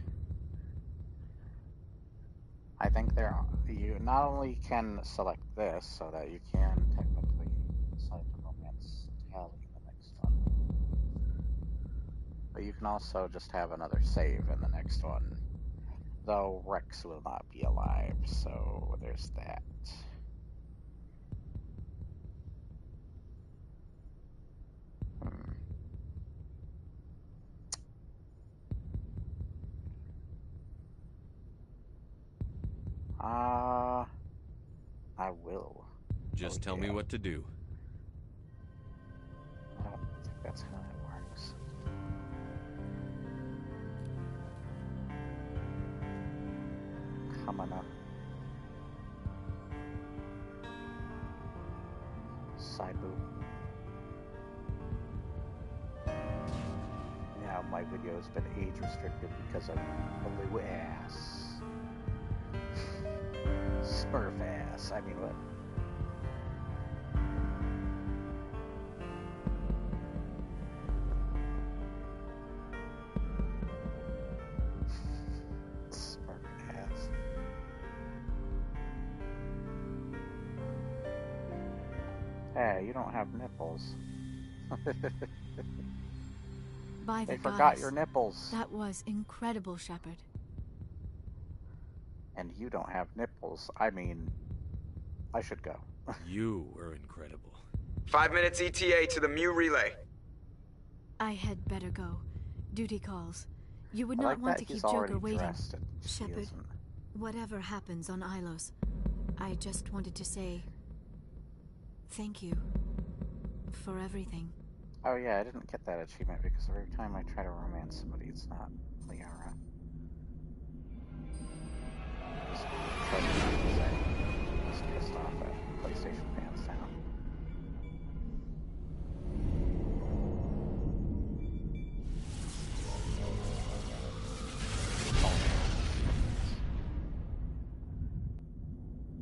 I think you not only can select this so that you can technically decide to romance Tali in the next one, but you can also just have another save in the next one. Though Rex will not be alive, so there's that. I will. Just tell me what to do. I don't think that's how it works. Come on up. Side boob. Now my video has been age restricted because of blue ass. Smurf ass. I mean, what? Smurf ass. Hey, you don't have nipples. By the They forgot goddess. your nipples. That was incredible, Shepard. And you don't have nipples. I mean, I should go. You were incredible. 5 minutes ETA to the Mu relay. I had better go. Duty calls. You would I not like want that to he's keep Joker already waiting. dressed and she Shepard, isn't. whatever happens on Ilos, I just wanted to say thank you for everything. Oh yeah, I didn't get that achievement because every time I try to romance somebody, it's not Liara. Just trying to say, just pissed off at PlayStation fans now.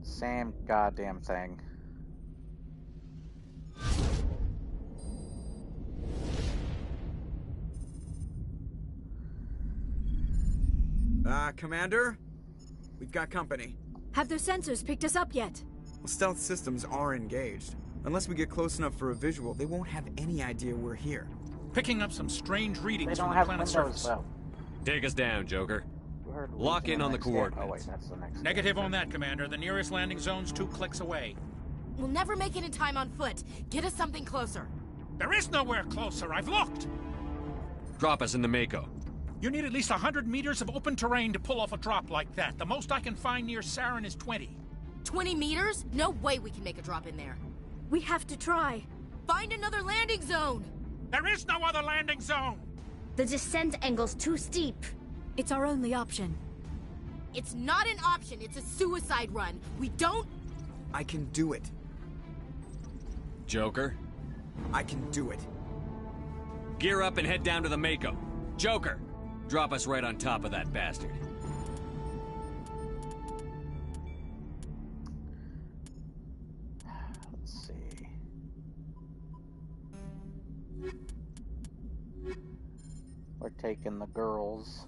Same goddamn thing. Commander? We've got company. Have their sensors picked us up yet? Well, stealth systems are engaged. Unless we get close enough for a visual, they won't have any idea we're here. Picking up some strange readings They don't from the have planet's windows, surface. though. Take us down, Joker. You heard Lock in on the coordinates. Oh wait, that's the next. Negative on that, Commander. The nearest landing zone's 2 clicks away. We'll never make it in time on foot. Get us something closer. There is nowhere closer. I've looked. Drop us in the Mako. You need at least 100 meters of open terrain to pull off a drop like that. The most I can find near Saren is 20. 20 meters? No way we can make a drop in there. We have to try. Find another landing zone. There is no other landing zone. The descent angle's too steep. It's our only option. It's not an option. It's a suicide run. We don't... I can do it. Joker? I can do it. Gear up and head down to the Mako. Joker, drop us right on top of that bastard. Let's see. We're taking the girls.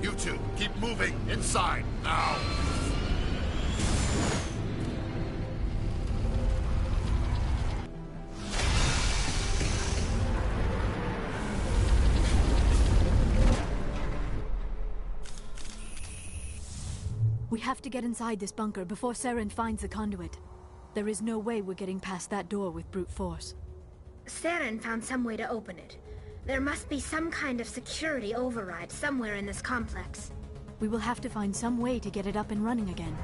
You two, keep moving. Inside, now! We have to get inside this bunker before Saren finds the conduit. There is no way we're getting past that door with brute force. Saren found some way to open it. There must be some kind of security override somewhere in this complex. We will have to find some way to get it up and running again.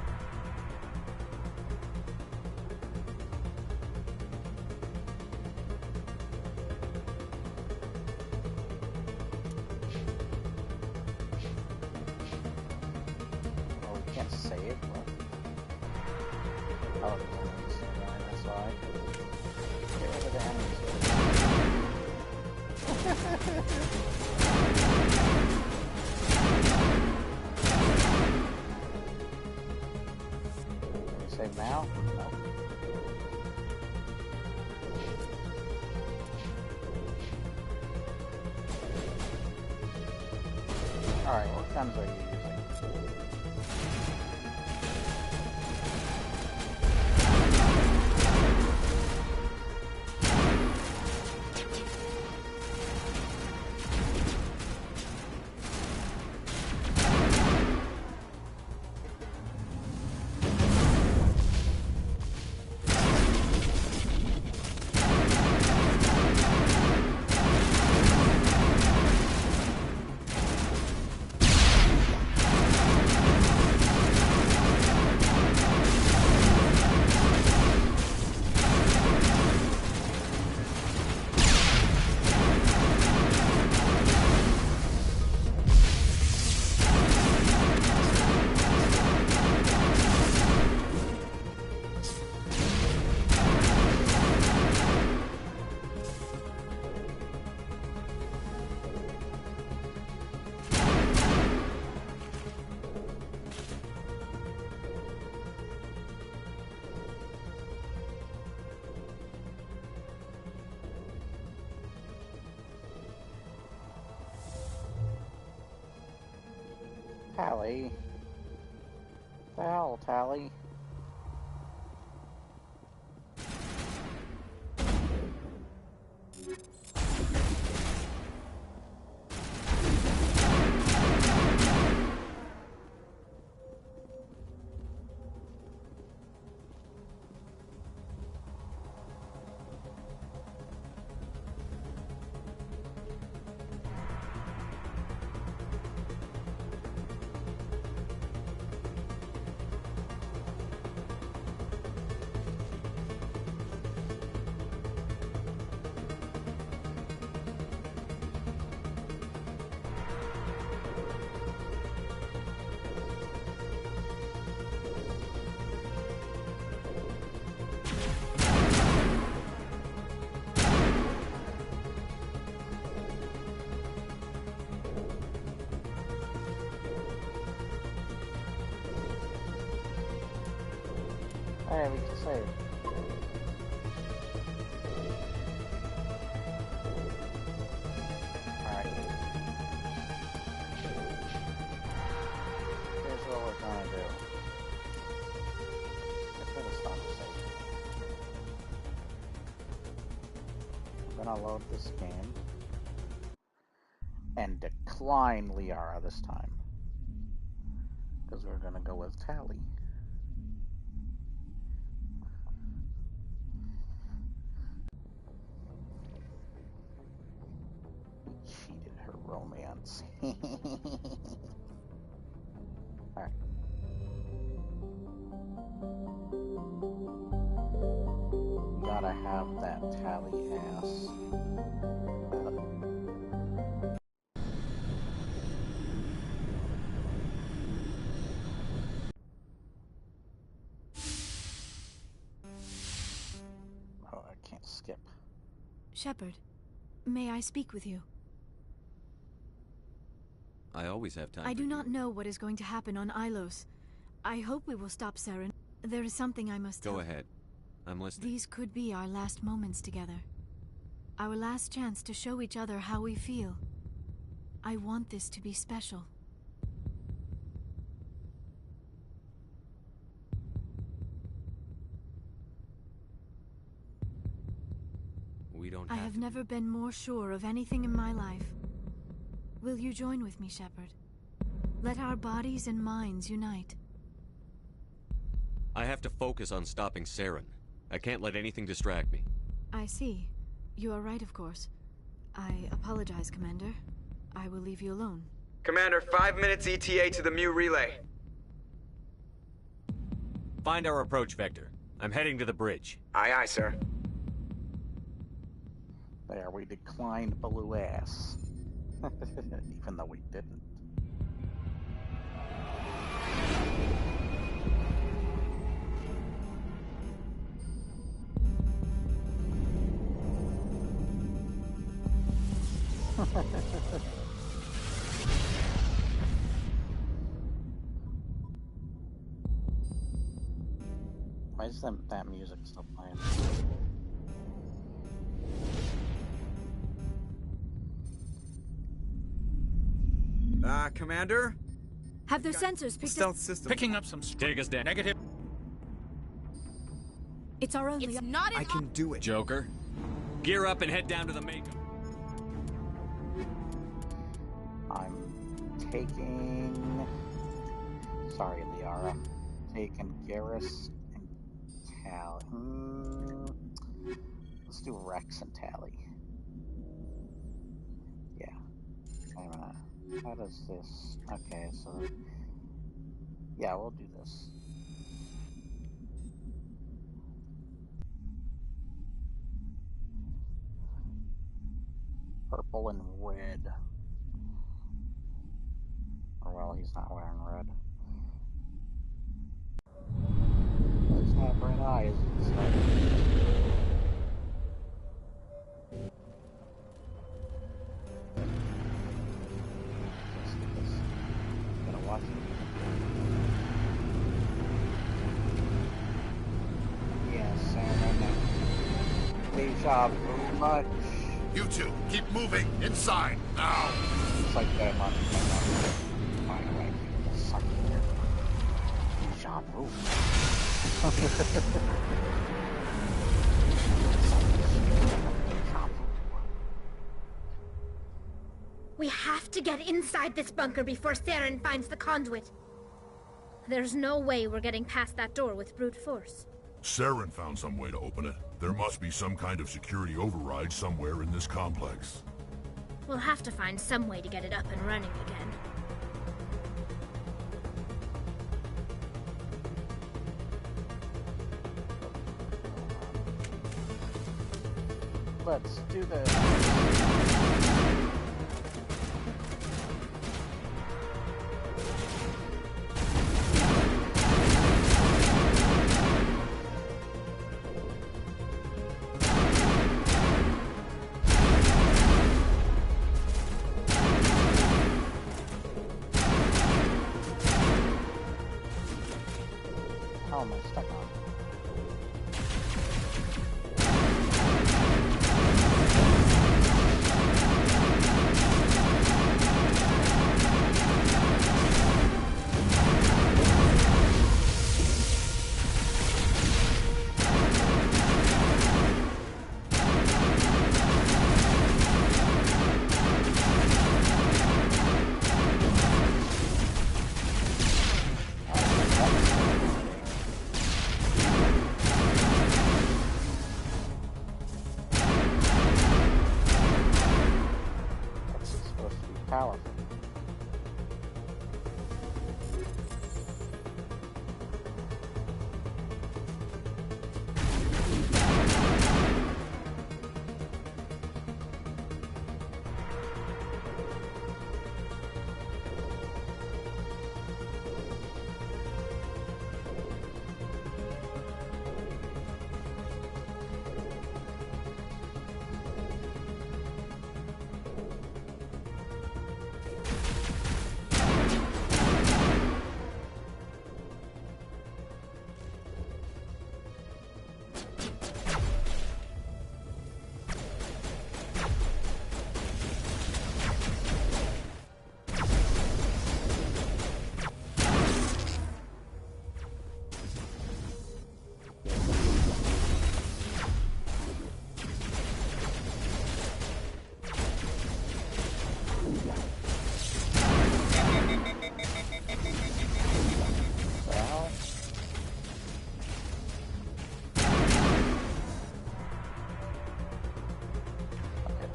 Oh, we can't save. Oh, that's why. Get rid of the enemies. Can we save now? No. Alright, what guns are you using? Tali. What the hell, Tali? Hey, we can save. Alright. Here's what we're gonna do. Get rid of stop save. I'm gonna load this game and decline Liara this time. Because we're gonna go with Tali. Cheated her romance. Alright. Gotta have that Tali ass. Oh, I can't skip. Shepard, may I speak with you? I always have time. I do not know what is going to happen on Ilos. I hope we will stop Saren. There is something I must tell. Go ahead. I'm listening. These could be our last moments together. Our last chance to show each other how we feel. I want this to be special. We don't I have never been more sure of anything in my life. Will you join with me, Shepard? Let our bodies and minds unite. I have to focus on stopping Saren. I can't let anything distract me. I see. You are right, of course. I apologize, Commander. I will leave you alone. Commander, 5 minutes ETA to the Mu relay. Find our approach vector. I'm heading to the bridge. Aye, aye, sir. There, we declined Blue Ass. Even though we didn't. Why is that music still playing? Commander? Have their sensors picked Stealth up? system. Picking up some... Take us down. Negative. It's our only... It's not an... I can do it. Joker, gear up and head down to the Mako. I'm taking... Sorry, Liara. Taking Garrus and Tali. Let's do Rex and Tali. Yeah. Wait a minute. How does this... Okay, so... Yeah, we'll do this. Purple and red. Or, well, he's not wearing red. He's have red eyes instead. Gotta watch it. Yes, and deja vu much. You two, keep moving inside now. It's like that much. Fine, right. can't move. We have to get inside this bunker before Saren finds the conduit. There's no way we're getting past that door with brute force. Saren found some way to open it. There must be some kind of security override somewhere in this complex. We'll have to find some way to get it up and running again. Let's do this. How am I stuck on? Powerful.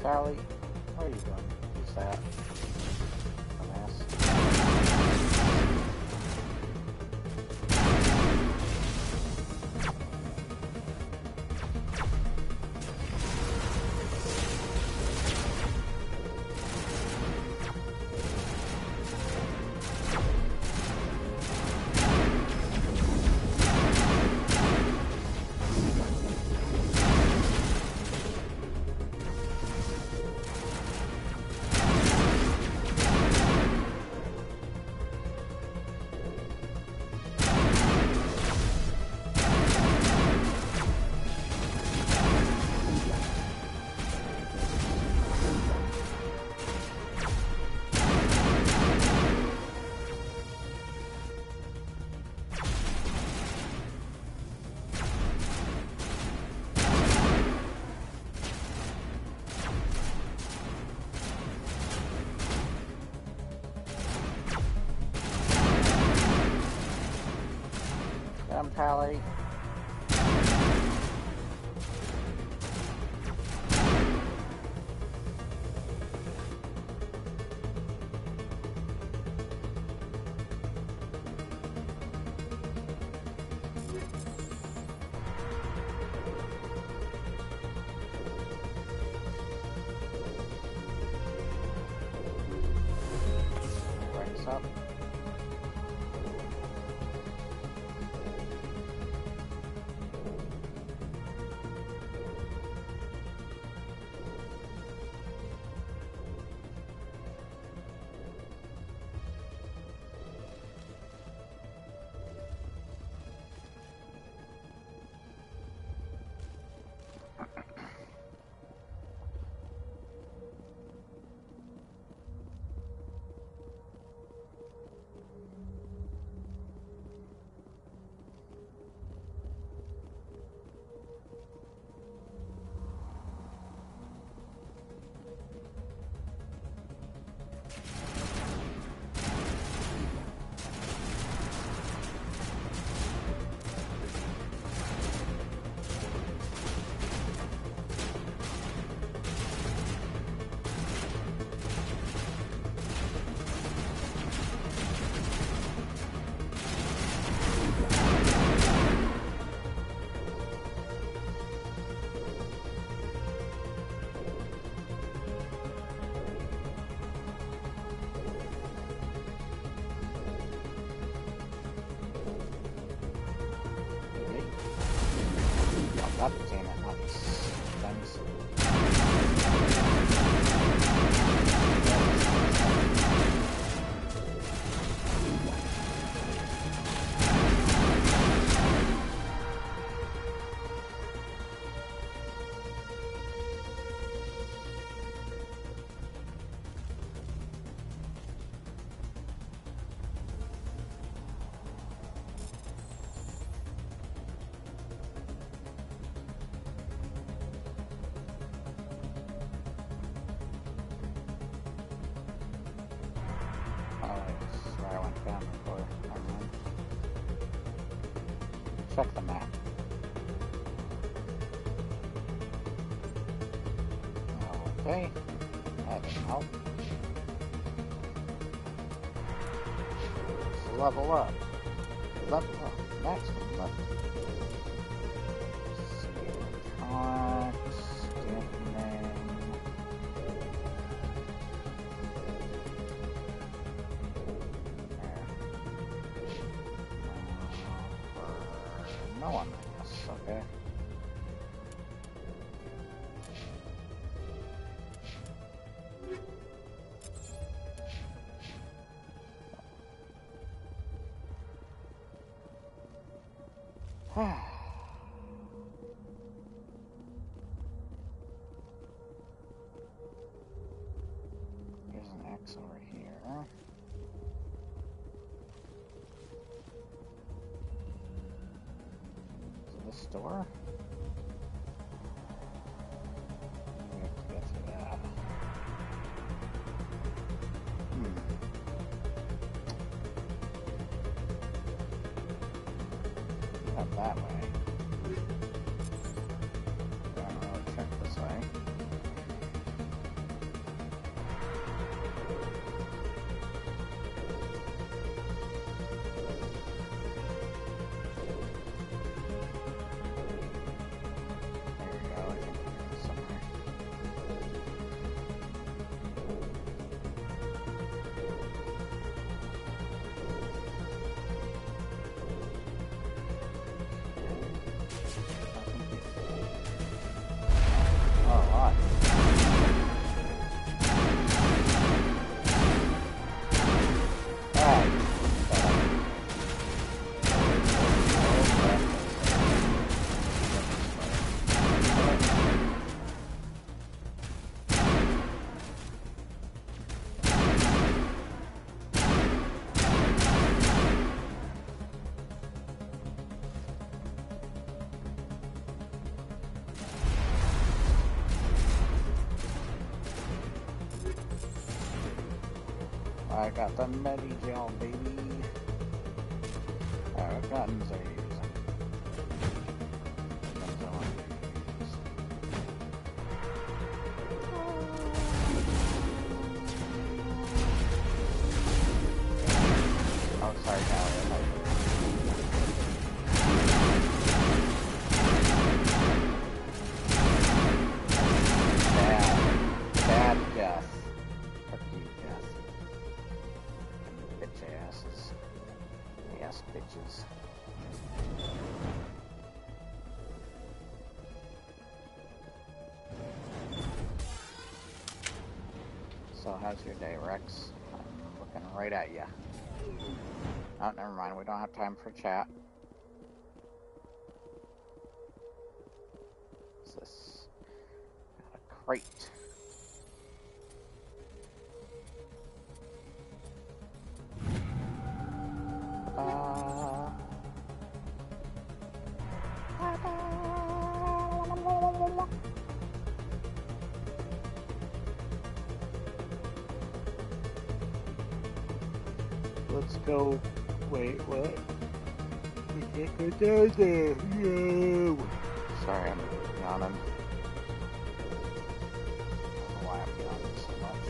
Tali, where are you going? Who's that? Tali. Brings up. where I went down before. Check the map. Okay. That didn't help. Let's level up. Level up. Maximum level. No one, I guess. Okay. There's an X over here. Is it this door? We have to get through that. Not that way. Don't really check this way. I got the Medi-Gel, baby. What guns are you using? Guns I want to use. Oh, sorry, Callie. Bad death. Fuck you, death. Bitch asses. Yes, bitches. So how's your day, Rex? I'm looking right at you. Oh, never mind. We don't have time for chat. What's this? Got a crate. Let's go. Wait, what? We can't go down there. No. Sorry, I'm yawning. I don't know why I'm yawning so much.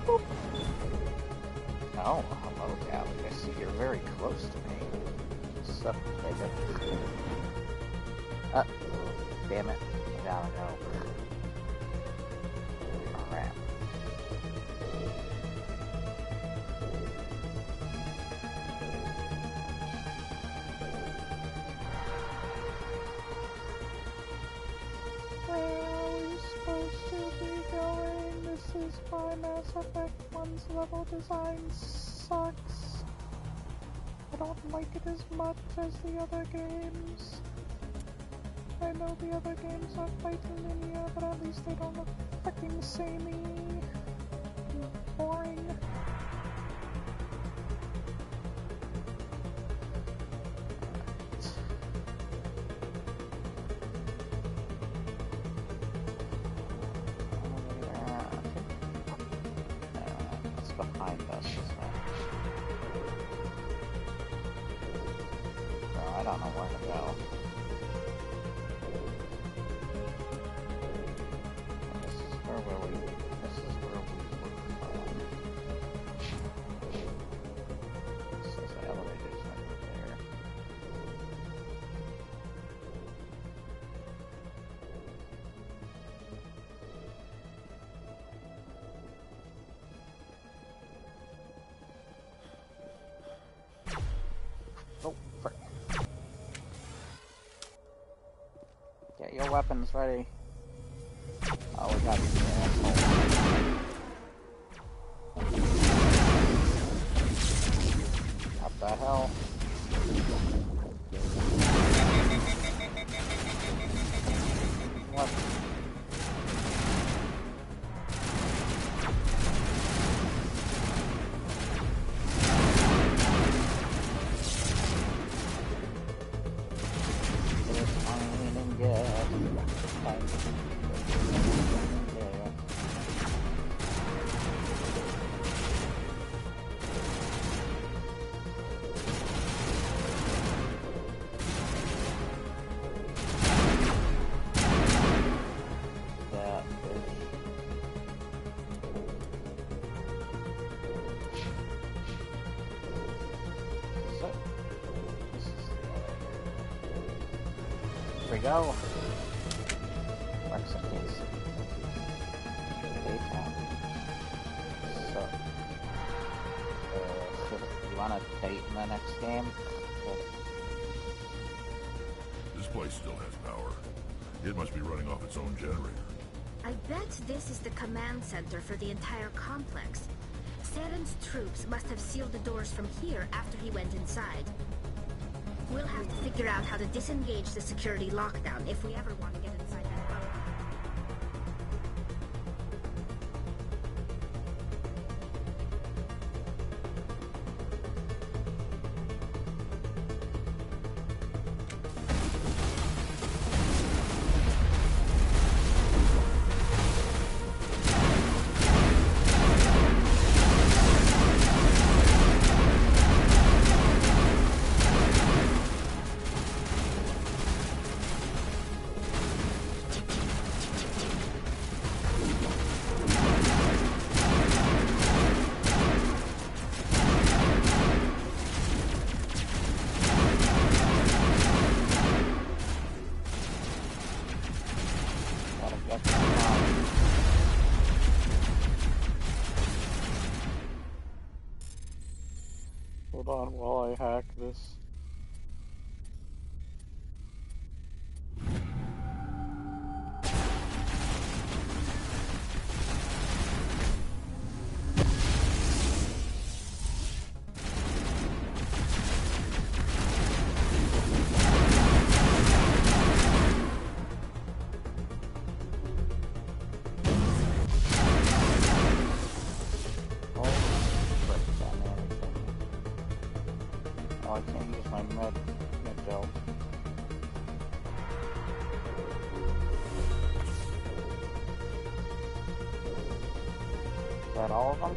Boop. Oh, hello, Callie. I see you're very close to me. What's up, baby? Damn it. I gotta go. Crap. Where are we supposed to be going? This is why Mass Effect 1's level design sucks. I don't like it as much as the other games. I know the other games are fighting linear, but at least they don't look fucking samey. Boring. behind us, isn't it? Bro, I don't know where to go. This is where we were. This is the elevators right there. Oh, frick. Get your weapons ready. Oh, we got these assholes. What the hell? What? Here we go. Recipes. So, you want a date in the next game? This place still has power. It must be running off its own generator. I bet this is the command center for the entire complex. Saren's troops must have sealed the doors from here after he went inside. We'll have to figure out how to disengage the security lockdown if we ever want to get inside that bunker. Hold on while I hack this. I can't use my med gel. Is that all of them?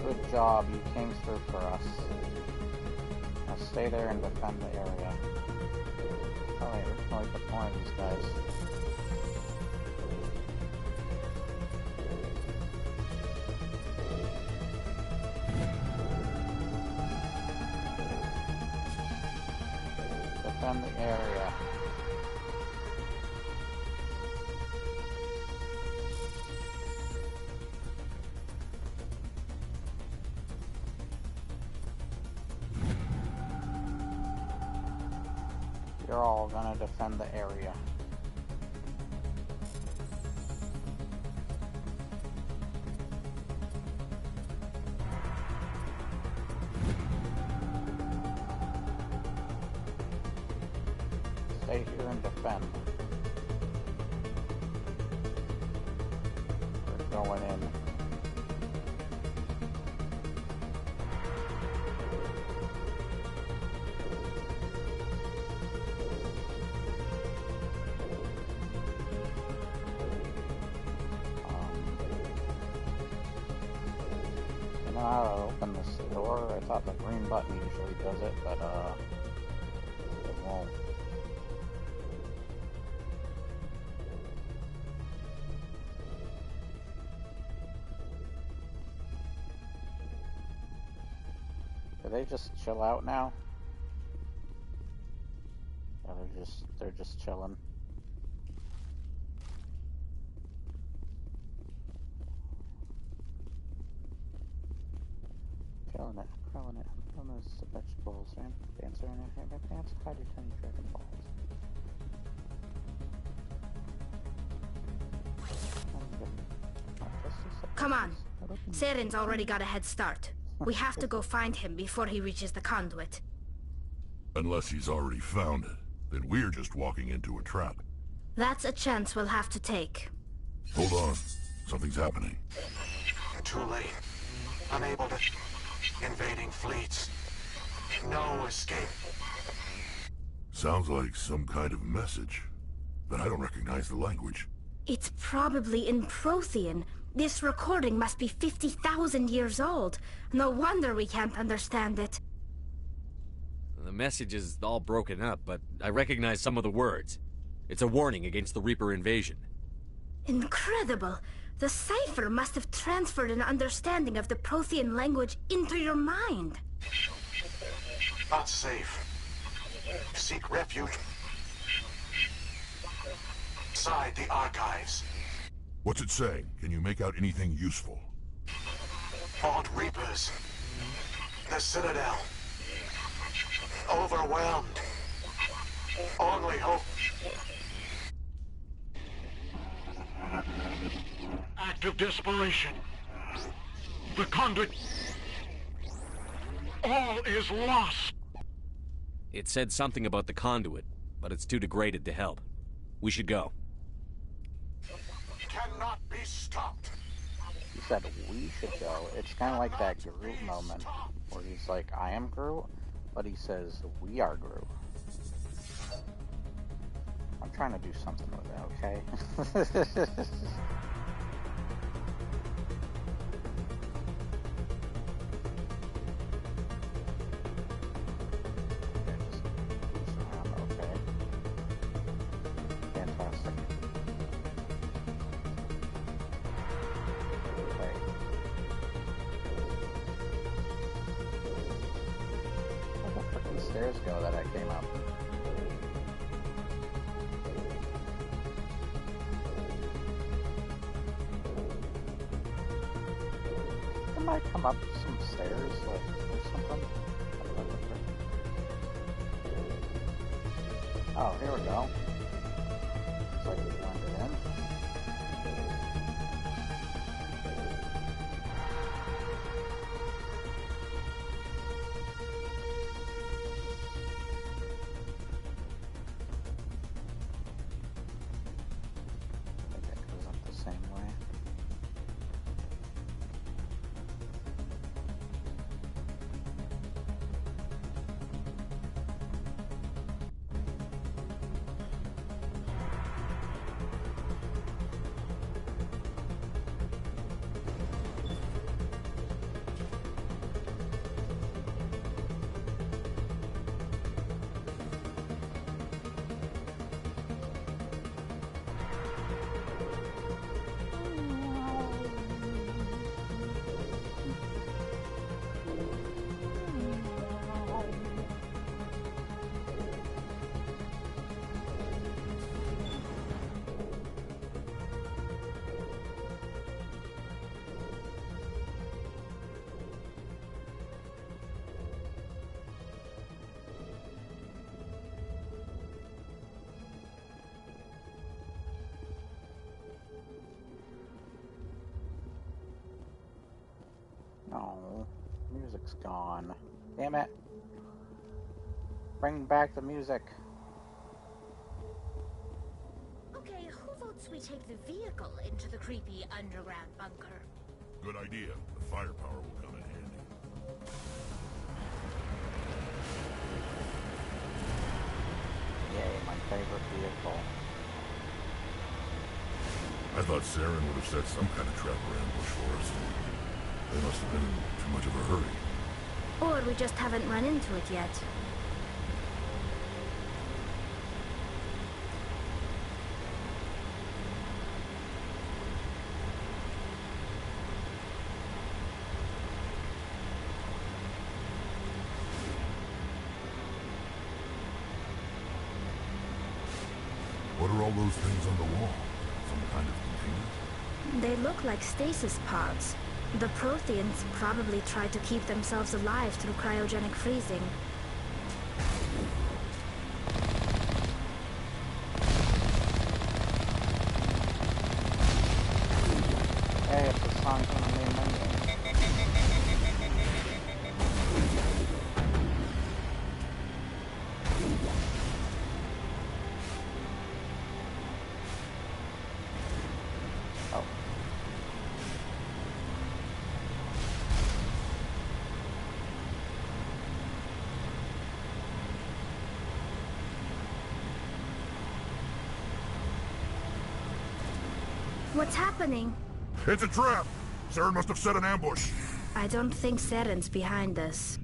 Good job, you came through for us. Now stay there and defend the area. Oh wait, we can only put more of these guys. Defend the area. You're all gonna defend the area. Stay here and defend. We're going in. know how to open this door. I thought the green button usually does it, but it won't. Do they just chill out now? Yeah, they're just chilling. Chilling it, growing it, growing those vegetables, right? Dancer in it, dance, hide your tiny dragon balls. Come on. Saren's already got a head start. We have to go find him before he reaches the conduit. Unless he's already found it, then we're just walking into a trap. That's a chance we'll have to take. Hold on. Something's happening. Too late. Unable to... Invading fleets. No escape. Sounds like some kind of message, but I don't recognize the language. It's probably in Prothean. This recording must be 50,000 years old. No wonder we can't understand it. The message is all broken up, but I recognize some of the words. It's a warning against the Reaper invasion. Incredible! The cipher must have transferred an understanding of the Prothean language into your mind. Not safe. Seek refuge inside the archives. What's it saying? Can you make out anything useful? Fought Reapers. The Citadel. Overwhelmed. Only hope. Act of desperation. The conduit. All is lost. It said something about the conduit, but it's too degraded to help. We should go. Cannot be stopped. He said we should go. It's kind of like that Groot moment where he's like, I am Groot, but he says we are Groot. I'm trying to do something with it, okay? Stairs go that I came up. I might come up some stairs, like, or something. Oh, here we go. Looks like we landed in. No, music's gone. Damn it. Bring back the music. Okay, who votes we take the vehicle into the creepy underground bunker? Good idea. The firepower will come in handy. Yay, my favorite vehicle. I thought Saren would have set some kind of trap or ambush for us. They must have been in too much of a hurry. Or we just haven't run into it yet. What are all those things on the wall? Some kind of container? They look like stasis pods. The Protheans probably tried to keep themselves alive through cryogenic freezing. Hey, it's a song from the main menu. What's happening? It's a trap! Saren must have set an ambush. I don't think Saren's behind this.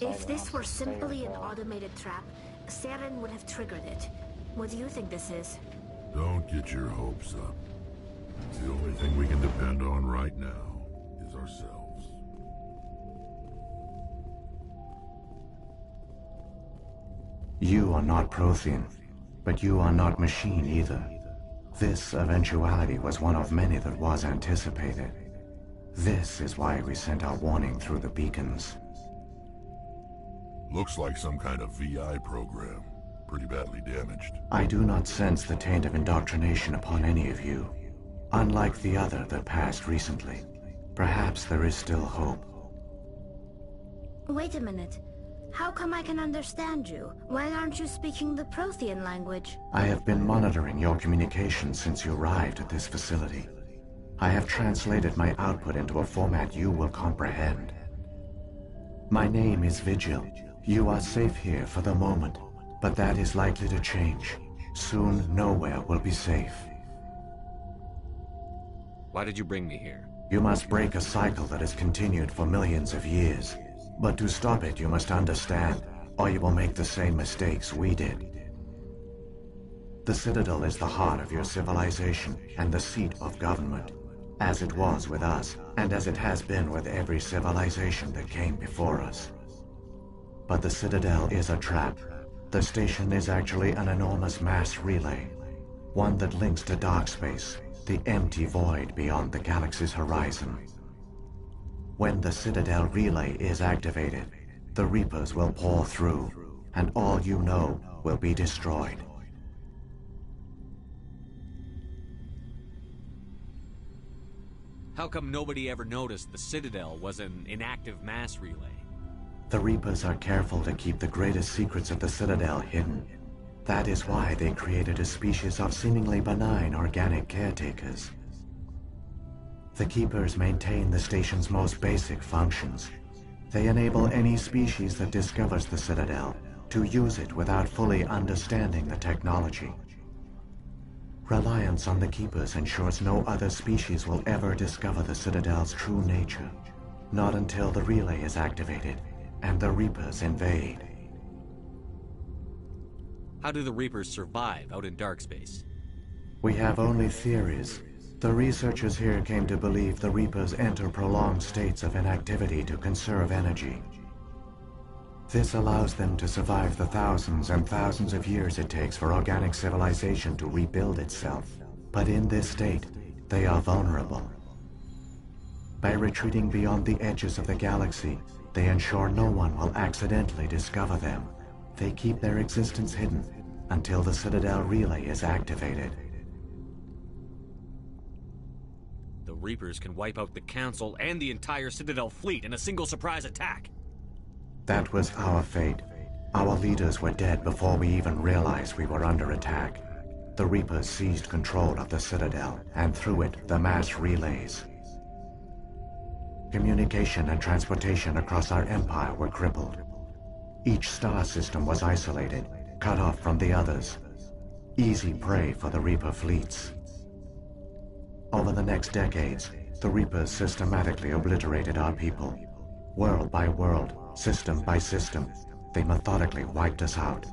If this were simply an automated trap, Saren would have triggered it. What do you think this is? Don't get your hopes up. The only thing we can depend on right now is ourselves. You are not Prothean, but you are not machine either. This eventuality was one of many that was anticipated. This is why we sent our warning through the beacons. Looks like some kind of VI program. Pretty badly damaged. I do not sense the taint of indoctrination upon any of you. Unlike the other that passed recently. Perhaps there is still hope. Wait a minute. How come I can understand you? Why aren't you speaking the Prothean language? I have been monitoring your communications since you arrived at this facility. I have translated my output into a format you will comprehend. My name is Vigil. You are safe here for the moment, but that is likely to change. Soon, nowhere will be safe. Why did you bring me here? You must break a cycle that has continued for millions of years. But to stop it, you must understand, or you will make the same mistakes we did. The Citadel is the heart of your civilization and the seat of government, as it was with us, and as it has been with every civilization that came before us. But the Citadel is a trap. The station is actually an enormous mass relay, one that links to dark space, the empty void beyond the galaxy's horizon. When the Citadel relay is activated, the Reapers will pour through, and all you know will be destroyed. How come nobody ever noticed the Citadel was an inactive mass relay? The Reapers are careful to keep the greatest secrets of the Citadel hidden. That is why they created a species of seemingly benign organic caretakers. The Keepers maintain the station's most basic functions. They enable any species that discovers the Citadel to use it without fully understanding the technology. Reliance on the Keepers ensures no other species will ever discover the Citadel's true nature. Not until the relay is activated and the Reapers invade. How do the Reapers survive out in dark space? We have only theories. The researchers here came to believe the Reapers enter prolonged states of inactivity to conserve energy. This allows them to survive the thousands and thousands of years it takes for organic civilization to rebuild itself. But in this state, they are vulnerable. By retreating beyond the edges of the galaxy, they ensure no one will accidentally discover them. They keep their existence hidden until the Citadel relay is activated. The Reapers can wipe out the Council and the entire Citadel fleet in a single surprise attack. That was our fate. Our leaders were dead before we even realized we were under attack. the Reapers seized control of the Citadel, and through it, the mass relays. Communication and transportation across our empire were crippled. Each star system was isolated, cut off from the others. Easy prey for the Reaper fleets. Over the next decades, the Reapers systematically obliterated our people. World by world, system by system, they methodically wiped us out.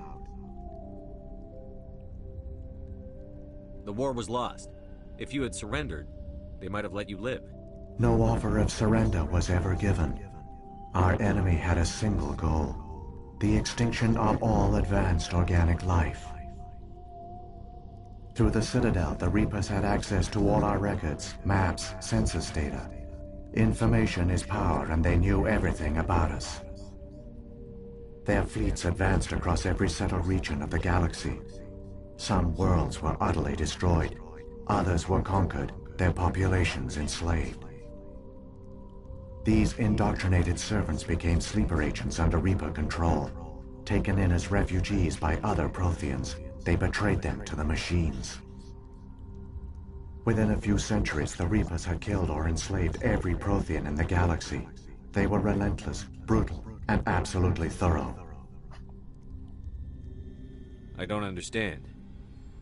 The war was lost. If you had surrendered, they might have let you live. No offer of surrender was ever given. Our enemy had a single goal: the extinction of all advanced organic life. Through the Citadel, the Reapers had access to all our records, maps, census data. Information is power, and they knew everything about us. Their fleets advanced across every settled region of the galaxy. Some worlds were utterly destroyed. Others were conquered, their populations enslaved. These indoctrinated servants became sleeper agents under Reaper control. Taken in as refugees by other Protheans, they betrayed them to the machines. Within a few centuries, the Reapers had killed or enslaved every Prothean in the galaxy. They were relentless, brutal, and absolutely thorough. I don't understand.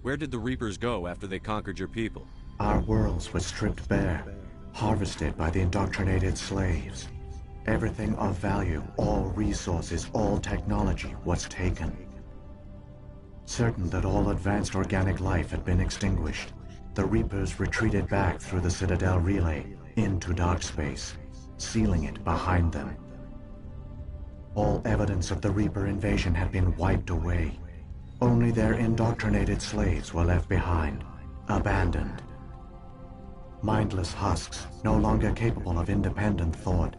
Where did the Reapers go after they conquered your people? Our worlds were stripped bare, harvested by the indoctrinated slaves. Everything of value, all resources, all technology was taken. Certain that all advanced organic life had been extinguished, the Reapers retreated back through the Citadel relay into dark space, sealing it behind them. All evidence of the Reaper invasion had been wiped away. Only their indoctrinated slaves were left behind, abandoned. Mindless husks, no longer capable of independent thought,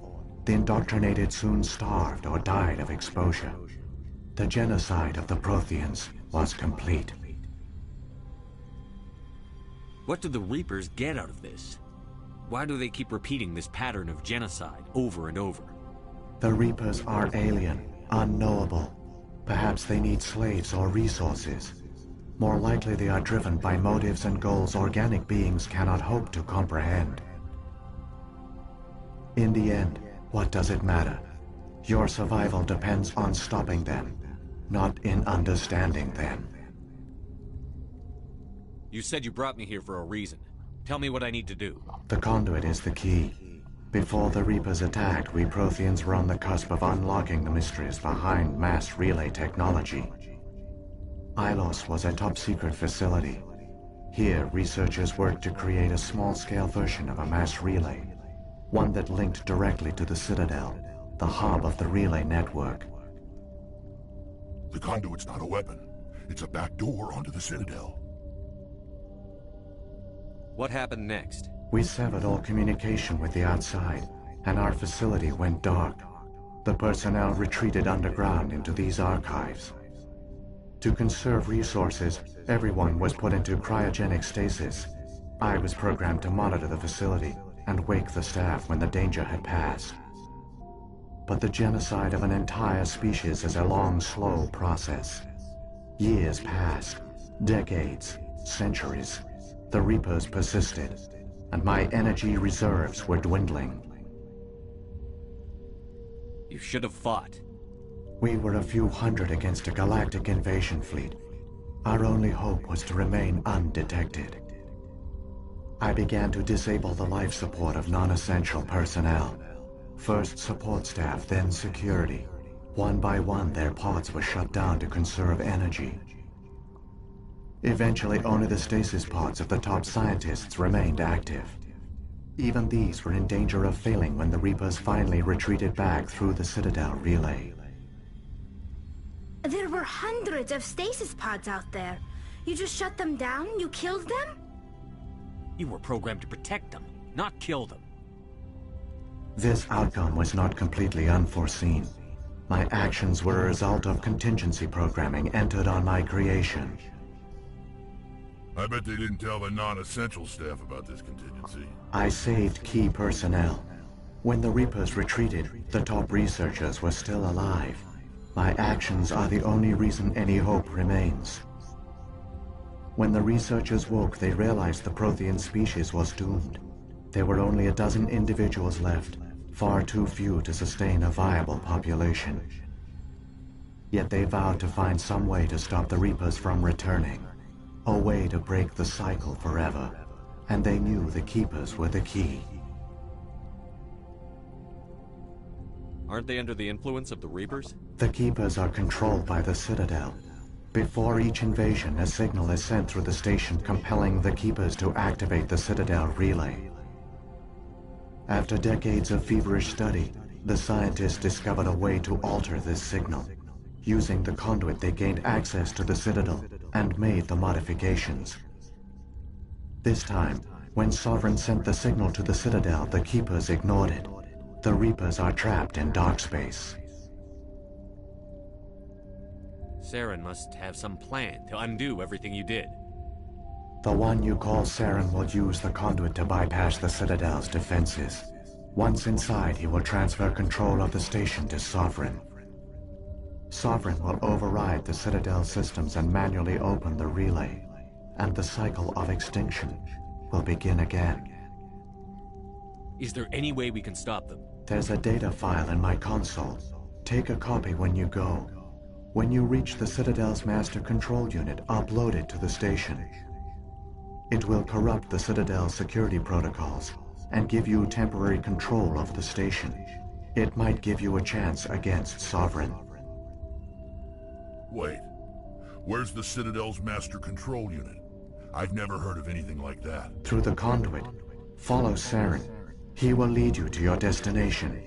the indoctrinated soon starved or died of exposure. The genocide of the Protheans was complete. What do the Reapers get out of this? Why do they keep repeating this pattern of genocide over and over? The Reapers are alien, unknowable. Perhaps they need slaves or resources. More likely they are driven by motives and goals organic beings cannot hope to comprehend. In the end, what does it matter? Your survival depends on stopping them, not in understanding them. You said you brought me here for a reason. Tell me what I need to do. The conduit is the key. Before the Reapers attacked, we Protheans were on the cusp of unlocking the mysteries behind mass relay technology. Ilos was a top-secret facility. Here, researchers worked to create a small-scale version of a mass relay, one that linked directly to the Citadel, the hub of the relay network. The conduit's not a weapon. It's a back door onto the Citadel. What happened next? We severed all communication with the outside, and our facility went dark. The personnel retreated underground into these archives. To conserve resources, everyone was put into cryogenic stasis. I was programmed to monitor the facility and wake the staff when the danger had passed. But the genocide of an entire species is a long, slow process. Years passed, decades, centuries. The Reapers persisted, and my energy reserves were dwindling. You should have fought. We were a few hundred against a galactic invasion fleet. Our only hope was to remain undetected. I began to disable the life support of non-essential personnel. First support staff, then security. One by one, their pods were shut down to conserve energy. Eventually, only the stasis pods of the top scientists remained active. Even these were in danger of failing when the Reapers finally retreated back through the Citadel relay. There were hundreds of stasis pods out there. You just shut them down? You killed them? You were programmed to protect them, not kill them. This outcome was not completely unforeseen. My actions were a result of contingency programming entered on my creation. I bet they didn't tell the non-essential staff about this contingency. I saved key personnel. When the Reapers retreated, the top researchers were still alive. My actions are the only reason any hope remains. When the researchers woke, they realized the Prothean species was doomed. There were only a dozen individuals left, far too few to sustain a viable population. Yet they vowed to find some way to stop the Reapers from returning, a way to break the cycle forever, and they knew the Keepers were the key. Aren't they under the influence of the Reapers? The Keepers are controlled by the Citadel. Before each invasion, a signal is sent through the station compelling the Keepers to activate the Citadel relay. After decades of feverish study, the scientists discovered a way to alter this signal. Using the conduit, they gained access to the Citadel and made the modifications. This time, when Sovereign sent the signal to the Citadel, the Keepers ignored it. The Reapers are trapped in dark space. Saren must have some plan to undo everything you did. The one you call Saren will use the conduit to bypass the Citadel's defenses. Once inside, he will transfer control of the station to Sovereign. Sovereign will override the Citadel systems and manually open the relay, and the cycle of extinction will begin again. Is there any way we can stop them? There's a data file in my console. Take a copy when you go. When you reach the Citadel's master control unit, upload it to the station. It will corrupt the Citadel's security protocols and give you temporary control of the station. It might give you a chance against Sovereign. Wait, where's the Citadel's master control unit? I've never heard of anything like that. Through the conduit, follow Saren. He will lead you to your destination.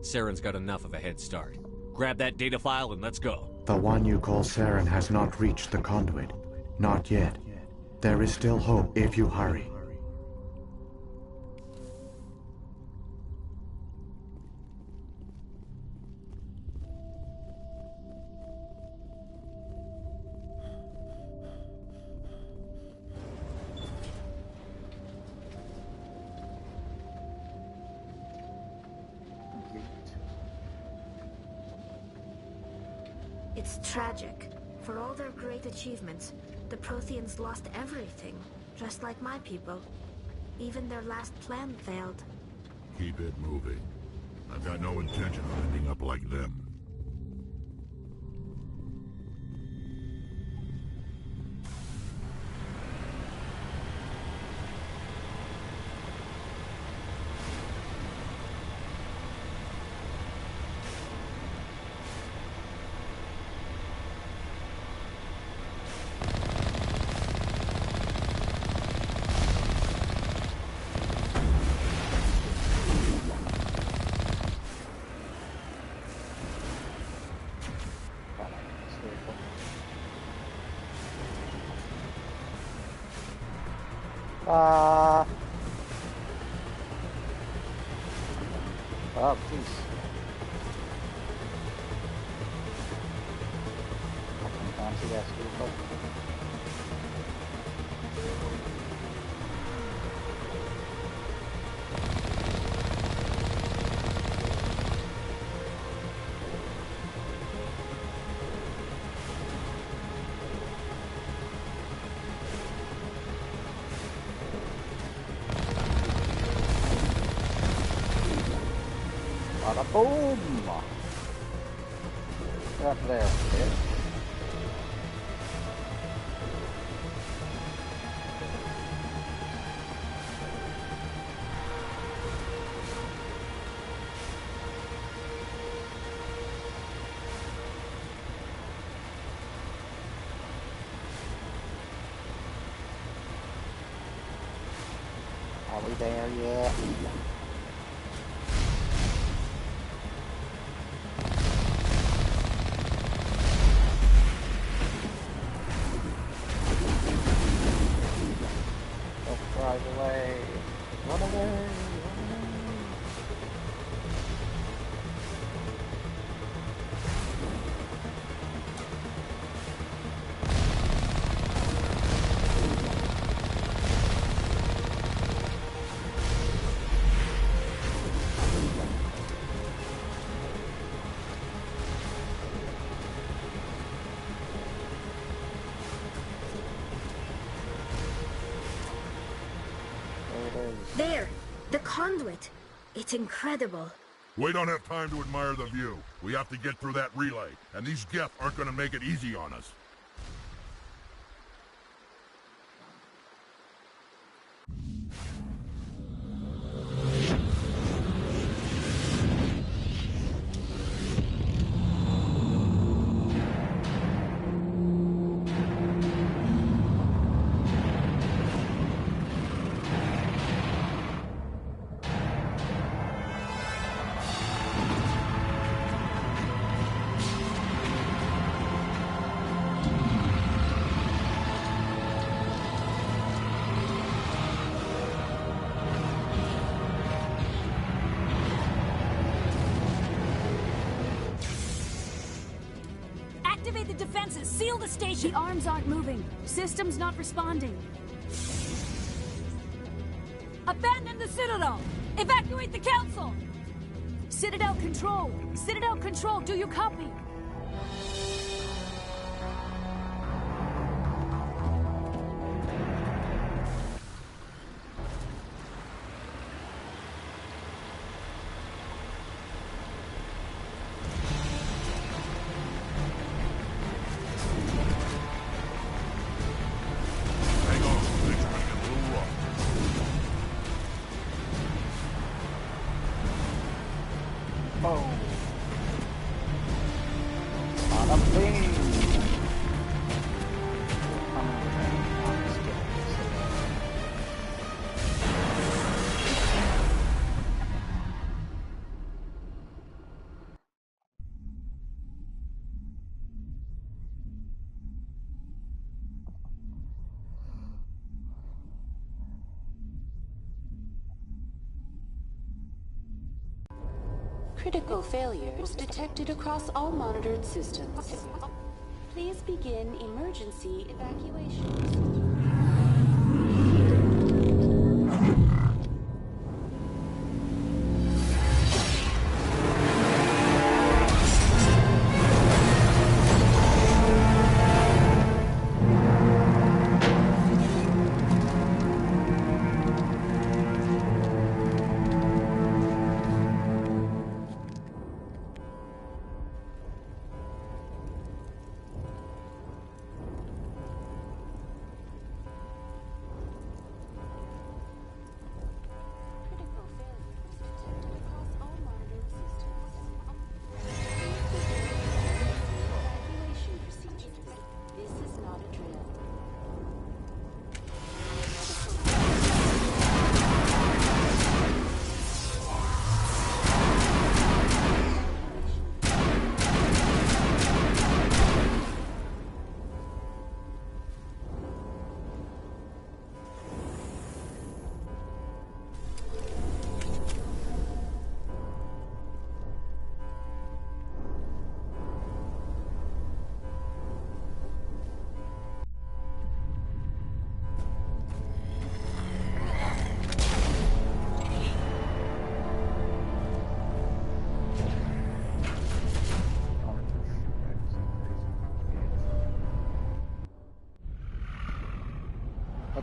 Saren's got enough of a head start. Grab that data file and let's go. The one you call Saren has not reached the conduit. Not yet. There is still hope if you hurry. It's tragic. For all their great achievements, the Protheans lost everything, just like my people. Even their last plan failed. Keep it moving. I've got no intention of ending up like them. Oh, please. Fucking fancy ass vehicle. Bada boom! Right there, kid. Are we there yet? There! The conduit! It's incredible. We don't have time to admire the view. We have to get through that relay, and these Geth aren't gonna make it easy on us. Activate the defenses! Seal the station! The arms aren't moving. System's not responding. Abandon the Citadel! Evacuate the Council! Citadel Control! Citadel Control, do you copy? Critical failures detected across all monitored systems. Please begin emergency evacuation.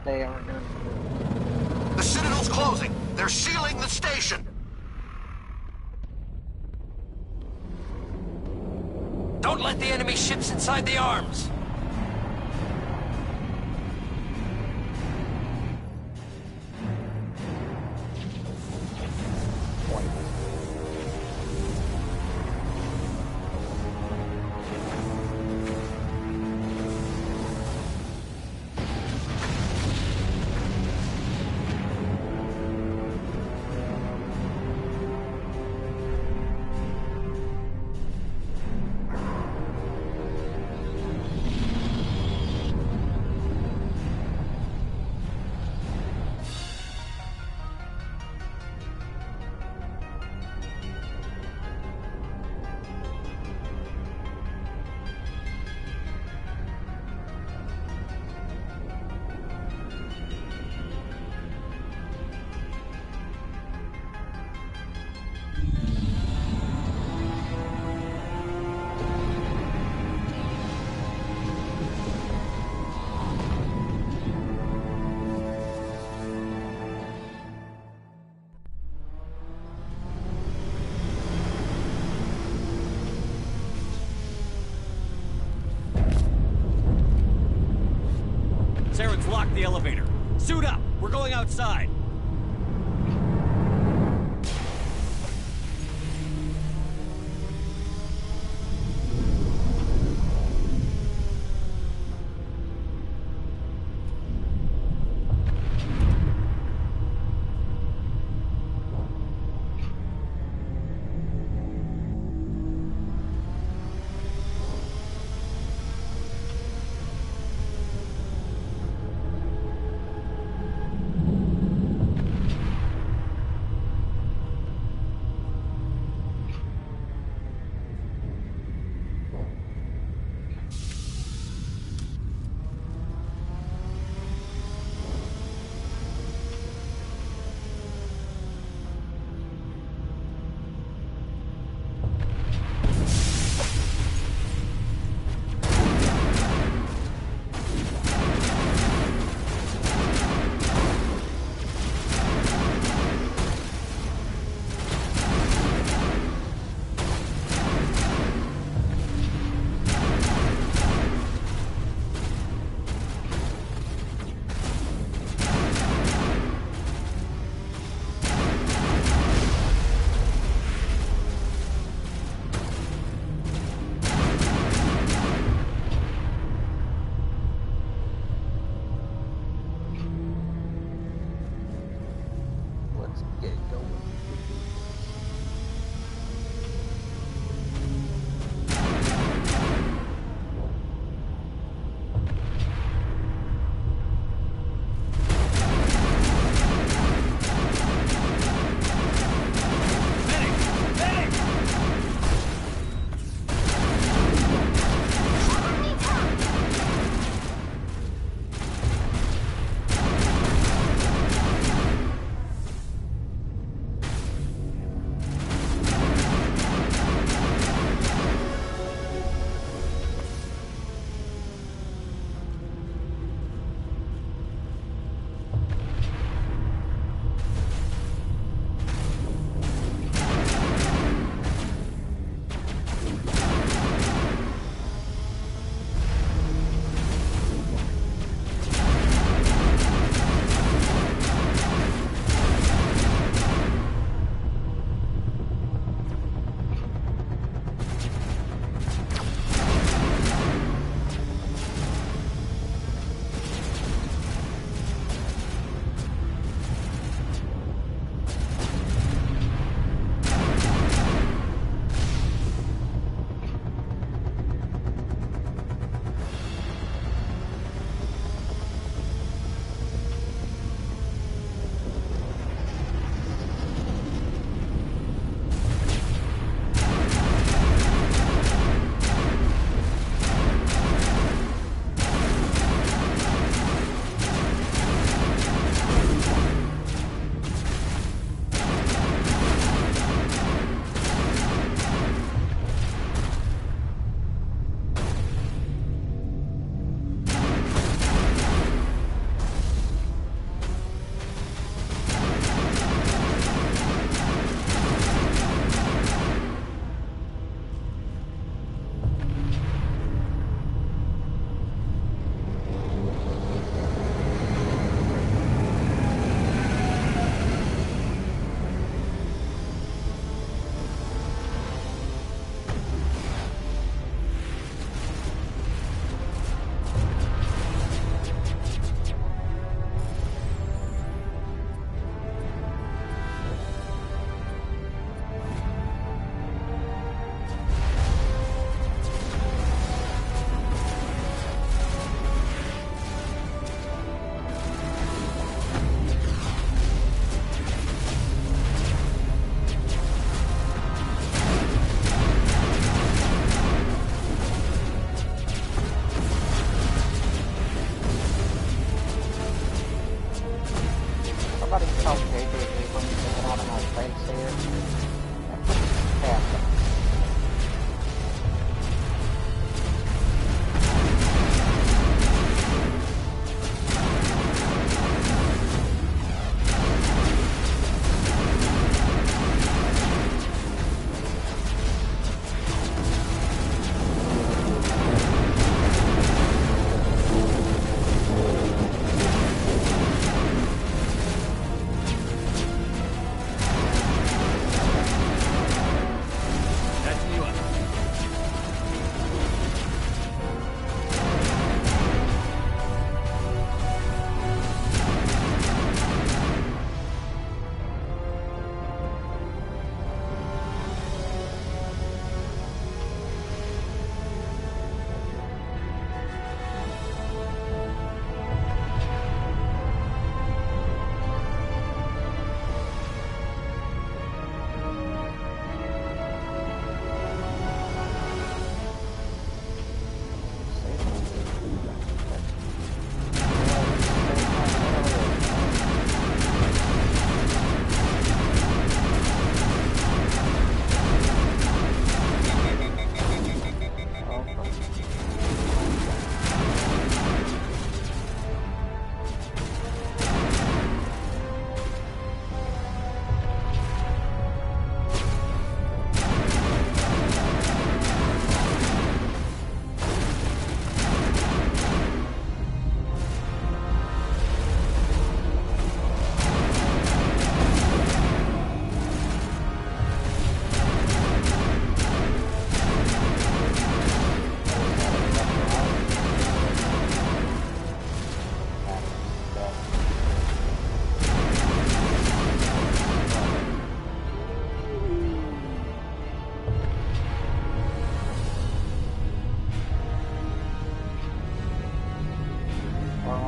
They are doing. The Citadel's closing. They're sealing the station. Don't let the enemy ships inside the arms. going outside.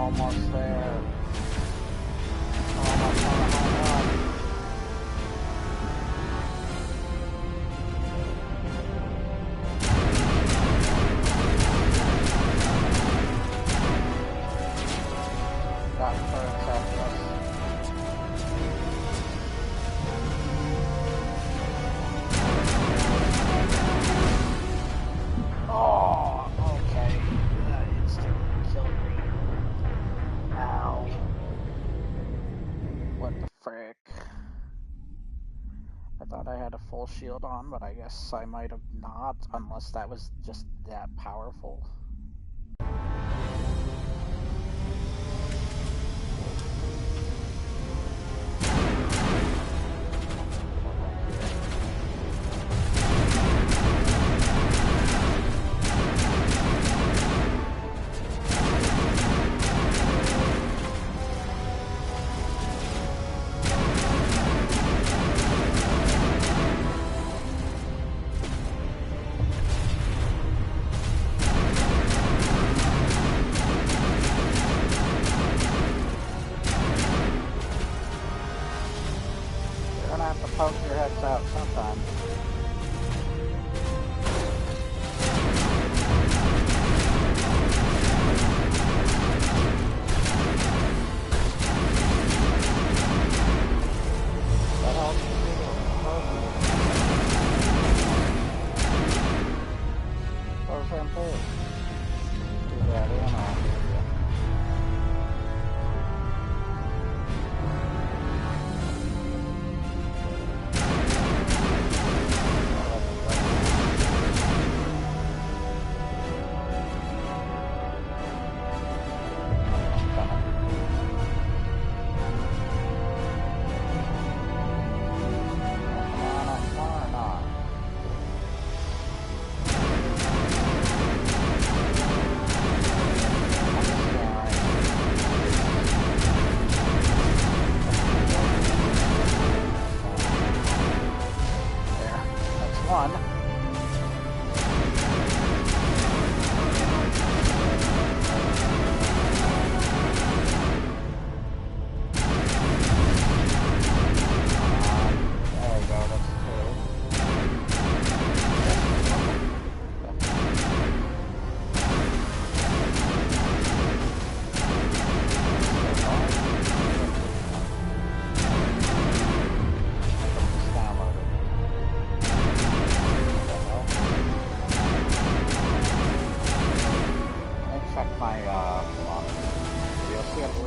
Almost there. Almost on the home run. Got turrets after us. Oh, okay. That instantly killed me. Ow. What the frick? I thought I had a full shield on, but I guess I might have not, unless that was just that powerful. Poke your heads out sometime. That helps you do shampoo. Do that in on.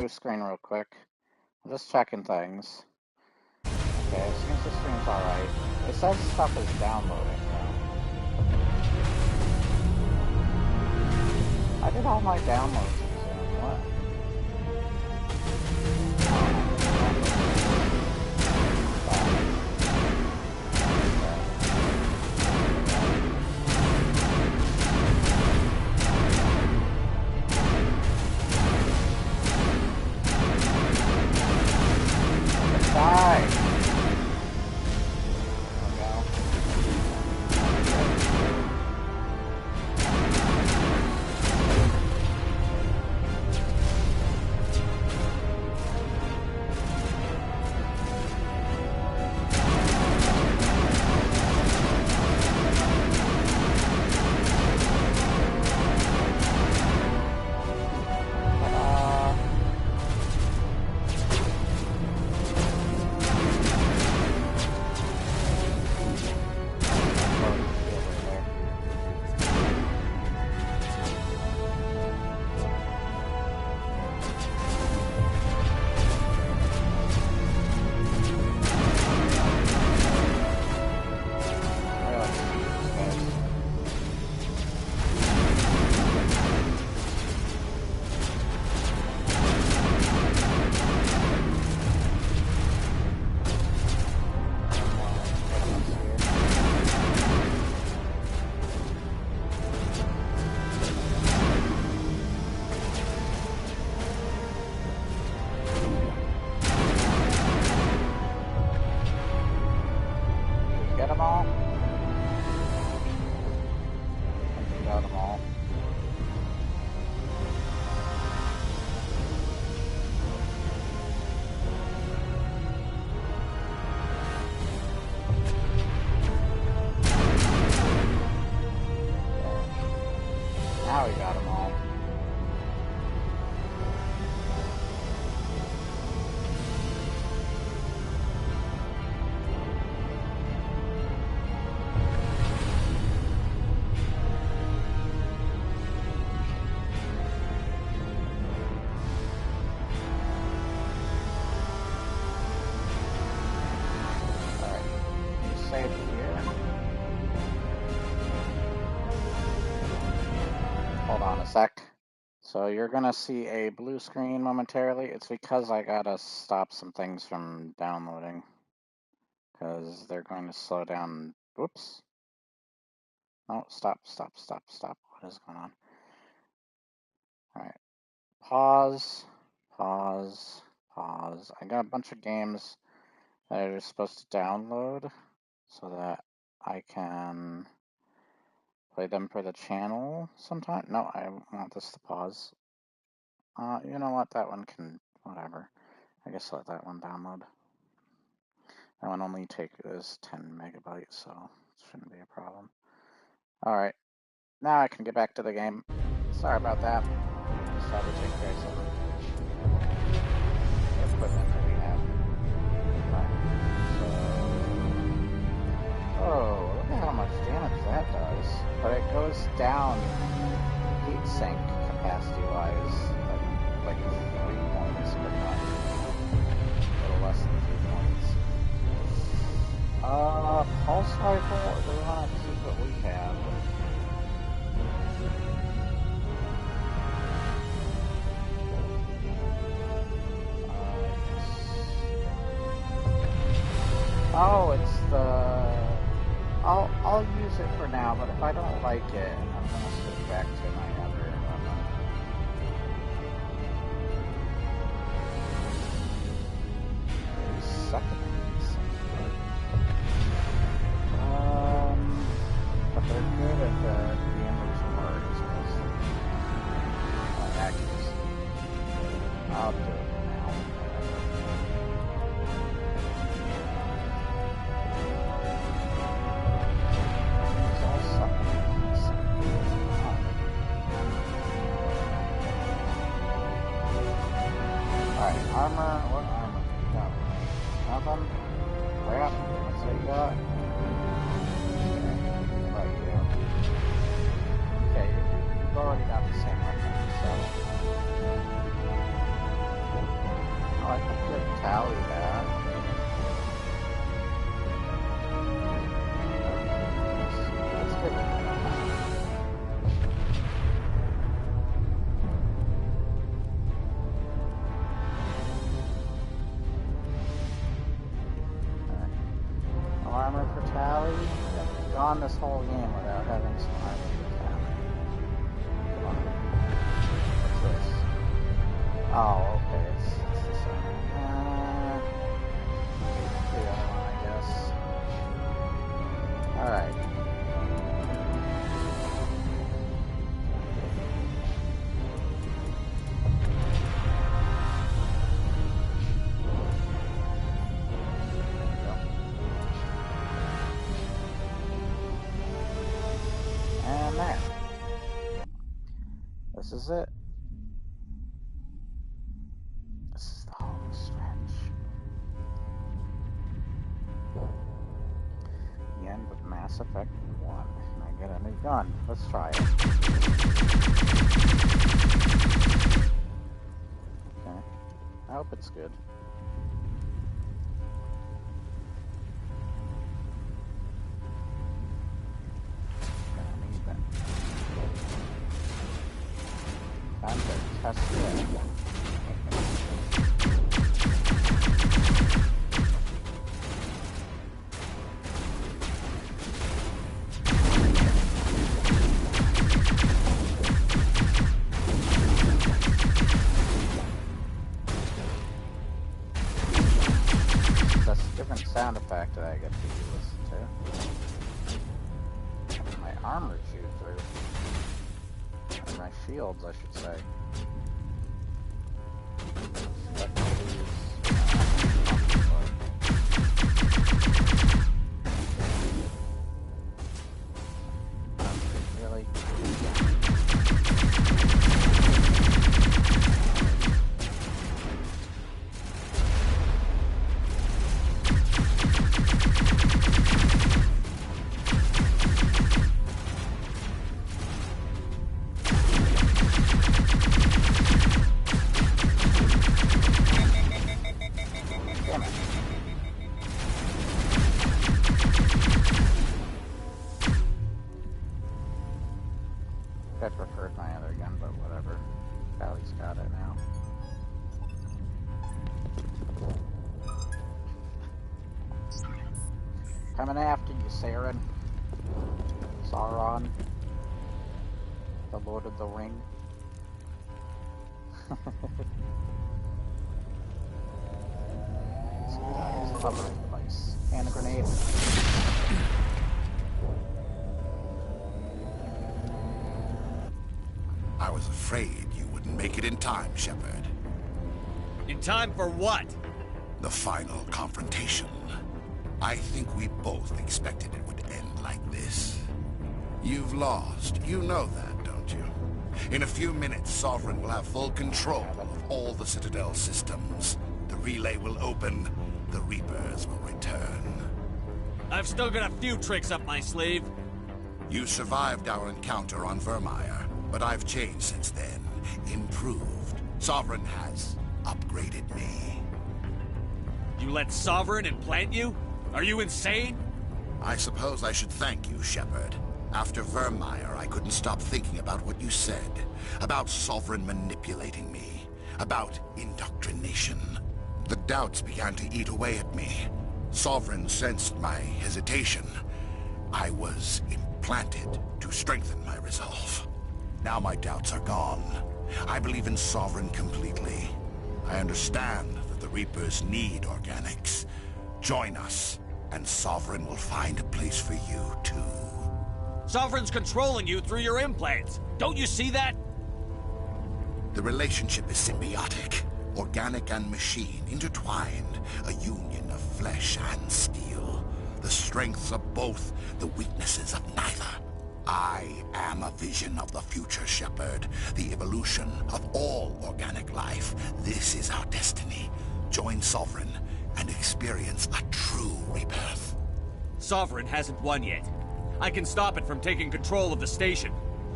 Screen real quick. I'm just checking things. Okay, it seems the screen's alright. It says stuff is downloading though. I did all my downloads using what? Die! hold on a sec. So you're gonna see a blue screen momentarily. It's because I gotta stop some things from downloading. Because they're going to slow down. Whoops. No, stop. What is going on? Alright. Pause. I got a bunch of games that are supposed to download so that I can play them for the channel sometime. No, I want this to pause. You know what? That one can, whatever. I guess let that one download. That one only is 10 megabytes, so it shouldn't be a problem. Alright. Now I can get back to the game. Sorry about that. Just had to take care of some equipment that we have. Oh, look at how much damage that does. But it goes down heat sink capacity-wise, like 3 points, but not a little less than 3 points. Pulse rifle, or do we want to keep what we have? Oh, it's the... I'll use it for now, but if I don't like it, I'm gonna switch back to my other weapon. But they're good at the damage words, mostly. Accuracy. I'll do it now. Alright, armor, what armor do you got? Nothing? Crap, what's that you got? Right here. Okay, you've already got the same weapon, so... Oh, I can get Tally that. Let's get it. Armor for Tally. I've gone this whole game without having some armor for Tally. Come on. What's this? Oh, okay. It's this one. The other one, I guess. Alright. And there. This is it. This is the home stretch. The end of Mass Effect 1. And I get a new gun. Let's try it. Okay. I hope it's good. Time to test it. That's a different sound effect that I get to listen to. My armor shoot through. My shields, I should say. Really? I preferred my other gun, but whatever. Bally's got it now. Coming after you, Saren. Sauron. The Lord of the Ring. Covering device. And a grenade. I was afraid you wouldn't make it in time, Shepard. In time for what? The final confrontation. I think we both expected it would end like this. You've lost. You know that, don't you? In a few minutes, Sovereign will have full control of all the Citadel systems. The relay will open. The Reapers will return. I've still got a few tricks up my sleeve. You survived our encounter on Vermeer, but I've changed since then. Improved. Sovereign has upgraded me. You let Sovereign implant you? Are you insane? I suppose I should thank you, Shepard. After Vermeer, I couldn't stop thinking about what you said. About Sovereign manipulating me. About indoctrination. The doubts began to eat away at me. Sovereign sensed my hesitation. I was implanted to strengthen my resolve. Now my doubts are gone. I believe in Sovereign completely. I understand that the Reapers need organics. Join us, and Sovereign will find a place for you, too. Sovereign's controlling you through your implants. Don't you see that? The relationship is symbiotic. Organic and machine, intertwined. A union of flesh and steel. The strengths of both, the weaknesses of neither. I am a vision of the future, Shepard. The evolution of all organic life. This is our destiny. Join Sovereign and experience a true rebirth. Sovereign hasn't won yet. I can stop it from taking control of the station.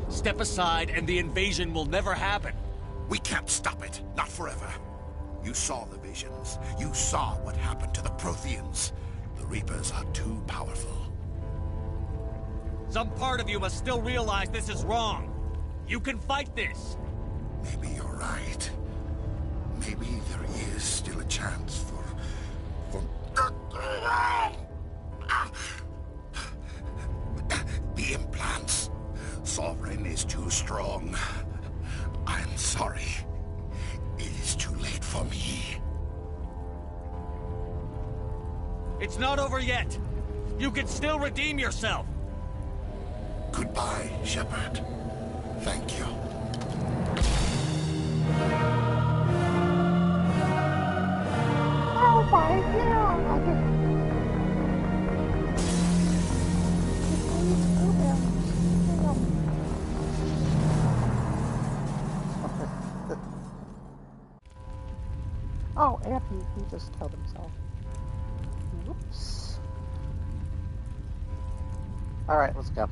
Step aside and the invasion will never happen. We can't stop it. Not forever. You saw the visions. You saw what happened to the Protheans. The Reapers are too powerful. Some part of you must still realize this is wrong. You can fight this. Maybe you're right. Maybe there is still a chance for... The implants. Sovereign is too strong. I'm sorry. It is too late for me. It's not over yet. You can still redeem yourself. Goodbye, Shepard. Thank you. Oh my god! Oh, and he just killed himself. Whoops. Alright, let's go.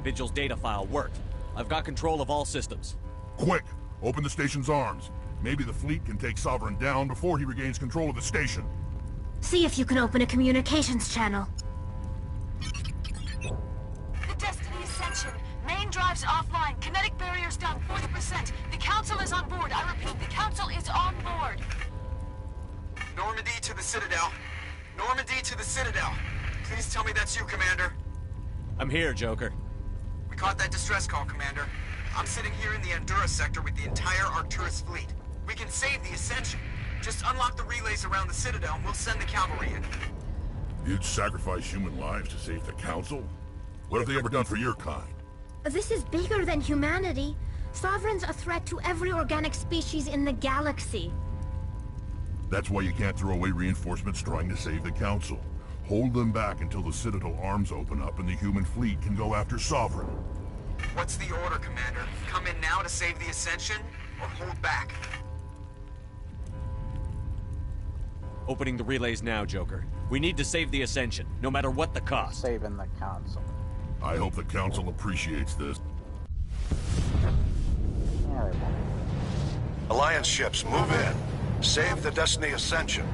Vigil's data file worked. I've got control of all systems. Quick! Open the station's arms. Maybe the fleet can take Sovereign down before he regains control of the station. See if you can open a communications channel. The Destiny Ascension. Main drives offline. Kinetic barriers down 40%. The Council is on board. I repeat, the Council is on board. Normandy to the Citadel. Normandy to the Citadel. Please tell me that's you, Commander. I'm here, Joker. We caught that distress call, Commander. I'm sitting here in the Andurra sector with the entire Arcturus fleet. We can save the Ascension. Just unlock the relays around the Citadel and we'll send the cavalry in. You'd sacrifice human lives to save the Council? What have they ever done for your kind? This is bigger than humanity. Sovereign's a threat to every organic species in the galaxy. That's why you can't throw away reinforcements trying to save the Council. Hold them back until the Citadel arms open up and the human fleet can go after Sovereign. What's the order, Commander? Come in now to save the Ascension, or hold back? Opening the relays now, Joker. We need to save the Ascension, no matter what the cost. Saving the Council. I hope the Council appreciates this. Alliance ships, move in. Save the Destiny Ascension.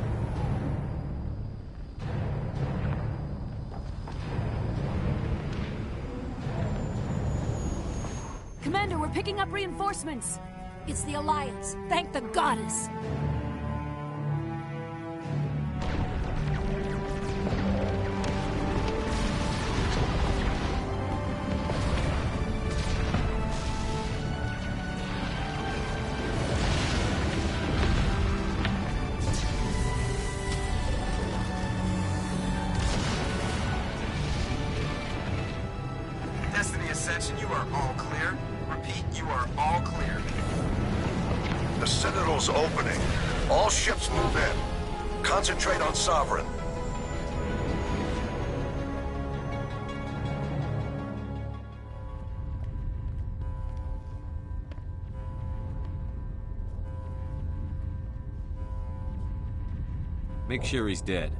Commander, we're picking up reinforcements. It's the Alliance. Thank the goddess. Destiny Ascension, you are all clear. Repeat, you are all clear. The Citadel's opening. All ships move in. Concentrate on Sovereign. Make sure he's dead.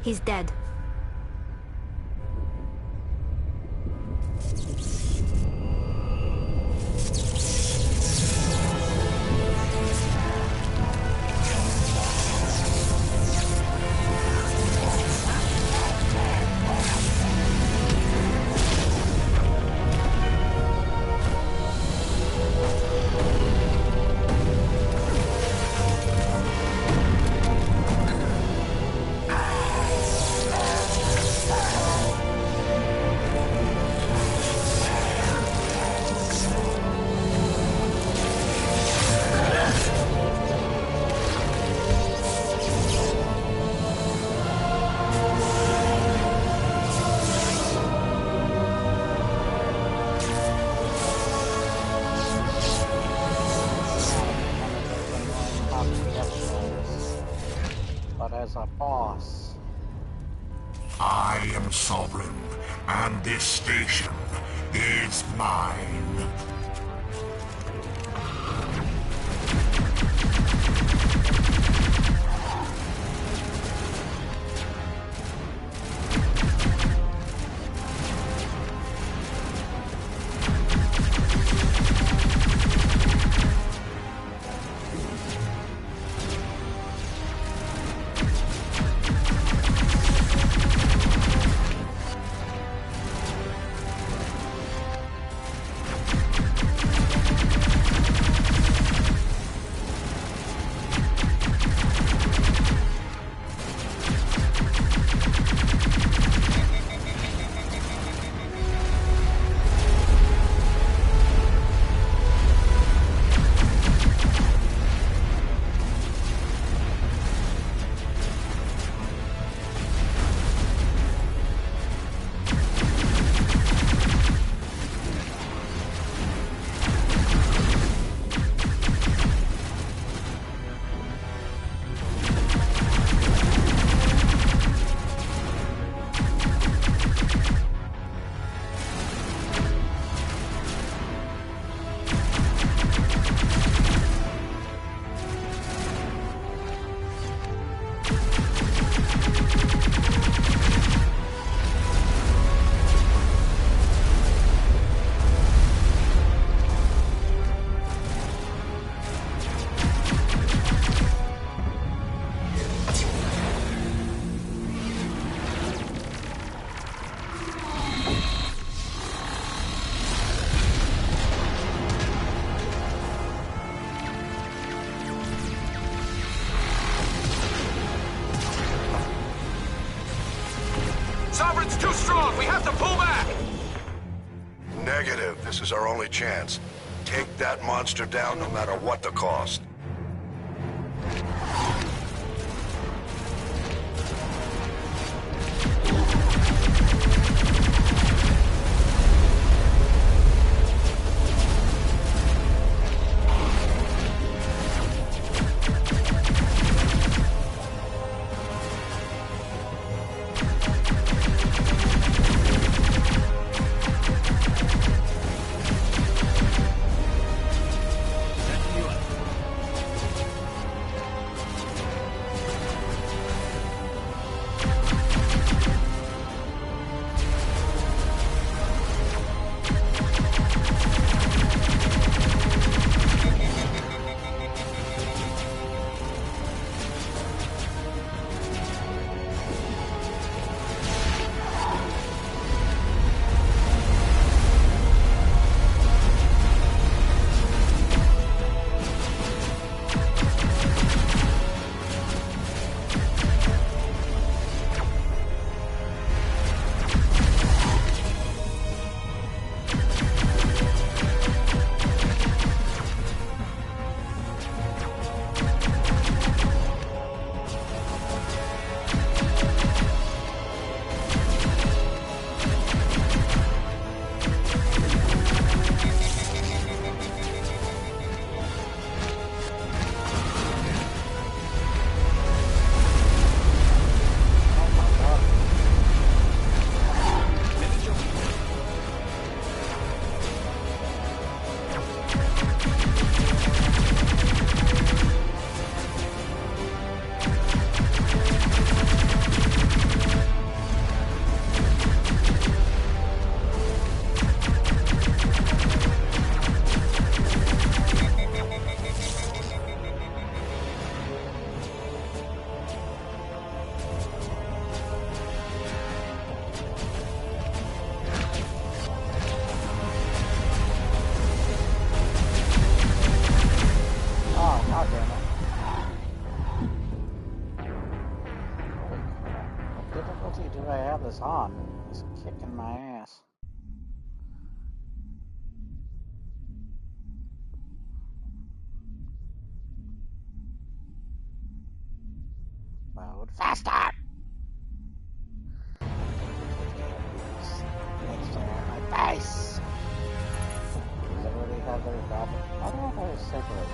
He's dead. As a boss. I am Sovereign, and this station is mine. Sovereign's too strong! We have to pull back! Negative. This is our only chance. Take that monster down no matter what the cost. I have this on. It's kicking my ass. Load faster! Next to my face! Does everybody have their goblet? Why do I have a cigarette?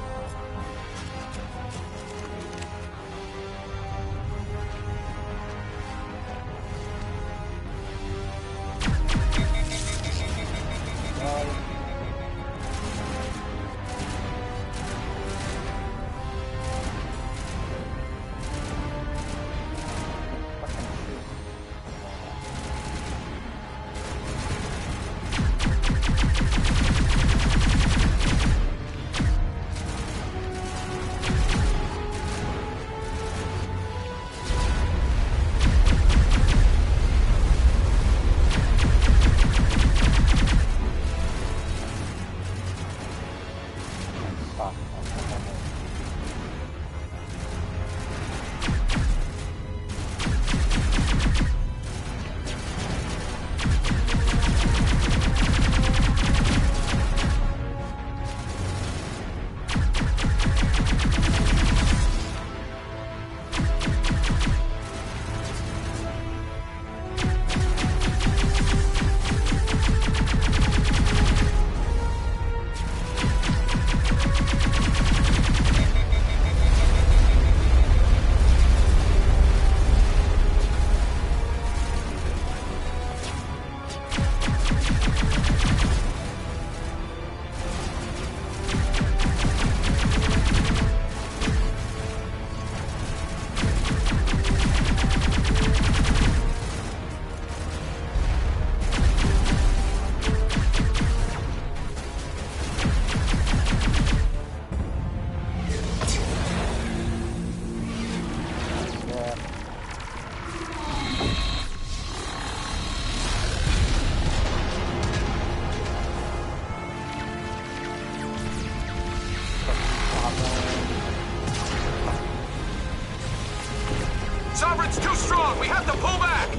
Sovereign's too strong! We have to pull back!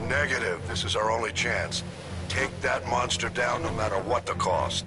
Negative. This is our only chance. Take that monster down no matter what the cost.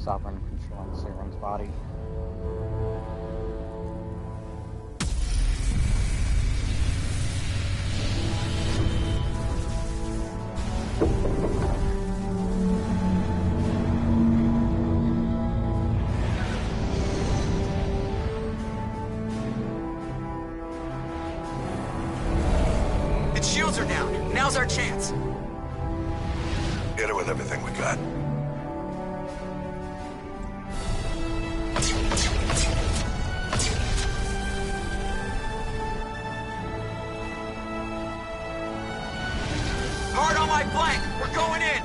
Sovereign controlling Saren's body. Its shields are down. Now's our chance. Hit it with everything we got. Hard on my flank. We're going in.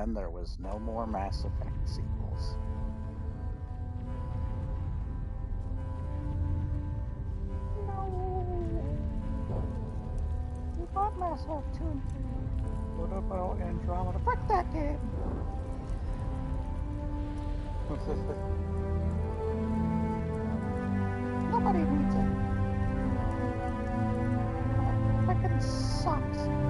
then there was no more Mass Effect sequels. We got Mass Effect 2 and 3. What about Andromeda? Fuck that game! Nobody needs it. It fucking sucks.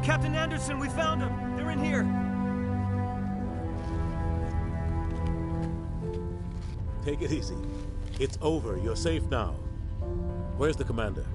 Captain Anderson, we found them. They're in here. Take it easy. It's over. You're safe now. Where's the commander?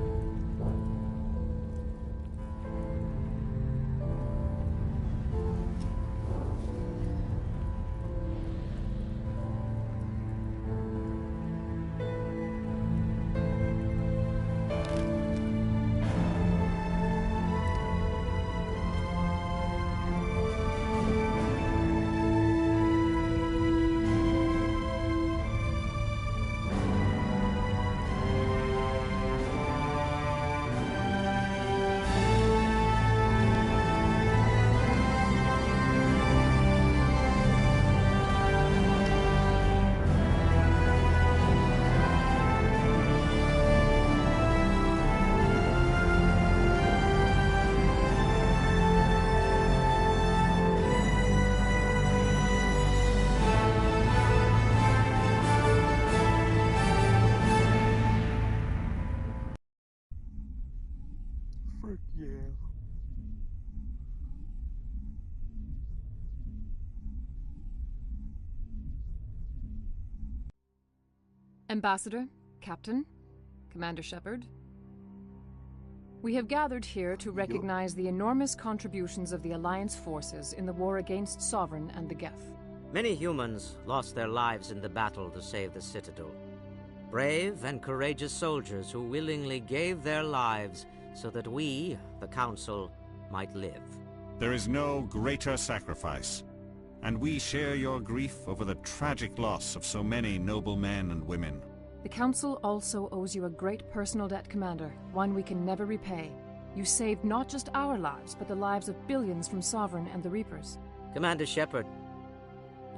Ambassador, Captain, Commander Shepard. We have gathered here to recognize the enormous contributions of the Alliance forces in the war against Sovereign and the Geth. Many humans lost their lives in the battle to save the Citadel. Brave and courageous soldiers who willingly gave their lives so that we, the Council, might live. There is no greater sacrifice, and we share your grief over the tragic loss of so many noble men and women. The Council also owes you a great personal debt, Commander, one we can never repay. You saved not just our lives, but the lives of billions from Sovereign and the Reapers. Commander Shepard,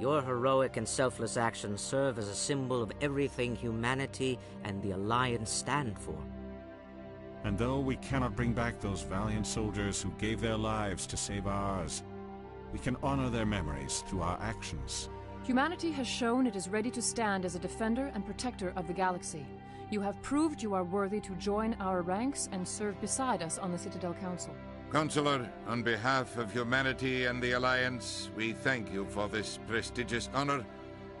your heroic and selfless actions serve as a symbol of everything humanity and the Alliance stand for. And though we cannot bring back those valiant soldiers who gave their lives to save ours, we can honor their memories through our actions. Humanity has shown it is ready to stand as a defender and protector of the galaxy. You have proved you are worthy to join our ranks and serve beside us on the Citadel Council. Counselor, on behalf of humanity and the Alliance, we thank you for this prestigious honor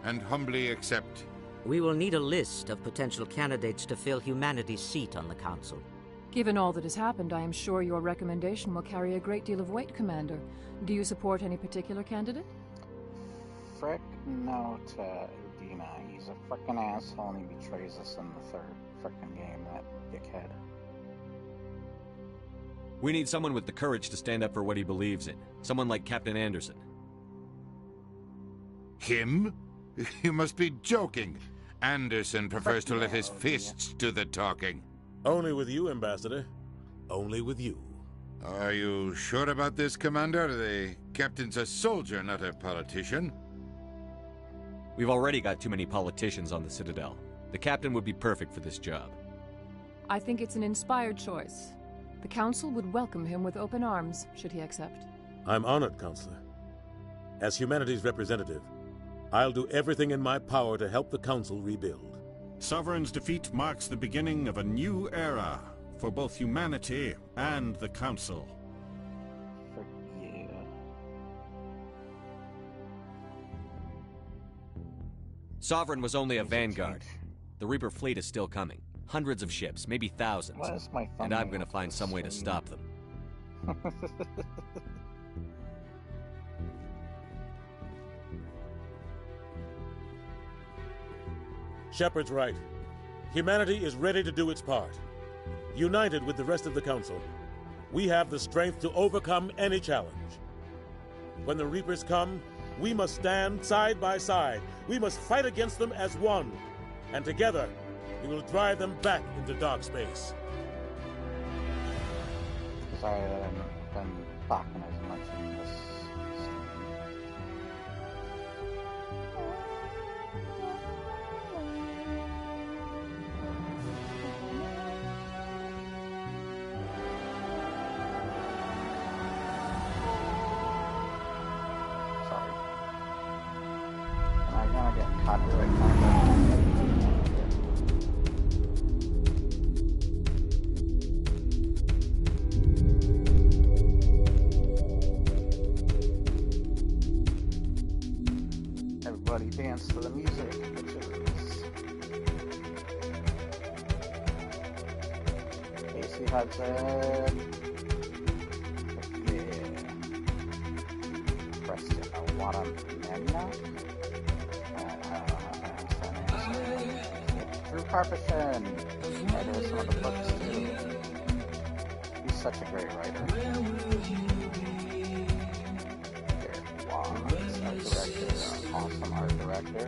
and humbly accept. We will need a list of potential candidates to fill humanity's seat on the Council. Given all that has happened, I am sure your recommendation will carry a great deal of weight, Commander. Do you support any particular candidate? Frick no to Udina. He's a frickin' asshole and he betrays us in the third frickin' game, that dickhead. We need someone with the courage to stand up for what he believes in. Someone like Captain Anderson. Him? You must be joking. Anderson prefers to let his fists do the talking. Only with you, Ambassador. Only with you. Are you sure about this, Commander? The captain's a soldier, not a politician. We've already got too many politicians on the Citadel. The captain would be perfect for this job. I think it's an inspired choice. The Council would welcome him with open arms, should he accept. I'm honored, Counselor. As humanity's representative, I'll do everything in my power to help the Council rebuild. Sovereign's defeat marks the beginning of a new era for both humanity and the Council. Sovereign was only a vanguard. The Reaper fleet is still coming. Hundreds of ships, maybe thousands. And I'm gonna find some way to stop them. Shepard's right. Humanity is ready to do its part. United with the rest of the Council, we have the strength to overcome any challenge. When the Reapers come, We must stand side by side. We must fight against them as one. And together, we will drive them back into dark space. Sorry that I haven't been talking as much in this stream. Sorry. Am I gonna get copyright content? Everybody dance to the music, bitches. Casey Hudson. Yeah. Preston Awatamena. I don't know how to pronounce that name. Drew Carpethan. Writer some of the books too. He's such a great writer. Art director, awesome art director.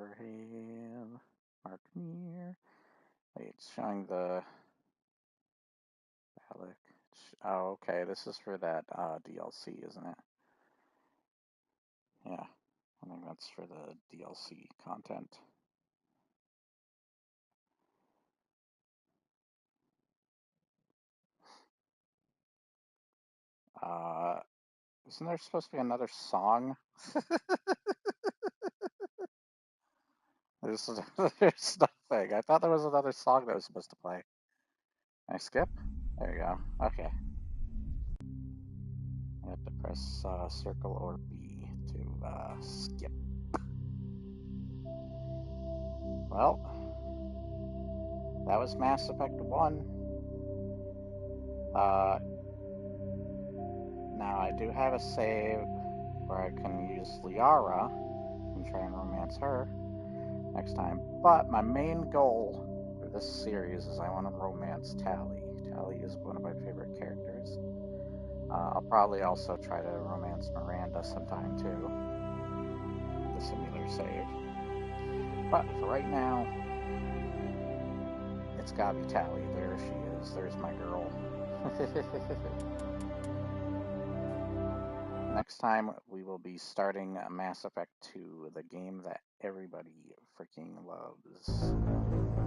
Overhead. Mark near. Wait, it's showing the... Alec. Oh, okay, this is for that DLC, isn't it? Yeah, I think that's for the DLC content. Isn't there supposed to be another song? There's nothing. I thought there was another song that was supposed to play. Can I skip? There you go. Okay. I have to press circle or B to skip. Well, that was Mass Effect 1. Now I do have a save where I can use Liara and try and romance her next time. But my main goal for this series is I want to romance Tali. Tali is one of my favorite characters. I'll probably also try to romance Miranda sometime too. The simulator save. But for right now, it's gotta be Tali. There she is. There's my girl. Next time, we will be starting Mass Effect 2, the game that everybody freaking loves.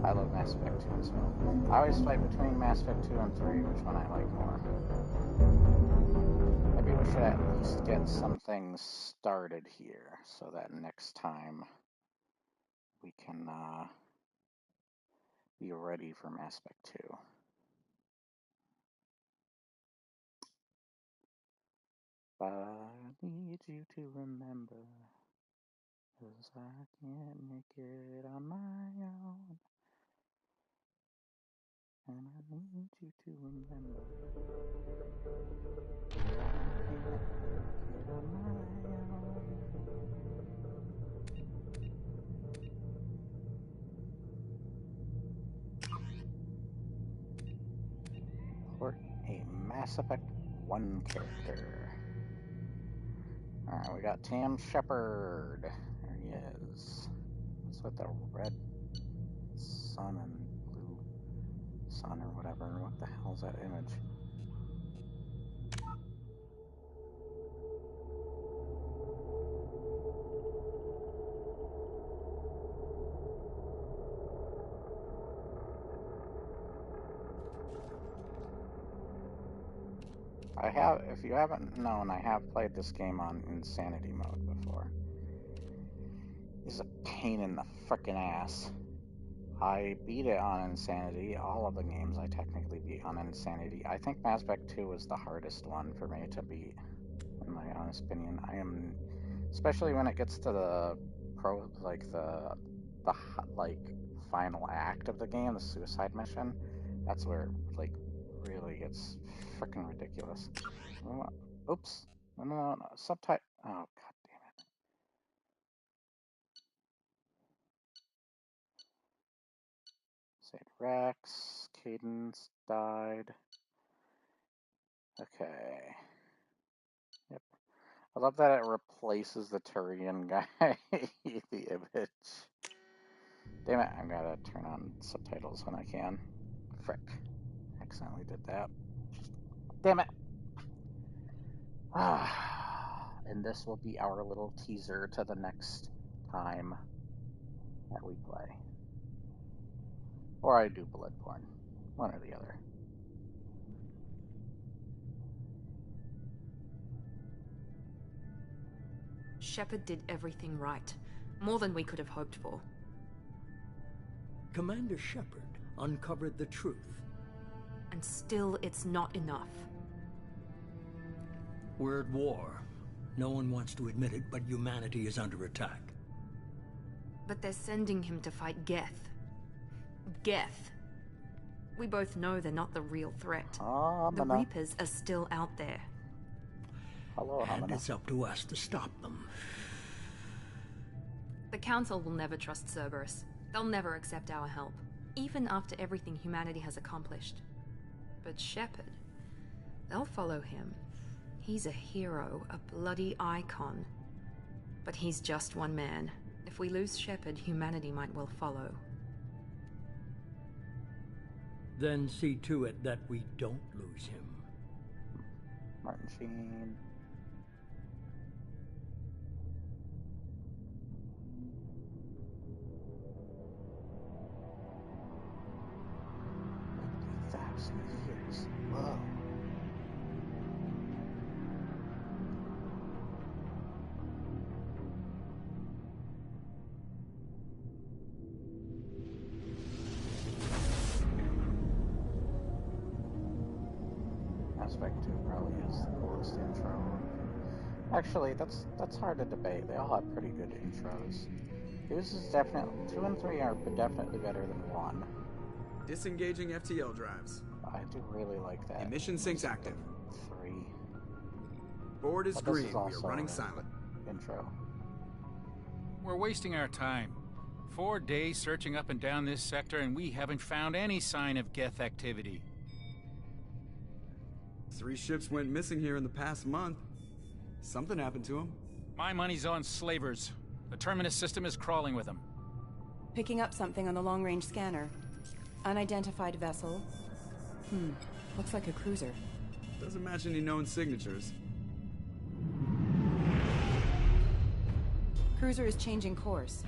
I love Mass Effect 2 as well. I always fight between Mass Effect 2 and 3, which one I like more. Maybe we should at least get some things started here, so that next time we can be ready for Mass Effect 2. But I need you to remember, 'cause I can't make it on my own. And I need you to remember, I can't make it on my own. Port a Mass Effect 1 character. Alright, we got Tam Shepard. There he is. What's with the red sun and blue sun or whatever? What the hell is that image? If you haven't known, I have played this game on Insanity mode before. It's a pain in the frickin' ass. I beat it on Insanity. All of the games I technically beat on Insanity. I think Mass Effect 2 was the hardest one for me to beat, in my honest opinion. Especially when it gets to the final act of the game, the suicide mission. That's where it really gets frickin' ridiculous. Oops. No. Subtitle. Oh, god damn it. Saved Rex. Cadence died. Okay. Yep. I love that it replaces the Turian guy. The image. Damn it, I gotta turn on subtitles when I can. Frick. Accidentally did that. Damn it. And this will be our little teaser to the next time that we play. Or I do Bloodborne. One or the other. Shepard did everything right. More than we could have hoped for. Commander Shepard uncovered the truth. And still, it's not enough. We're at war. No one wants to admit it, but humanity is under attack. But they're sending him to fight Geth. Geth. We both know they're not the real threat. The Reapers are still out there. Hello, and it's up to us to stop them. The Council will never trust Cerberus. They'll never accept our help, even after everything humanity has accomplished. But Shepard, they'll follow him. He's a hero, a bloody icon. But he's just one man. If If we lose Shepard, humanity might well follow. Then see to it that we don't lose him. Martin Sheen. Years. Whoa. Aspect 2 probably is the coolest intro. Actually, that's hard to debate. They all have pretty good intros. This is definitely 2 and 3 are definitely better than 1. Disengaging FTL drives. I do really like that. Emission sinks active. 3. Board is green. We are running silent. Intro. We're wasting our time. 4 days searching up and down this sector, and we haven't found any sign of Geth activity. 3 ships went missing here in the past month. Something happened to them. My money's on slavers. The Terminus system is crawling with them. Picking up something on the long-range scanner. Unidentified vessel. Looks like a cruiser. Doesn't match any known signatures. Cruiser is changing course.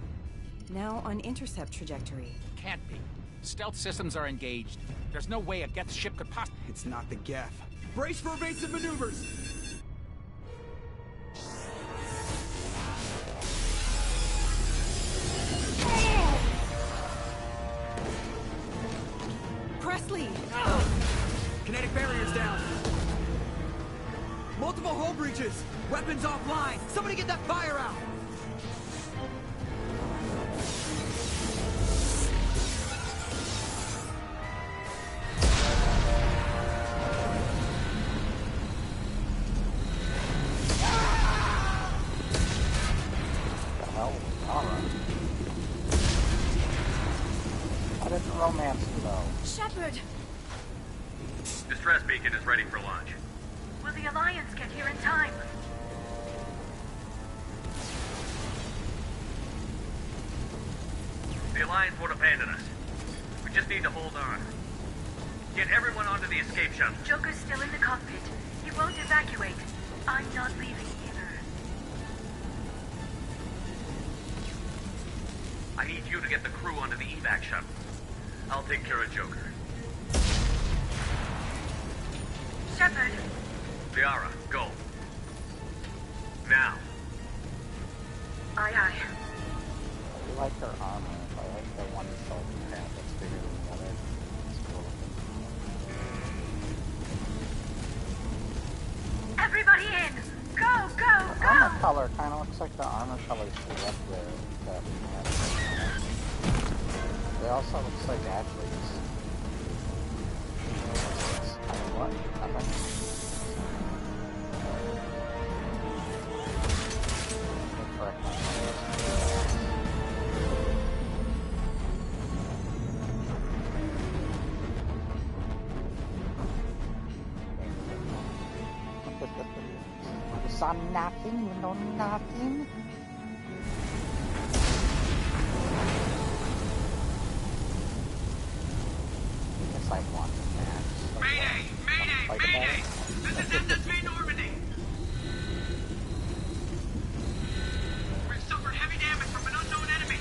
Now on intercept trajectory. Can't be. Stealth systems are engaged. There's no way a Geth ship could possibly... It's not the Geth. Brace for evasive maneuvers! Presley! Kinetic barriers down. Multiple hull breaches. Weapons offline. Somebody get that fire out. I didn't romance him though. Shepard! Distress beacon is ready for launch. Will the Alliance get here in time? The Alliance won't abandon us. We just need to hold on. Get everyone onto the escape shuttle. Joker's still in the cockpit. He won't evacuate. I'm not leaving either. I need you to get the crew onto the evac shuttle. I'll take care of Joker. Shepard. Liara, go. Now. Aye, aye. I like her armor. I like the one shoulder pad that's bigger than the other. It's cool. Everybody in! Go, go, The go! armor color kind of looks like the armor colors she left there that we had. They also looks like Ashley's. I mean, what? Nothing. Correct my You saw nothing, you know nothing. It's like watching that. Mayday! Mayday! Mayday! This is MSV Normandy! We've suffered heavy damage from an unknown enemy.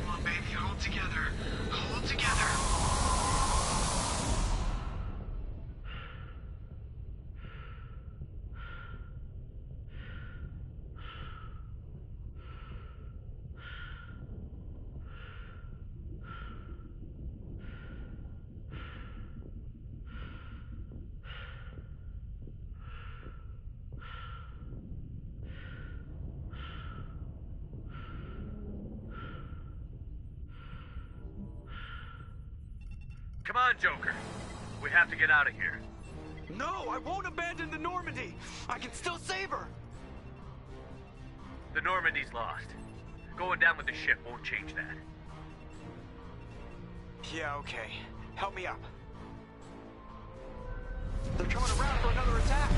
Come on, baby, hold together. Hold together. Come on, Joker. We have to get out of here. No, I won't abandon the Normandy. I can still save her. The Normandy's lost. Going down with the ship won't change that. Yeah, okay. Help me up. They're coming around for another attack.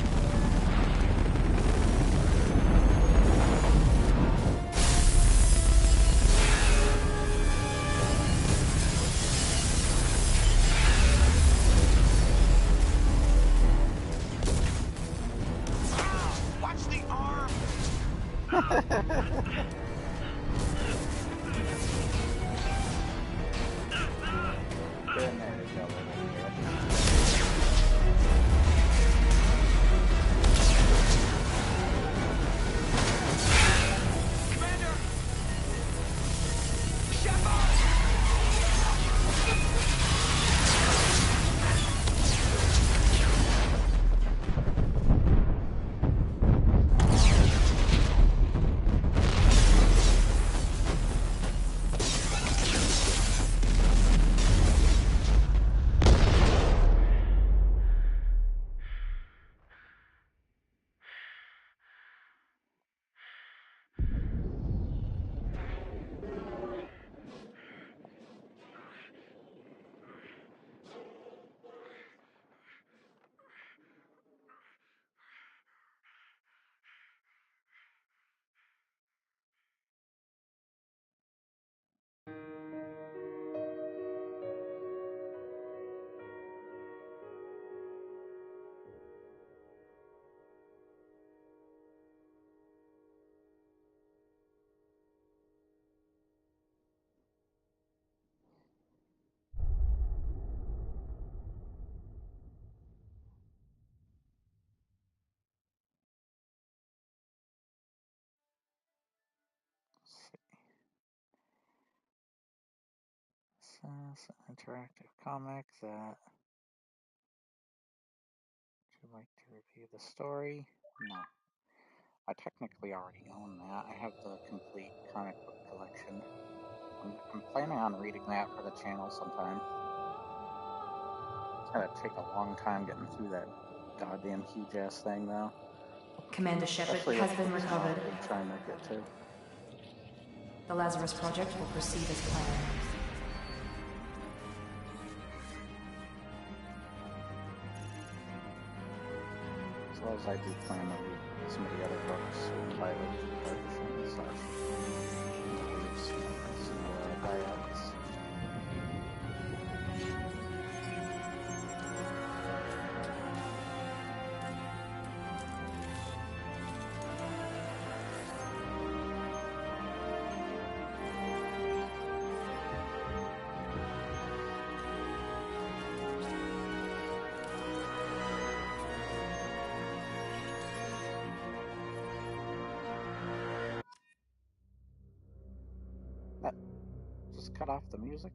It's an interactive comic that... Would you like to review the story? No. I technically already own that. I have the complete comic book collection. I'm planning on reading that for the channel sometime. It's gonna take a long time getting through that goddamn huge ass thing, though. Commander Shepard has been recovered. I'm trying to get to. The Lazarus Project will proceed as planned. As well as I do plan to read some of the other books written by Richard Ferguson and such. Some buyouts. Just cut off the music.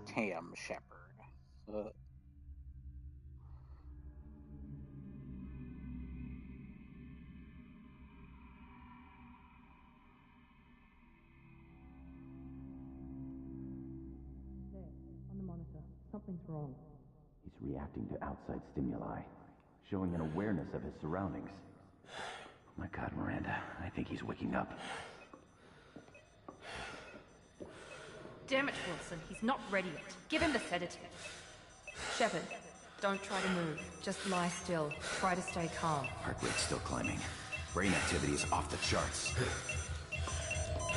Tam Shepard. On the monitor, something's wrong. He's reacting to outside stimuli, showing an awareness of his surroundings. Oh my God, Miranda, I think he's waking up. Damn it, Wilson, he's not ready yet. Give him the sedative. Shepard, don't try to move. Just lie still. Try to stay calm. Heart rate's still climbing. Brain activity is off the charts.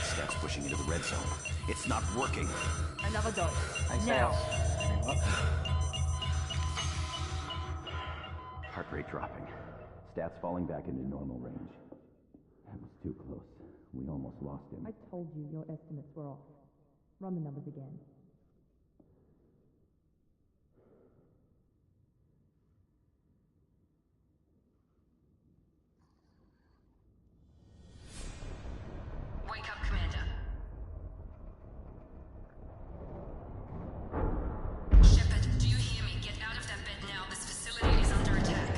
Steps pushing into the red zone. It's not working. Another dose. Now. Heart rate dropping. Stats falling back into normal range. That was too close. We almost lost him. I told you your estimates were off. Run the numbers again. Wake up, Commander. Shepard, do you hear me? Get out of that bed now. This facility is under attack.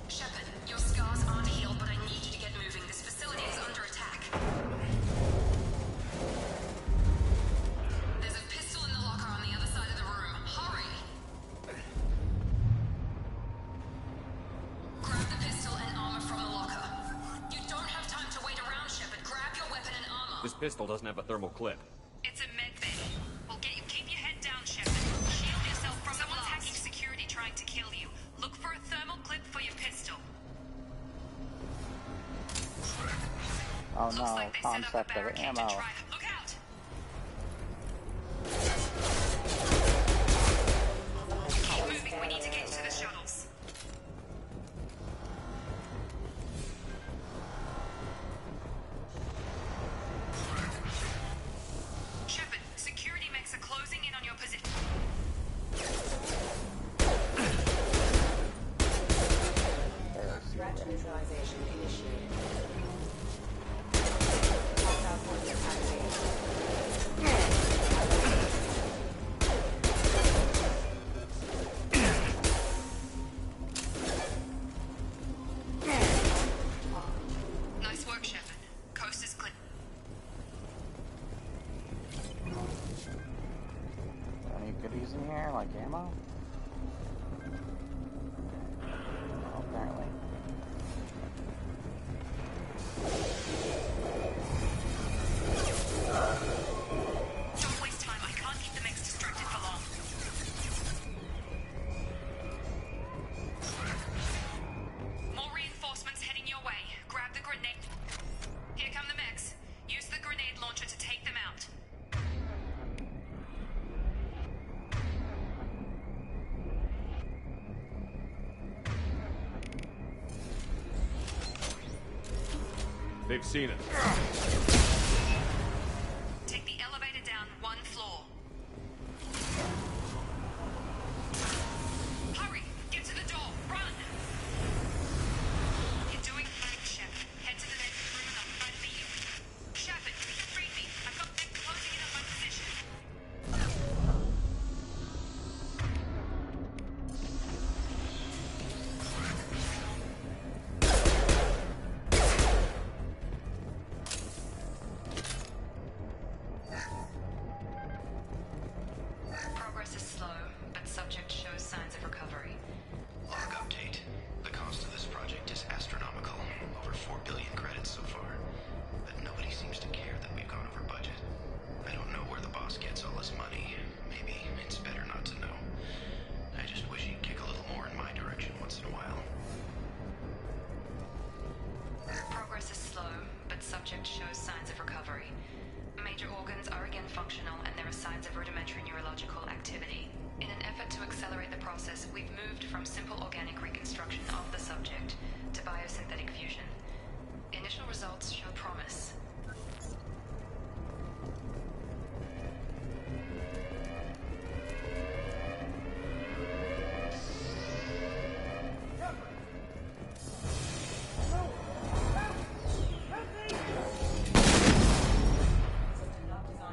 Shepard, your scars aren't healed, but I need you to get moving. This facility is under attack. There's a pistol in the locker on the other side of the room. Hurry! Grab the pistol and armor from the locker. You don't have time to wait around, Shepard. Grab your weapon and armor. This pistol doesn't have a thermal clip. It's a med bay. We'll get you. Keep your head down, Shepard. Shield yourself from someone's hacking security trying to kill you. Look for a thermal clip for your pistol. Oh no, concept of ammo. Look out! Keep moving. We need to get to the shuttles. Shepard, security mechs are closing in on your position. Threat neutralization initiated. Nice work, Shepard. Coast is clear. Any goodies in here, like ammo? Oh, apparently. Don't waste time. I can't keep the mix distracted for long. More reinforcements heading your way. Grab the grenade. Here come the mechs. Use the grenade launcher to take them out. They've seen us. Take the elevator down one floor. Hurry! Get to the door! Run! You're doing fine, Shep. Head to the next room and I'll try to meet you. Shepard, read me. I've got them closing in on my position. Progress is slow, but subject shows signs of recovery. Log update. The cost of this project is astronomical. Over 4 billion credits so far. But nobody seems to care that we've gone over budget. I don't know where the boss gets all his money. Maybe it's better not to know. I just wish he'd kick a little more in my direction once in a while. Progress is slow, but subject shows signs of recovery. Major organs are again functional, and there are signs of rudimentary neurological activity. In an effort to accelerate the process, we've moved from simple organic reconstruction of the subject to biosynthetic fusion. Initial results show promise.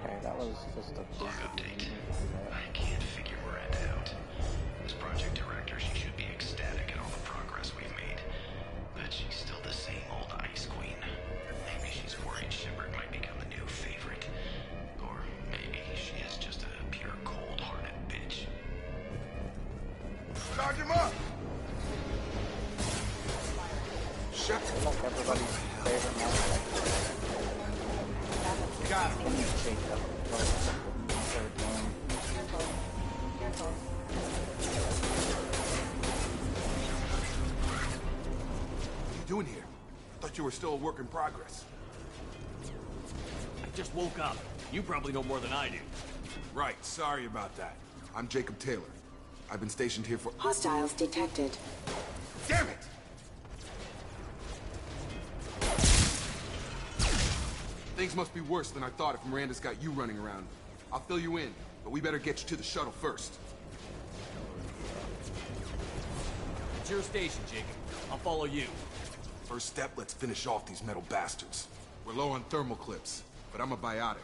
Okay, that was just a Log update. I can't figure Miranda out. As project director, she should be ecstatic at all the progress we've made. But she's still the same old ice queen. Maybe she's worried Shepard might become the new favorite. Or maybe she is just a pure cold-hearted bitch. Charge him up! Shut up, everybody's favorite monster. Got him. What are you doing here? I thought you were still a work in progress. I just woke up. You probably know more than I do. Right, sorry about that. I'm Jacob Taylor. I've been stationed here for— Hostiles detected. Damn it! Things must be worse than I thought if Miranda's got you running around. I'll fill you in, but we better get you to the shuttle first. It's your station, Jacob. I'll follow you. First step, let's finish off these metal bastards. We're low on thermal clips, but I'm a biotic.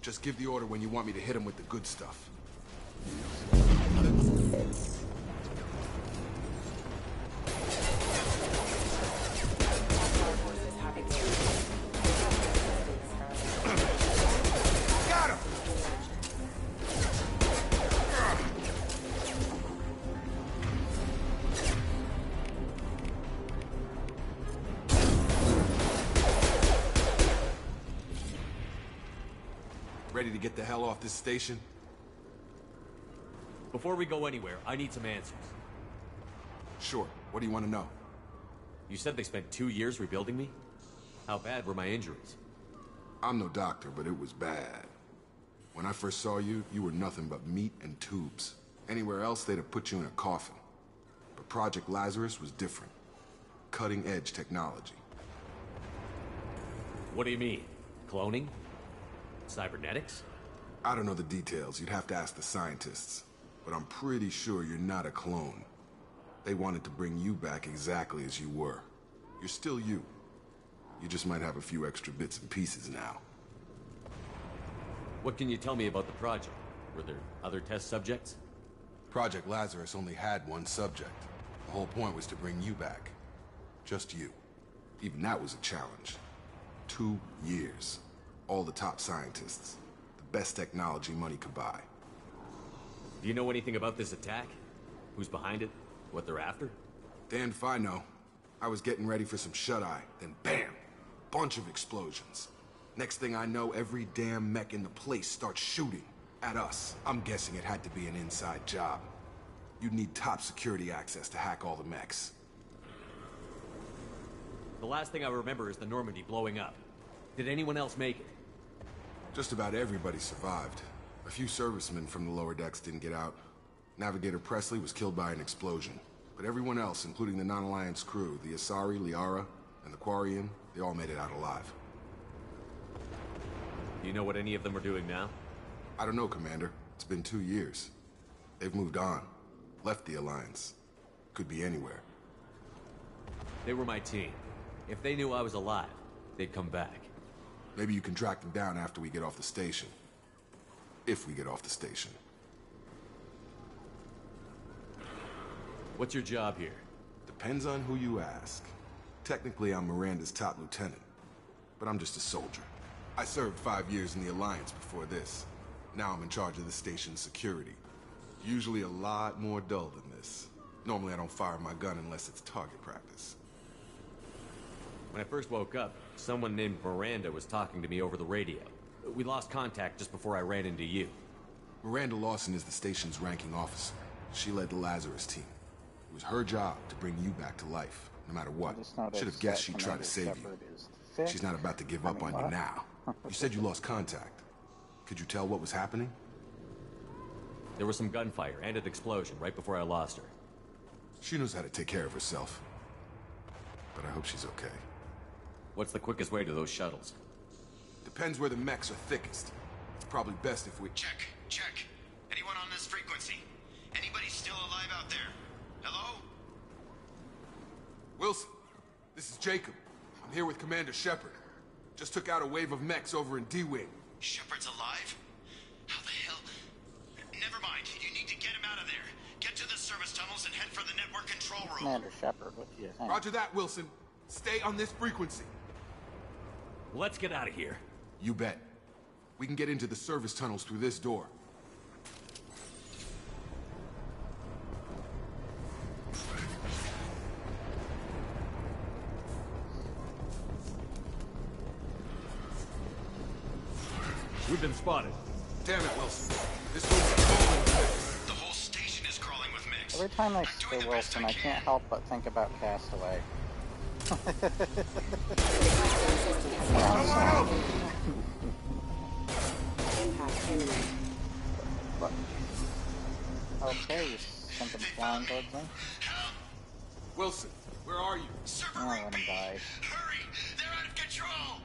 Just give the order when you want me to hit them with the good stuff. Got him! Ready to get the hell off this station? Before we go anywhere, I need some answers. Sure. What do you want to know? You said they spent 2 years rebuilding me? How bad were my injuries? I'm no doctor, but it was bad. When I first saw you, you were nothing but meat and tubes. Anywhere else, they'd have put you in a coffin. But Project Lazarus was different. Cutting-edge technology. What do you mean? Cloning? Cybernetics? I don't know the details. You'd have to ask the scientists. But I'm pretty sure you're not a clone. They wanted to bring you back exactly as you were. You're still you. You just might have a few extra bits and pieces now. What can you tell me about the project? Were there other test subjects? Project Lazarus only had one subject. The whole point was to bring you back. Just you. Even that was a challenge. 2 years. All the top scientists. The best technology money could buy. Do you know anything about this attack? Who's behind it? What they're after? Damned if I know. I was getting ready for some shut-eye, then bam! Bunch of explosions. Next thing I know, every damn mech in the place starts shooting at us. I'm guessing it had to be an inside job. You'd need top security access to hack all the mechs. The last thing I remember is the Normandy blowing up. Did anyone else make it? Just about everybody survived. A few servicemen from the lower decks didn't get out. Navigator Presley was killed by an explosion. But everyone else, including the non-Alliance crew, the Asari, Liara, and the Quarian, they all made it out alive. Do you know what any of them are doing now? I don't know, Commander. It's been 2 years. They've moved on. Left the Alliance. Could be anywhere. They were my team. If they knew I was alive, they'd come back. Maybe you can track them down after we get off the station. If we get off the station. What's your job here? Depends on who you ask. Technically, I'm Miranda's top lieutenant. But I'm just a soldier. I served 5 years in the Alliance before this. Now I'm in charge of the station's security. Usually a lot more dull than this. Normally I don't fire my gun unless it's target practice. When I first woke up, someone named Miranda was talking to me over the radio. We lost contact just before I ran into you. Miranda Lawson is the station's ranking officer. She led the Lazarus team. It was her job to bring you back to life, no matter what. Should have guessed she'd try to save you. She's not about to give up on you now. You said you lost contact. Could you tell what was happening? There was some gunfire and an explosion right before I lost her. She knows how to take care of herself. But I hope she's okay. What's the quickest way to those shuttles? Depends where the mechs are thickest. It's probably best if we... Check. Anyone on this frequency? Anybody still alive out there? Hello? Wilson, this is Jacob. I'm here with Commander Shepard. Just took out a wave of mechs over in D-Wing. Shepard's alive? How the hell? Never mind. You need to get him out of there. Get to the service tunnels and head for the network control room. Commander Shepard, what do you think? Roger that, Wilson. Stay on this frequency. Let's get out of here. You bet. We can get into the service tunnels through this door. We've been spotted. Damn it, Wilson. This room's crawling with mechs. The whole station is crawling with mechs. Every time I say Wilson, I can't help but think about Castaway. Okay, you something flying towards me. Wilson, where are you? I'll let him die. Hurry! They're out of control!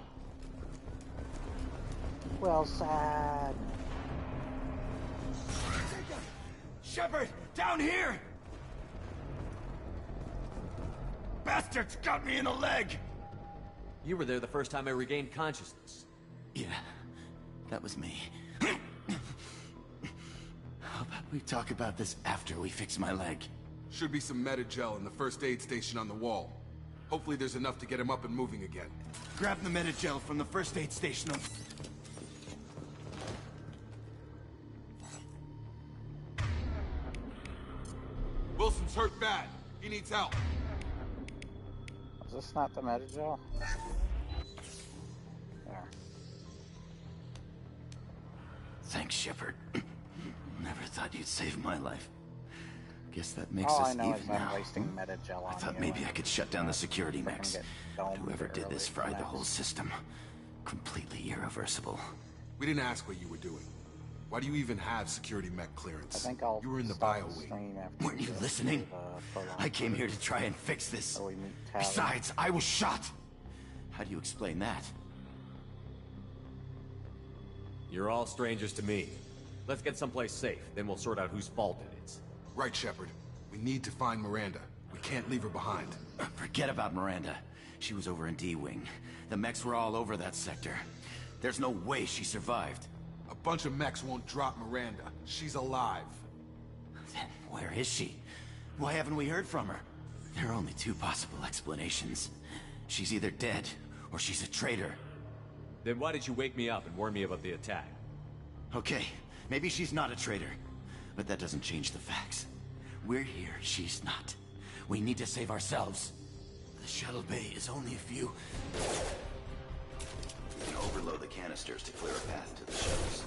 Wilson! Shepard, down here! Bastards got me in the leg! You were there the first time I regained consciousness. Yeah, that was me. How about we talk about this after we fix my leg? Should be some Medi-gel in the first aid station on the wall. Hopefully there's enough to get him up and moving again. Grab the Medi-gel from the first aid station on... Wilson's hurt bad. He needs help. Is this not the Medi-gel? There. Thanks, Shepard. Never thought you'd save my life. Guess that makes All us I know even is I'm now. wasting Medi-gel on I thought you maybe and I could shut down the security let him mechs. get domed Whoever did this early. fried the whole system. Completely irreversible. We didn't ask what you were doing. Why do you even have security mech clearance? I think I'll You were in the stop bio the wing. stream after Weren't you this, listening? prolonged I came here to try and fix this. so we meet Tally. Besides, I was shot. How do you explain that? You're all strangers to me. Let's get someplace safe, then we'll sort out whose fault it is. Right, Shepard. We need to find Miranda. We can't leave her behind. Forget about Miranda. She was over in D-Wing. The mechs were all over that sector. There's no way she survived. A bunch of mechs won't drop Miranda. She's alive. Then where is she? Why haven't we heard from her? There are only two possible explanations. She's either dead, or she's a traitor. Then why did you wake me up and warn me about the attack? Okay, maybe she's not a traitor. But that doesn't change the facts. We're here, she's not. We need to save ourselves. The shuttle bay is only a few... We can overload the canisters to clear a path to the shuttles.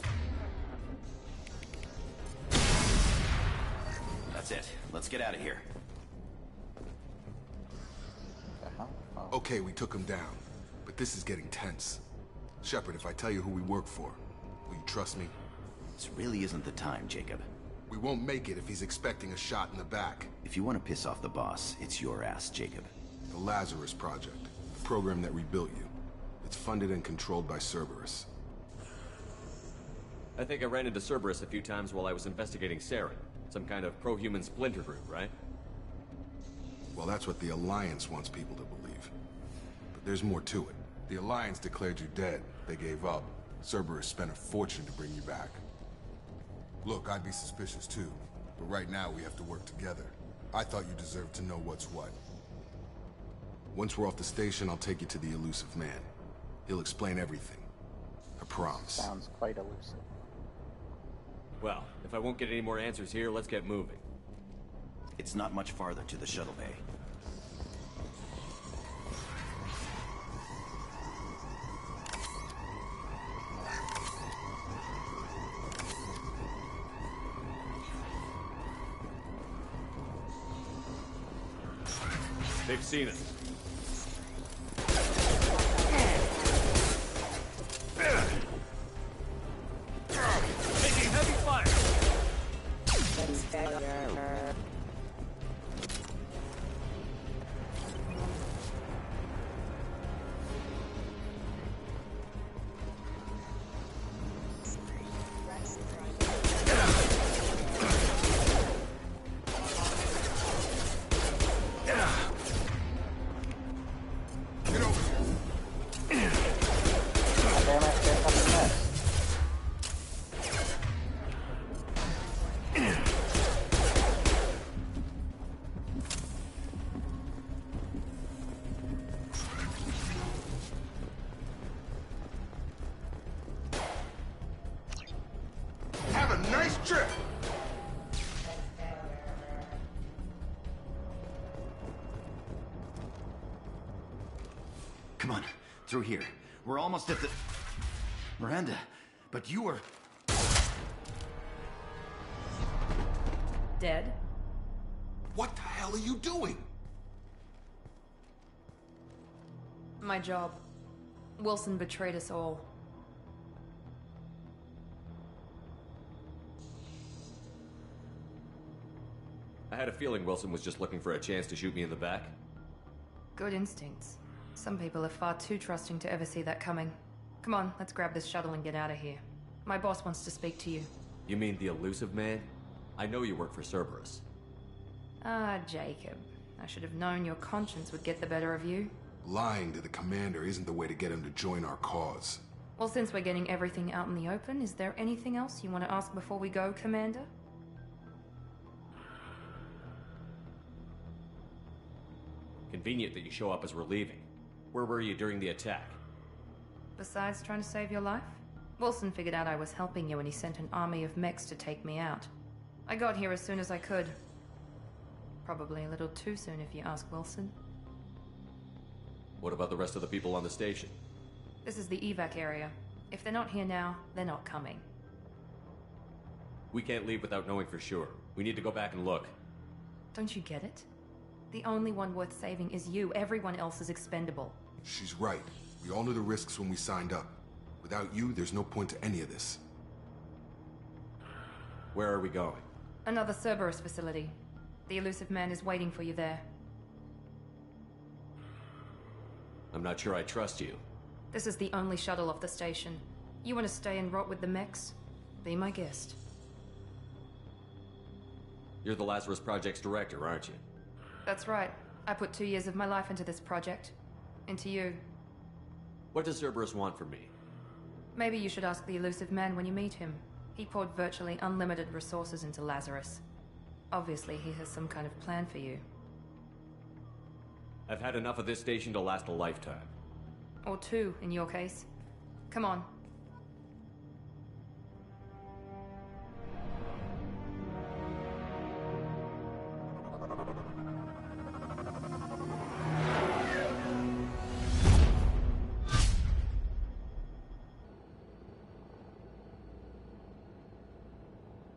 That's it. Let's get out of here. Okay, we took him down. But this is getting tense. Shepard, if I tell you who we work for, will you trust me? This really isn't the time, Jacob. We won't make it if he's expecting a shot in the back. If you want to piss off the boss, it's your ass, Jacob. The Lazarus Project, the program that rebuilt you. It's funded and controlled by Cerberus. I think I ran into Cerberus a few times while I was investigating Saren. Some kind of pro-human splinter group, right? Well, that's what the Alliance wants people to believe. But there's more to it. The Alliance declared you dead. They gave up. Cerberus spent a fortune to bring you back. Look, I'd be suspicious too. But right now, we have to work together. I thought you deserved to know what's what. Once we're off the station, I'll take you to the Elusive Man. He'll explain everything. I promise. Sounds quite elusive. Well, if I won't get any more answers here, let's get moving. It's not much farther to the shuttle bay. They've seen us. Taking heavy fire. Come on, through here. We're almost at the... Miranda, but you were... Dead? What the hell are you doing? My job. Wilson betrayed us all. I had a feeling Wilson was just looking for a chance to shoot me in the back. Good instincts. Some people are far too trusting to ever see that coming. Come on, let's grab this shuttle and get out of here. My boss wants to speak to you. You mean the Elusive Man? I know you work for Cerberus. Ah, Jacob. I should have known your conscience would get the better of you. Lying to the commander isn't the way to get him to join our cause. Well, since we're getting everything out in the open, is there anything else you want to ask before we go, Commander? Convenient that you show up as we're leaving. Where were you during the attack? Besides trying to save your life? Wilson figured out I was helping you and he sent an army of mechs to take me out. I got here as soon as I could. Probably a little too soon if you ask Wilson. What about the rest of the people on the station? This is the evac area. If they're not here now, they're not coming. We can't leave without knowing for sure. We need to go back and look. Don't you get it? The only one worth saving is you. Everyone else is expendable. She's right. We all knew the risks when we signed up. Without you, there's no point to any of this. Where are we going? Another Cerberus facility. The Elusive Man is waiting for you there. I'm not sure I trust you. This is the only shuttle off the station. You want to stay and rot with the mechs? Be my guest. You're the Lazarus Project's director, aren't you? That's right. I put 2 years of my life into this project. Into you. What does Cerberus want from me? Maybe you should ask the Elusive Man when you meet him. He poured virtually unlimited resources into Lazarus. Obviously, he has some kind of plan for you. I've had enough of this station to last a lifetime. Or 2, in your case. Come on.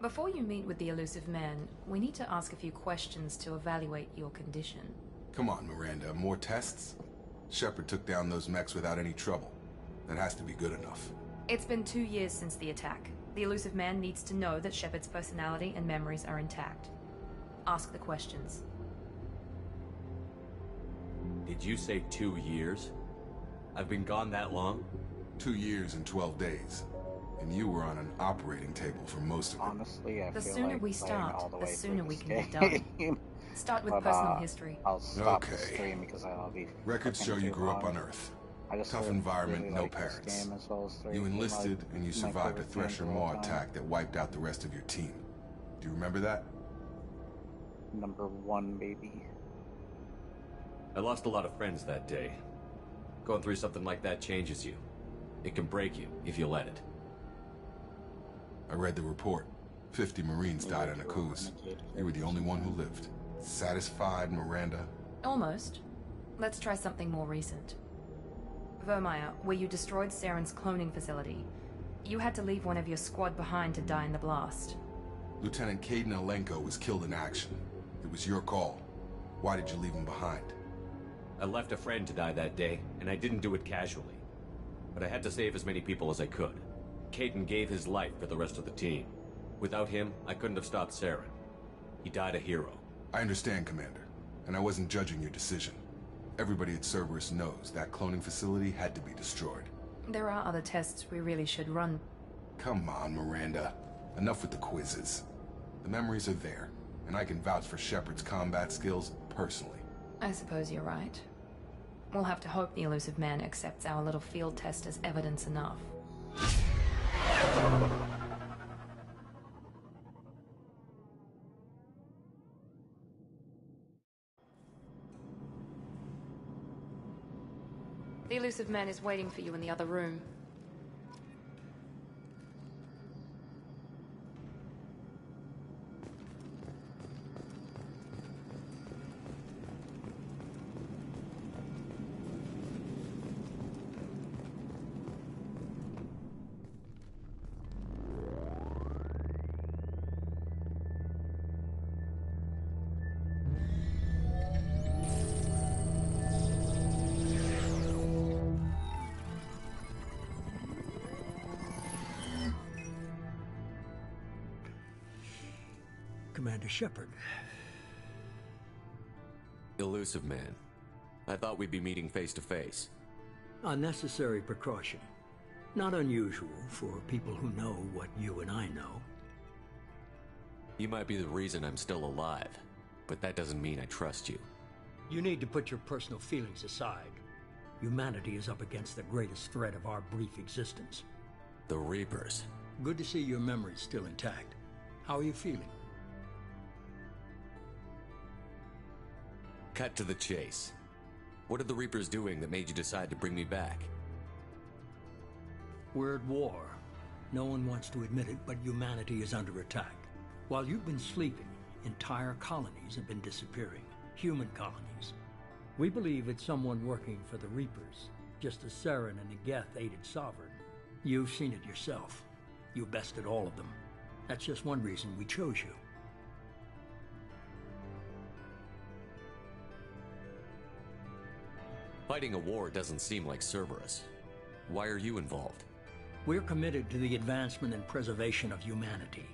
Before you meet with the elusive man, we need to ask a few questions to evaluate your condition. Come on, Miranda, more tests? Shepard took down those mechs without any trouble. That has to be good enough. It's been 2 years since the attack. The elusive man needs to know that Shepard's personality and memories are intact. Ask the questions. Did you say 2 years? I've been gone that long? 2 years and 12 days. And you were on an operating table for most of it. Honestly, I The feel sooner like we playing all start, the the way sooner through we this can get done. game. Start with But, personal history. I'll stop the Okay. stream because I'll be Records show fucking you too grew up long. on Earth. I just Tough really environment, no like this parents. game as well as 3. You enlisted and you my survived a favorite Thresher games of all Maw time. attack that wiped out the rest of your team. Do you remember that? Number 1, baby. I lost a lot of friends that day. Going through something like that changes you. It can break you if you let it. I read the report. 50 Marines died on a cruise. You were the only one who lived. Satisfied, Miranda? Almost. Let's try something more recent. Vermeer, where you destroyed Saren's cloning facility. You had to leave one of your squad behind to die in the blast. Lieutenant Kaidan Alenko was killed in action. It was your call. Why did you leave him behind? I left a friend to die that day, and I didn't do it casually. But I had to save as many people as I could. Kaidan gave his life for the rest of the team. Without him, I couldn't have stopped Saren. He died a hero. I understand, Commander. And I wasn't judging your decision. Everybody at Cerberus knows that cloning facility had to be destroyed. There are other tests we really should run. Come on, Miranda. Enough with the quizzes. The memories are there, and I can vouch for Shepard's combat skills personally. I suppose you're right. We'll have to hope the elusive man accepts our little field test as evidence enough. The elusive man is waiting for you in the other room. Commander Shepard. Elusive man. I thought we'd be meeting face to face. Unnecessary precaution. Not unusual for people who know what you and I know. You might be the reason I'm still alive, but that doesn't mean I trust you. You need to put your personal feelings aside. Humanity is up against the greatest threat of our brief existence. The Reapers. Good to see your memory's still intact. How are you feeling? Cut to the chase. What are the Reapers doing that made you decide to bring me back? We're at war. No one wants to admit it, but humanity is under attack. While you've been sleeping, entire colonies have been disappearing. Human colonies. We believe it's someone working for the Reapers, just as Saren and Negeth aided Sovereign. You've seen it yourself. You bested all of them. That's just one reason we chose you. Fighting a war doesn't seem like Cerberus. Why are you involved? We're committed to the advancement and preservation of humanity.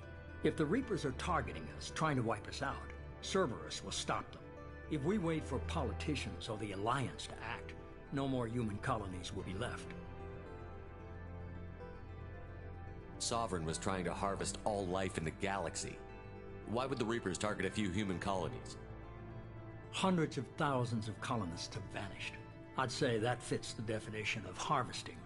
If the Reapers are targeting us, trying to wipe us out, Cerberus will stop them. If we wait for politicians or the Alliance to act, no more human colonies will be left. Sovereign was trying to harvest all life in the galaxy. Why would the Reapers target a few human colonies? Hundreds of thousands of colonists have vanished. I'd say that fits the definition of harvesting.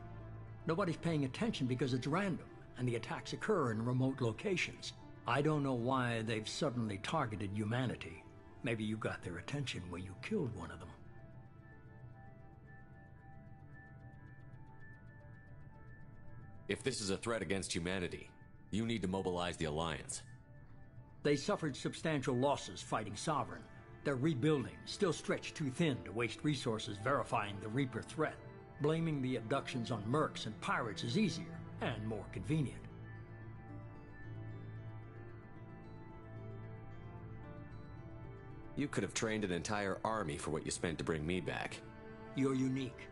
Nobody's paying attention because it's random, and the attacks occur in remote locations. I don't know why they've suddenly targeted humanity. Maybe you got their attention when you killed one of them. If this is a threat against humanity, you need to mobilize the Alliance. They suffered substantial losses fighting Sovereign. They're rebuilding, still stretched too thin to waste resources verifying the Reaper threat. Blaming the abductions on mercs and pirates is easier and more convenient. You could have trained an entire army for what you spent to bring me back. You're unique.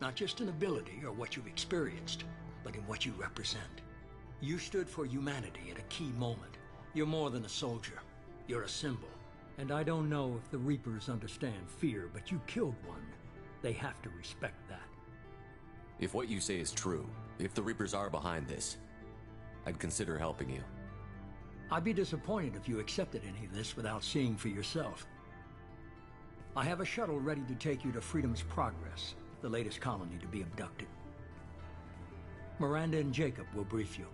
Not just in ability or what you've experienced, but in what you represent. You stood for humanity at a key moment. You're more than a soldier. You're a symbol. And I don't know if the Reapers understand fear, but you killed one. They have to respect that. If what you say is true, if the Reapers are behind this, I'd consider helping you. I'd be disappointed if you accepted any of this without seeing for yourself. I have a shuttle ready to take you to Freedom's Progress, the latest colony to be abducted. Miranda and Jacob will brief you.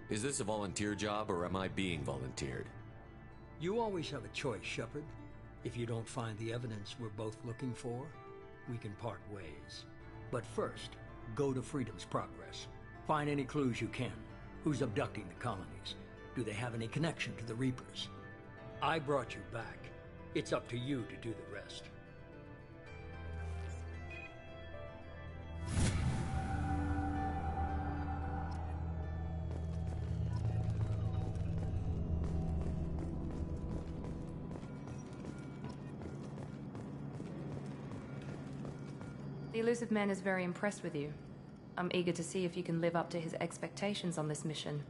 Is this a volunteer job, or am I being volunteered? You always have a choice, Shepard. If you don't find the evidence we're both looking for, we can part ways. But first, go to Freedom's Progress. Find any clues you can. Who's abducting the colonies? Do they have any connection to the Reapers? I brought you back. It's up to you to do the rest. The Illusive Man is very impressed with you. I'm eager to see if you can live up to his expectations on this mission.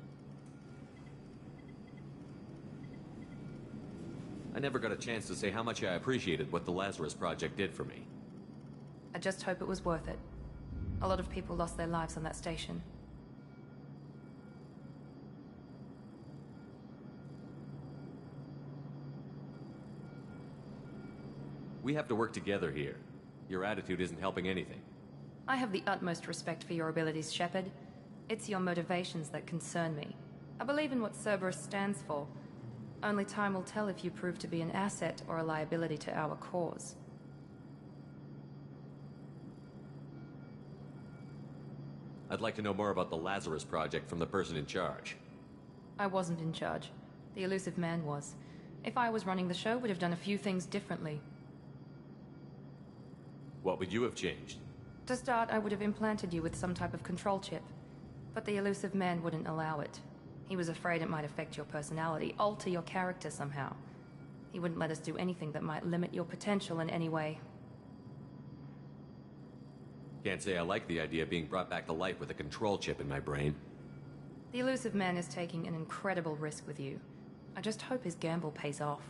I never got a chance to say how much I appreciated what the Lazarus Project did for me. I just hope it was worth it. A lot of people lost their lives on that station. We have to work together here. Your attitude isn't helping anything. I have the utmost respect for your abilities, Shepard. It's your motivations that concern me. I believe in what Cerberus stands for. Only time will tell if you prove to be an asset or a liability to our cause. I'd like to know more about the Lazarus Project from the person in charge. I wasn't in charge. The Illusive Man was. If I was running the show, would have done a few things differently. What would you have changed? To start, I would have implanted you with some type of control chip. But the Illusive Man wouldn't allow it. He was afraid it might affect your personality, alter your character somehow. He wouldn't let us do anything that might limit your potential in any way. Can't say I like the idea of being brought back to life with a control chip in my brain. The Illusive Man is taking an incredible risk with you. I just hope his gamble pays off.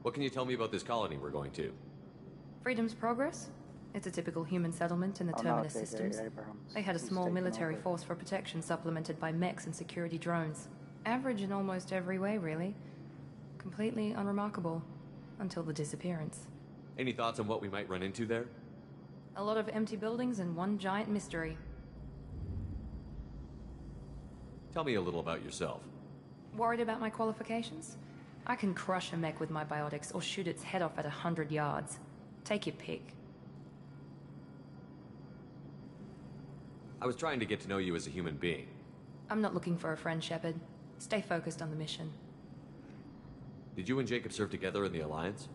What can you tell me about this colony we're going to? Freedom's Progress? It's a typical human settlement in the Terminus systems. They had a small military force for protection supplemented by mechs and security drones. Average in almost every way, really. Completely unremarkable. Until the disappearance. Any thoughts on what we might run into there? A lot of empty buildings and one giant mystery. Tell me a little about yourself. Worried about my qualifications? I can crush a mech with my biotics or shoot its head off at 100 yards. Take your pick. I was trying to get to know you as a human being. I'm not looking for a friend, Shepard. Stay focused on the mission. Did you and Jacob serve together in the Alliance?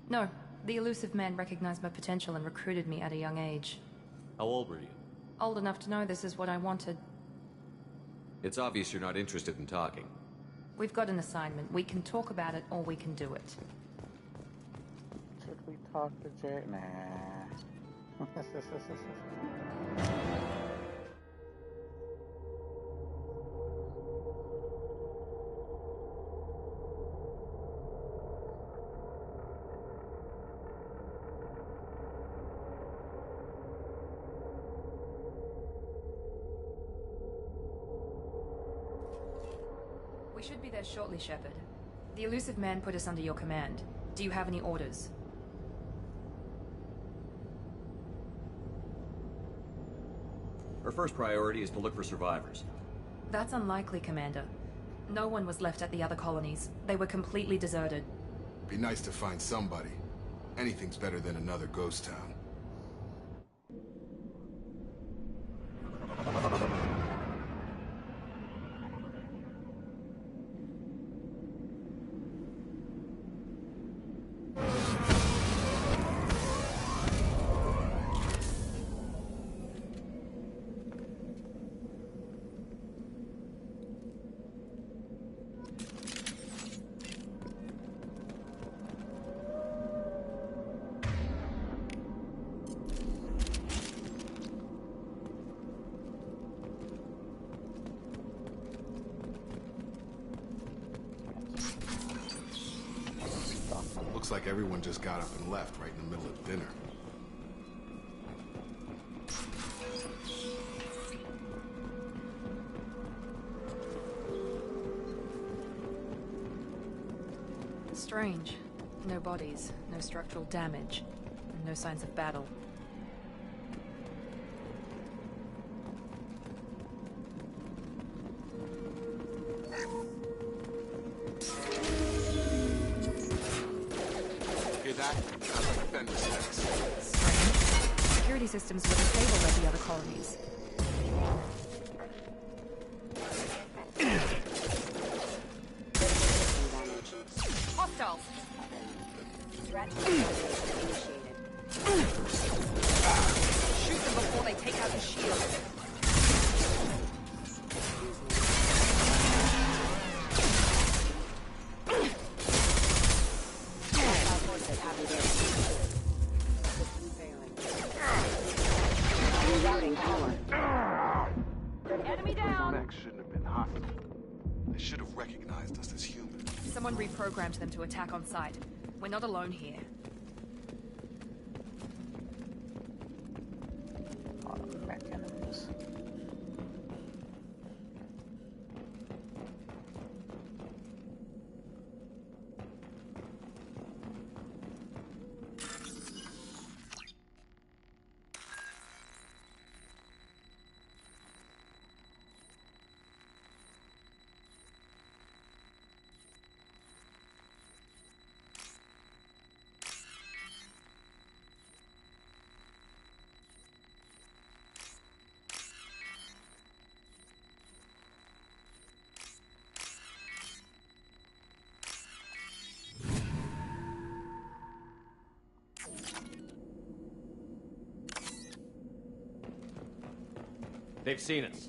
No. The Illusive Man recognized my potential and recruited me at a young age. How old were you? Old enough to know this is what I wanted. It's obvious you're not interested in talking. We've got an assignment. We can talk about it, or we can do it. Should we talk to Jay? Nah. We should be there shortly, Shepard. The Illusive Man put us under your command. Do you have any orders? Our first priority is to look for survivors. That's unlikely, Commander. No one was left at the other colonies. They were completely deserted. Be nice to find somebody. Anything's better than another ghost town. Looks like everyone just got up and left right in the middle of dinner. Strange. No bodies, no structural damage, and no signs of battle. Hear that? Sounds like defender stacks. Strange. Security systems wouldn't favor like the other colonies. Hostiles! Threat initiated. Shoot them before they take out the shield. Enemy down! Next shouldn't have been hostile. They should have recognized us as human. Someone reprogrammed them to attack on sight. We're not alone here. Mech enemies. They've seen us.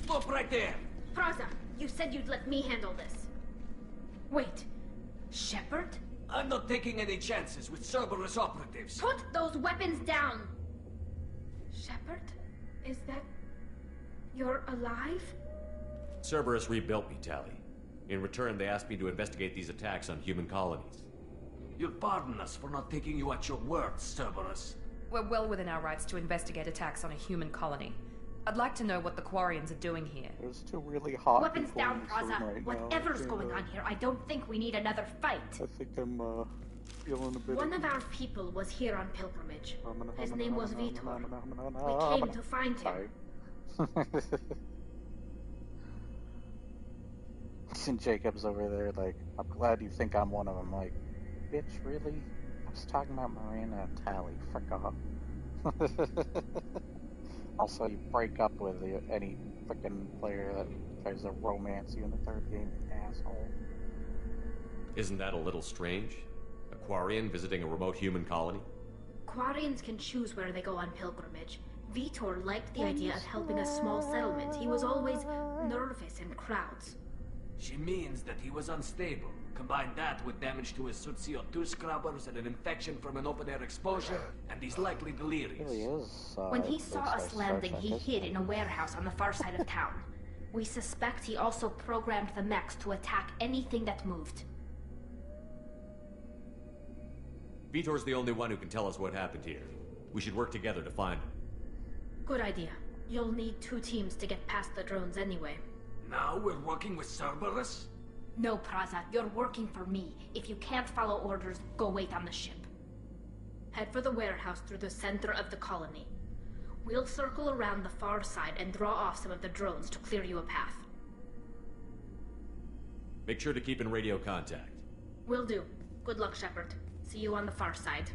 Stop right there! Praza, you said you'd let me handle this. Wait, Shepard? I'm not taking any chances with Cerberus operatives. Put those weapons down! Shepard? Is that... you're alive? Cerberus rebuilt me, Tali. In return, they asked me to investigate these attacks on human colonies. You'll pardon us for not taking you at your word, Cerberus. We're well within our rights to investigate attacks on a human colony. I'd like to know what the Quarians are doing here. There's two really hot Weapons people down, in this room Praza. right Whatever's now. going on here, I don't think we need another fight. I think I'm feeling a bit. One of our people was here on pilgrimage. His name was Vitor. We came to find him. And Jacob's over there like, I'm glad you think I'm one of them. Like, bitch, really? I was talking about Miranda and Tali. Frick off. Also, you break up with any frickin' player that tries to romance you in the third game, you asshole. Isn't that a little strange? A Quarian visiting a remote human colony? Quarians can choose where they go on pilgrimage. Vitor liked the idea of helping a small settlement. He was always nervous in crowds. She means that he was unstable. Combine that with damage to his suit CO2 scrubbers and an infection from an open-air exposure, and he's likely delirious. He is, When he saw us landing, he hid in a warehouse on the far side of town. We suspect he also programmed the mechs to attack anything that moved. Vitor's the only one who can tell us what happened here. We should work together to find him. Good idea. You'll need 2 teams to get past the drones anyway. Now we're working with Cerberus? No, Praza, you're working for me. If you can't follow orders, go wait on the ship. Head for the warehouse through the center of the colony. We'll circle around the far side and draw off some of the drones to clear you a path. Make sure to keep in radio contact. Will do. Good luck, Shepard. See you on the far side.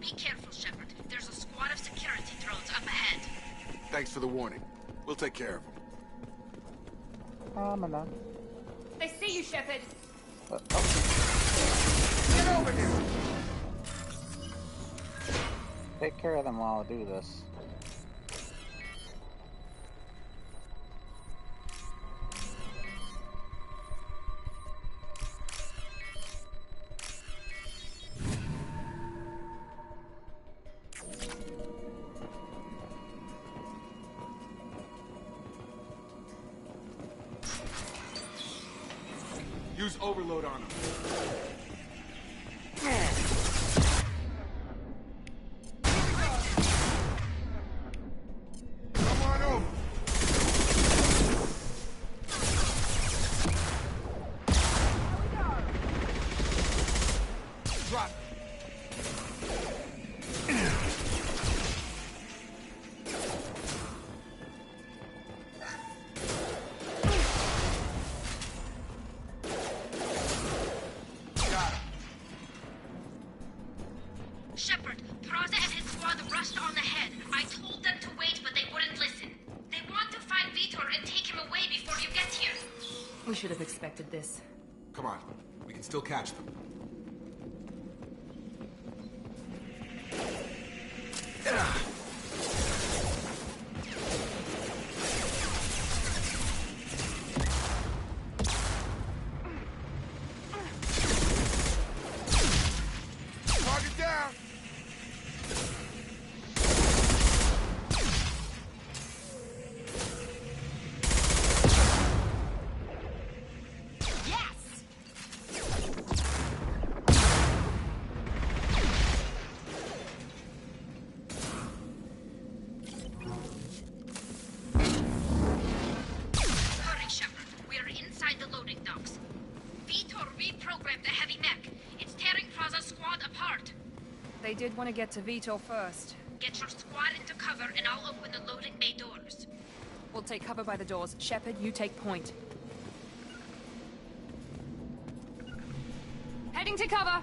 Be careful, Shepard. There's a squad of security drones up ahead. Thanks for the warning. We'll take care of them. They see you, Shepard! Get over here! take care of them while I do this. Use overload on him. Come on over. Drop. Shepard, Praza and his squad rushed on ahead. I told them to wait, but they wouldn't listen. They want to find Vitor and take him away before you get here. We should have expected this. Come on. We can still catch them. Target down! Hurry, Shepard. We are inside the loading docks. Vitor reprogrammed the heavy mech. It's tearing Praza's squad apart. They did want to get to Vitor first. Get your squad into cover and I'll open the loading bay doors. We'll take cover by the doors. Shepard, you take point. Heading to cover!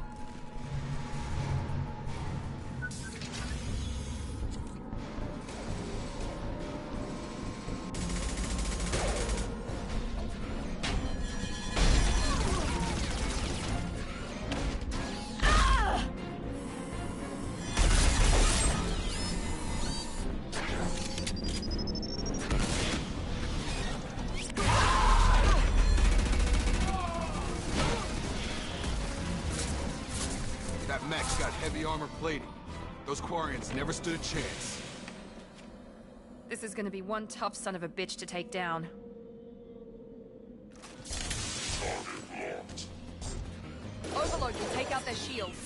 That mech's got heavy armor plating. Those Quarians never stood a chance. This is gonna be one tough son of a bitch to take down. Overload will take out their shields.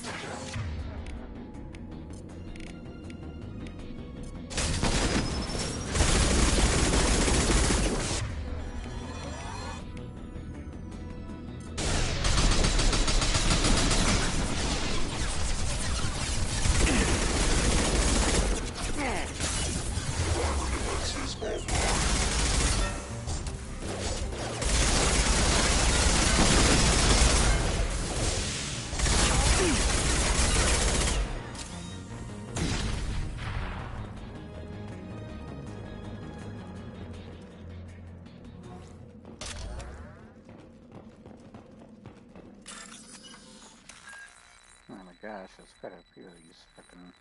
Oh my gosh, there's quite a few of these fucking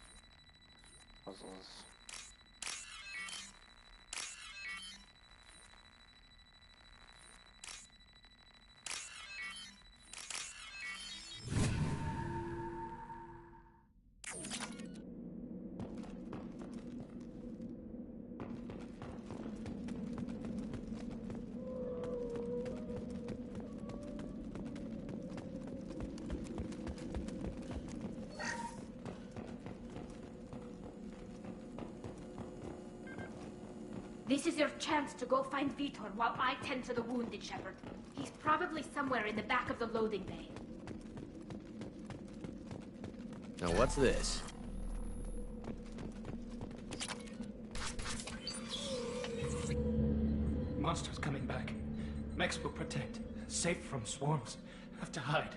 puzzles. This is your chance to go find Vitor while I tend to the wounded, Shepard. He's probably somewhere in the back of the loading bay. Now what's this? Monsters coming back. Mechs will protect. Safe from swarms. Have to hide.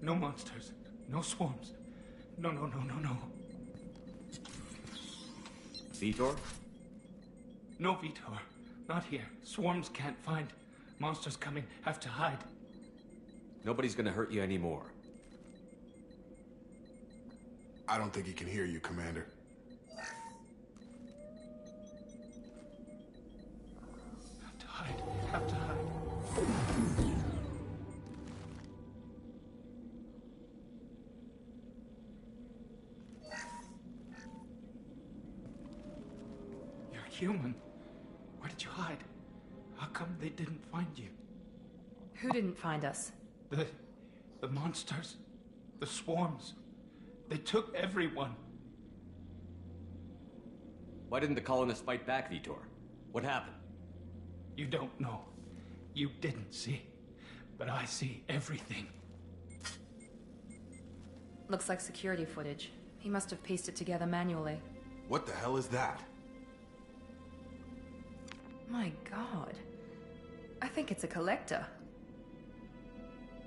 No monsters. No swarms. No. Vitor? No Vitor. Not here. Swarms can't find. Monsters coming. Have to hide. Nobody's gonna hurt you anymore. I don't think he can hear you, Commander. human. Where did you hide? How come they didn't find you? Who didn't find us? The monsters. The swarms. They took everyone. Why didn't the colonists fight back, Vitor? What happened? You don't know. You didn't see. But I see everything. Looks like security footage. He must have pieced it together manually. What the hell is that? My god. I think it's a collector.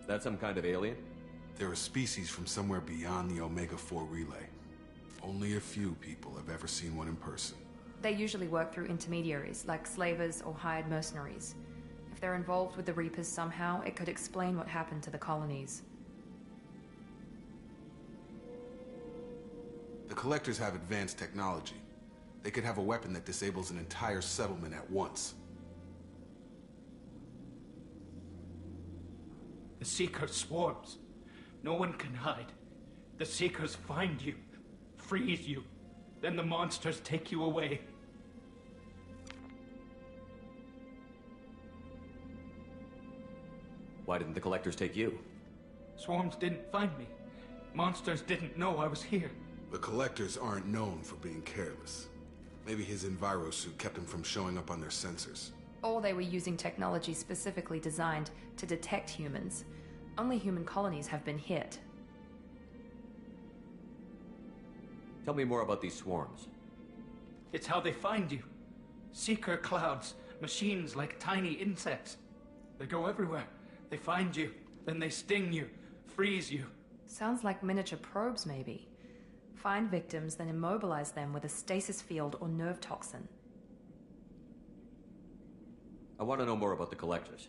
Is that some kind of alien? They're a species from somewhere beyond the Omega-4 relay. Only a few people have ever seen one in person. They usually work through intermediaries, like slavers or hired mercenaries. If they're involved with the Reapers somehow, it could explain what happened to the colonies. The Collectors have advanced technology. They could have a weapon that disables an entire settlement at once. The Seeker swarms. No one can hide. The Seekers find you, freeze you, then the monsters take you away. Why didn't the Collectors take you? Swarms didn't find me. Monsters didn't know I was here. The Collectors aren't known for being careless. Maybe his envirosuit kept him from showing up on their sensors. Or they were using technology specifically designed to detect humans. Only human colonies have been hit. Tell me more about these swarms. It's how they find you. Seeker clouds, machines like tiny insects. They go everywhere. They find you, then they sting you, freeze you. Sounds like miniature probes, maybe. Find victims, then immobilize them with a stasis field or nerve toxin. I want to know more about the Collectors.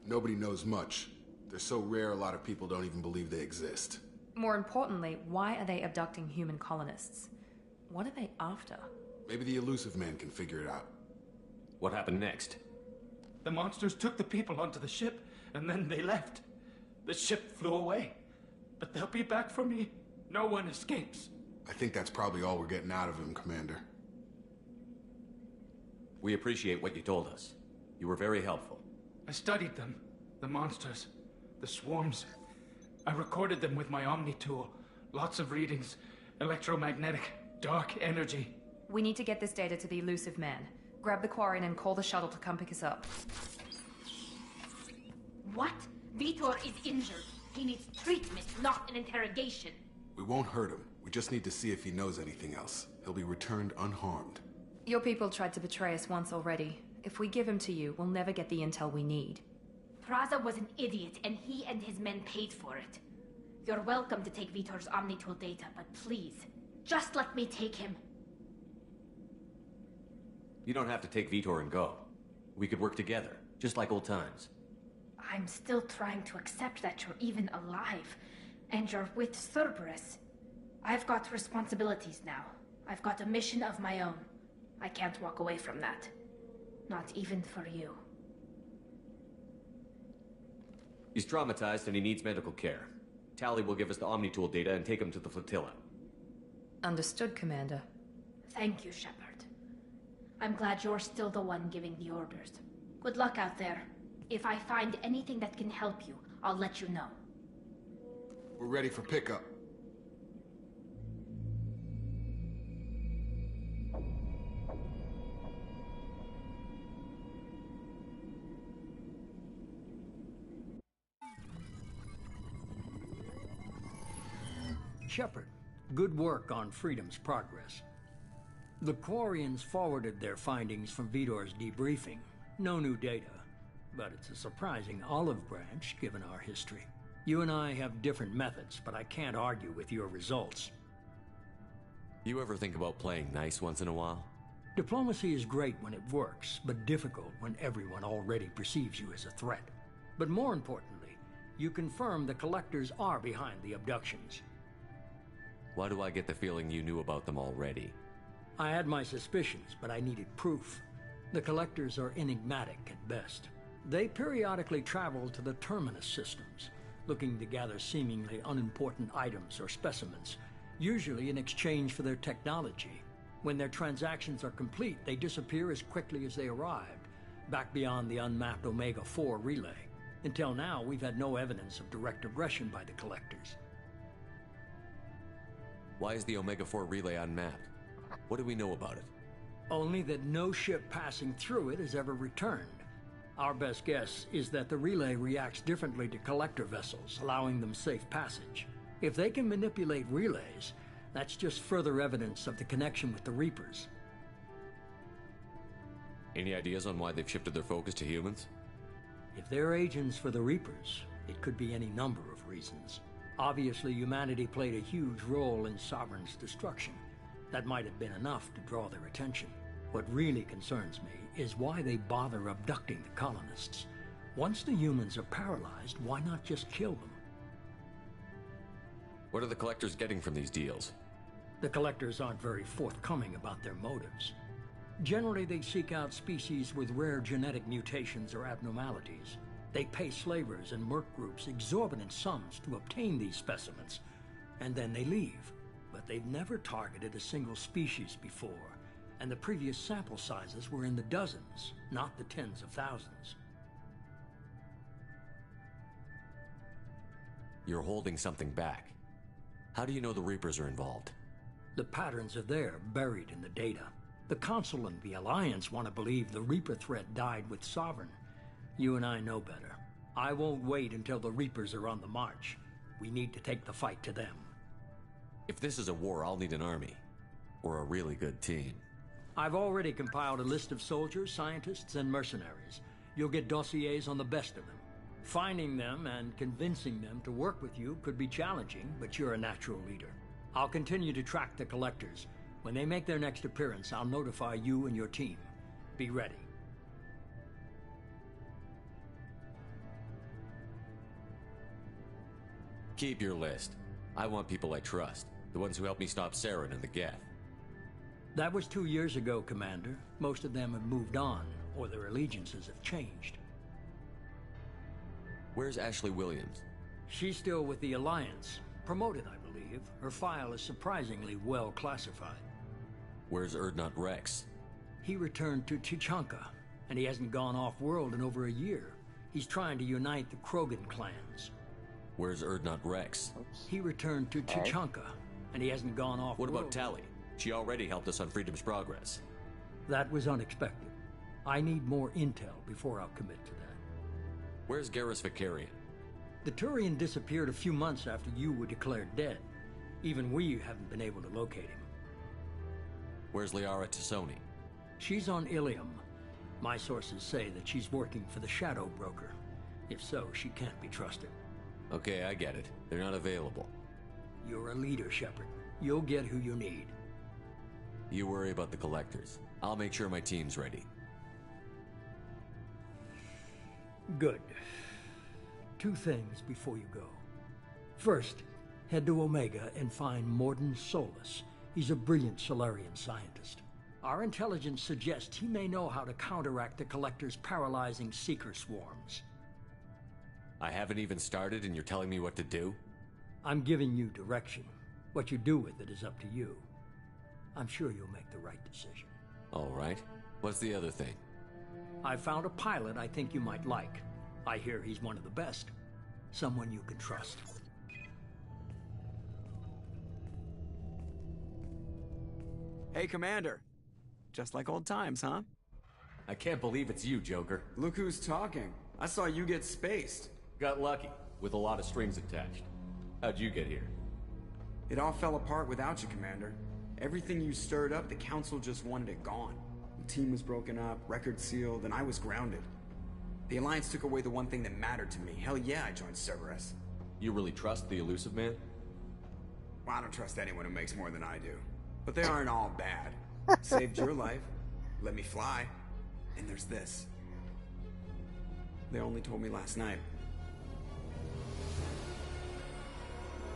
Nobody knows much. They're so rare a lot of people don't even believe they exist. More importantly, why are they abducting human colonists? What are they after? Maybe the Elusive Man can figure it out. What happened next? The monsters took the people onto the ship, and then they left. The ship flew away. But they'll be back for me. No one escapes. I think that's probably all we're getting out of him, Commander. We appreciate what you told us. You were very helpful. I studied them. The monsters. The swarms. I recorded them with my Omni tool. Lots of readings. Electromagnetic. Dark energy. We need to get this data to the Elusive Man. Grab the Quarian and call the shuttle to come pick us up. What? Vitor is injured. He needs treatment, not an interrogation. We won't hurt him. We just need to see if he knows anything else. He'll be returned unharmed. Your people tried to betray us once already. If we give him to you, we'll never get the intel we need. Praza was an idiot, and he and his men paid for it. You're welcome to take Vitor's Omnitool data, but please, just let me take him. You don't have to take Vitor and go. We could work together, just like old times. I'm still trying to accept that you're even alive, and you're with Cerberus. I've got responsibilities now. I've got a mission of my own. I can't walk away from that. Not even for you. He's traumatized and he needs medical care. Tali will give us the Omnitool data and take him to the flotilla. Understood, Commander. Thank you, Shepard. I'm glad you're still the one giving the orders. Good luck out there. If I find anything that can help you, I'll let you know. We're ready for pickup. Shepard, good work on Freedom's progress. The Quarians forwarded their findings from Vitor's debriefing. No new data, but it's a surprising olive branch given our history. You and I have different methods, but I can't argue with your results. You ever think about playing nice once in a while? Diplomacy is great when it works, but difficult when everyone already perceives you as a threat. But more importantly, you confirm the Collectors are behind the abductions. Why do I get the feeling you knew about them already? I had my suspicions, but I needed proof. The Collectors are enigmatic at best. They periodically travel to the Terminus systems, looking to gather seemingly unimportant items or specimens, usually in exchange for their technology. When their transactions are complete, they disappear as quickly as they arrived, back beyond the unmapped Omega-4 relay. Until now, we've had no evidence of direct aggression by the Collectors. Why is the Omega-4 relay unmapped? What do we know about it? Only that no ship passing through it has ever returned. Our best guess is that the relay reacts differently to Collector vessels, allowing them safe passage. If they can manipulate relays, that's just further evidence of the connection with the Reapers. Any ideas on why they've shifted their focus to humans? If they're agents for the Reapers, it could be any number of reasons. Obviously, humanity played a huge role in Sovereign's destruction. That might have been enough to draw their attention. What really concerns me is why they bother abducting the colonists. Once the humans are paralyzed, why not just kill them? What are the Collectors getting from these deals? The Collectors aren't very forthcoming about their motives. Generally, they seek out species with rare genetic mutations or abnormalities. They pay slavers and merc groups exorbitant sums to obtain these specimens, and then they leave. But they've never targeted a single species before, and the previous sample sizes were in the dozens, not the tens of thousands. You're holding something back. How do you know the Reapers are involved? The patterns are there, buried in the data. The Council and the Alliance want to believe the Reaper threat died with Sovereign. You and I know better. I won't wait until the Reapers are on the march. We need to take the fight to them. If this is a war, I'll need an army. Or a really good team. I've already compiled a list of soldiers, scientists, and mercenaries. You'll get dossiers on the best of them. Finding them and convincing them to work with you could be challenging, but you're a natural leader. I'll continue to track the Collectors. When they make their next appearance, I'll notify you and your team. Be ready. Keep your list. I want people I trust. The ones who helped me stop Saren and the Geth. That was 2 years ago, Commander. Most of them have moved on, or their allegiances have changed. Where's Ashley Williams? She's still with the Alliance. Promoted, I believe. Her file is surprisingly well classified. Where's Urdnot Rex? He returned to Tuchanka, and he hasn't gone off-world in over a year. He's trying to unite the Krogan clans. Where's Urdnot Rex? He returned to Tuchanka, and he hasn't gone off-world. What about Tali? She already helped us on Freedom's Progress. That was unexpected. I need more intel before I'll commit to that. Where's Garrus Vakarian? The Turian disappeared a few months after you were declared dead. Even we haven't been able to locate him. Where's Liara Tassoni? She's on Ilium. My sources say that she's working for the Shadow Broker. If so, she can't be trusted. Okay, I get it. They're not available. You're a leader, Shepard. You'll get who you need. You worry about the Collectors. I'll make sure my team's ready. Good. 2 things before you go. First, head to Omega and find Mordin Solus. He's a brilliant Solarian scientist. Our intelligence suggests he may know how to counteract the Collector's paralyzing Seeker swarms. I haven't even started and you're telling me what to do? I'm giving you direction. What you do with it is up to you. I'm sure you'll make the right decision. All right. What's the other thing? I found a pilot I think you might like. I hear he's one of the best. Someone you can trust. Hey, Commander. Just like old times, huh? I can't believe it's you, Joker. Look who's talking. I saw you get spaced. Got lucky, with a lot of strings attached. How'd you get here? It all fell apart without you, Commander. Everything you stirred up, the Council just wanted it gone. The team was broken up, record sealed, and I was grounded. The Alliance took away the one thing that mattered to me. Hell yeah, I joined Cerberus. You really trust the Illusive Man? Well, I don't trust anyone who makes more than I do. But they aren't all bad. Saved your life, let me fly, and there's this. They only told me last night.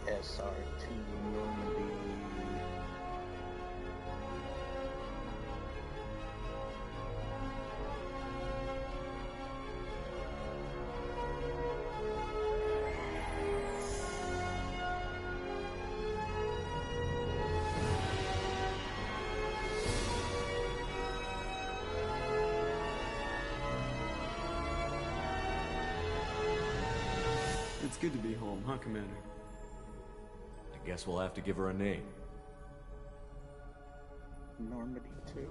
SR2 will be... It's good to be home, huh, Commander? I guess we'll have to give her a name. Normandy 2.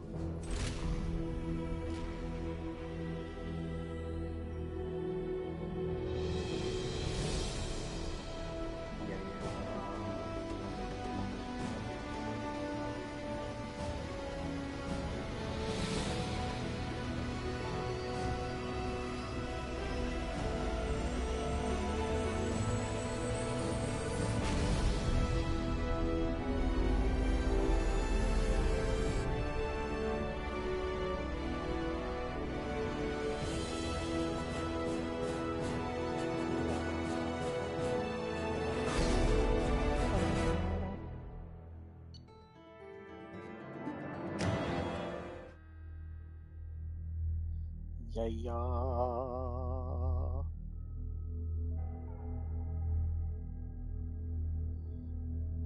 Yeah.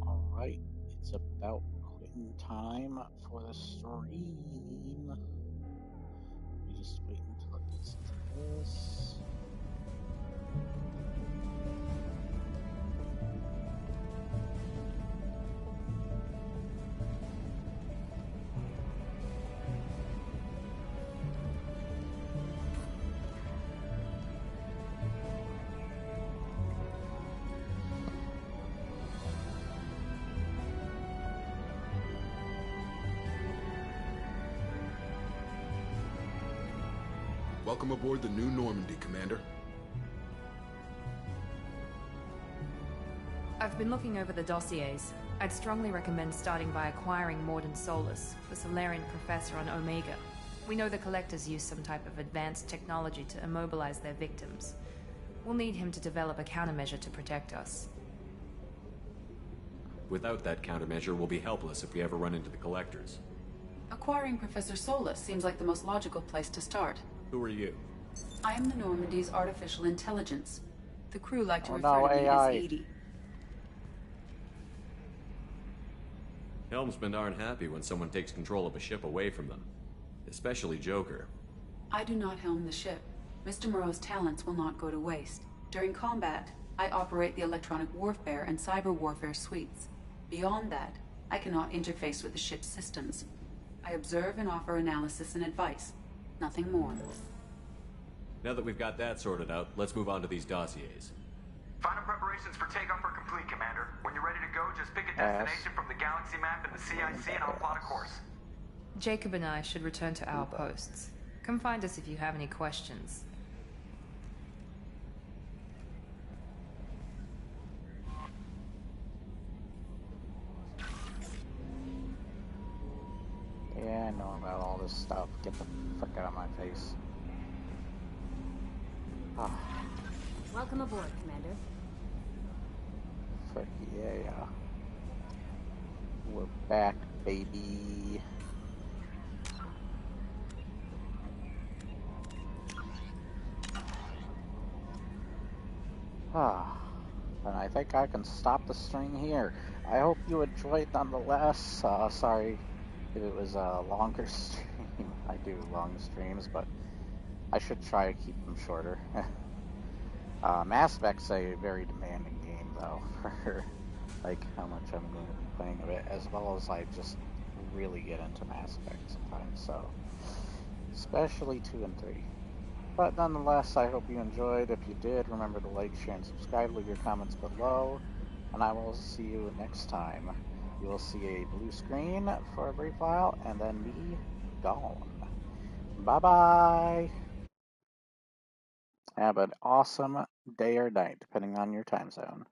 Alright, it's about quitting time for the stream. We just wait until it gets into this. Welcome aboard the new Normandy, Commander. I've been looking over the dossiers. I'd strongly recommend starting by acquiring Mordin Solus, the Solarian professor on Omega. We know the Collectors use some type of advanced technology to immobilize their victims. We'll need him to develop a countermeasure to protect us. Without that countermeasure, we'll be helpless if we ever run into the Collectors. Acquiring Professor Solus seems like the most logical place to start. Who are you? I am the Normandy's artificial intelligence. The crew like to refer no, to me AI. as Edie. Helmsmen aren't happy when someone takes control of a ship away from them. Especially Joker. I do not helm the ship. Mr. Moreau's talents will not go to waste. During combat, I operate the electronic warfare and cyber warfare suites. Beyond that, I cannot interface with the ship's systems. I observe and offer analysis and advice. Nothing more. Now that we've got that sorted out, let's move on to these dossiers. Final preparations for takeoff are complete, Commander. When you're ready to go, just pick a destination from the galaxy map in the CIC and I'll plot a course. Jacob and I should return to our posts. Come find us if you have any questions. Yeah, I know about all this stuff. Get the fuck out of my face. Ah. Welcome aboard, Commander. Fuck yeah. We're back, baby. And I think I can stop the stream here. I hope you enjoyed nonetheless. Sorry if it was a longer stream. I do long streams, but I should try to keep them shorter. Mass Effect's a very demanding game, though, for like how much I'm going to be playing of it, as well as I just really get into Mass Effect sometimes, so especially 2 and 3. But nonetheless, I hope you enjoyed. If you did, remember to like, share, and subscribe. Leave your comments below, and I will see you next time. You will see a blue screen for a brief while, and then me gone. Bye-bye! Have an awesome day or night, depending on your time zone.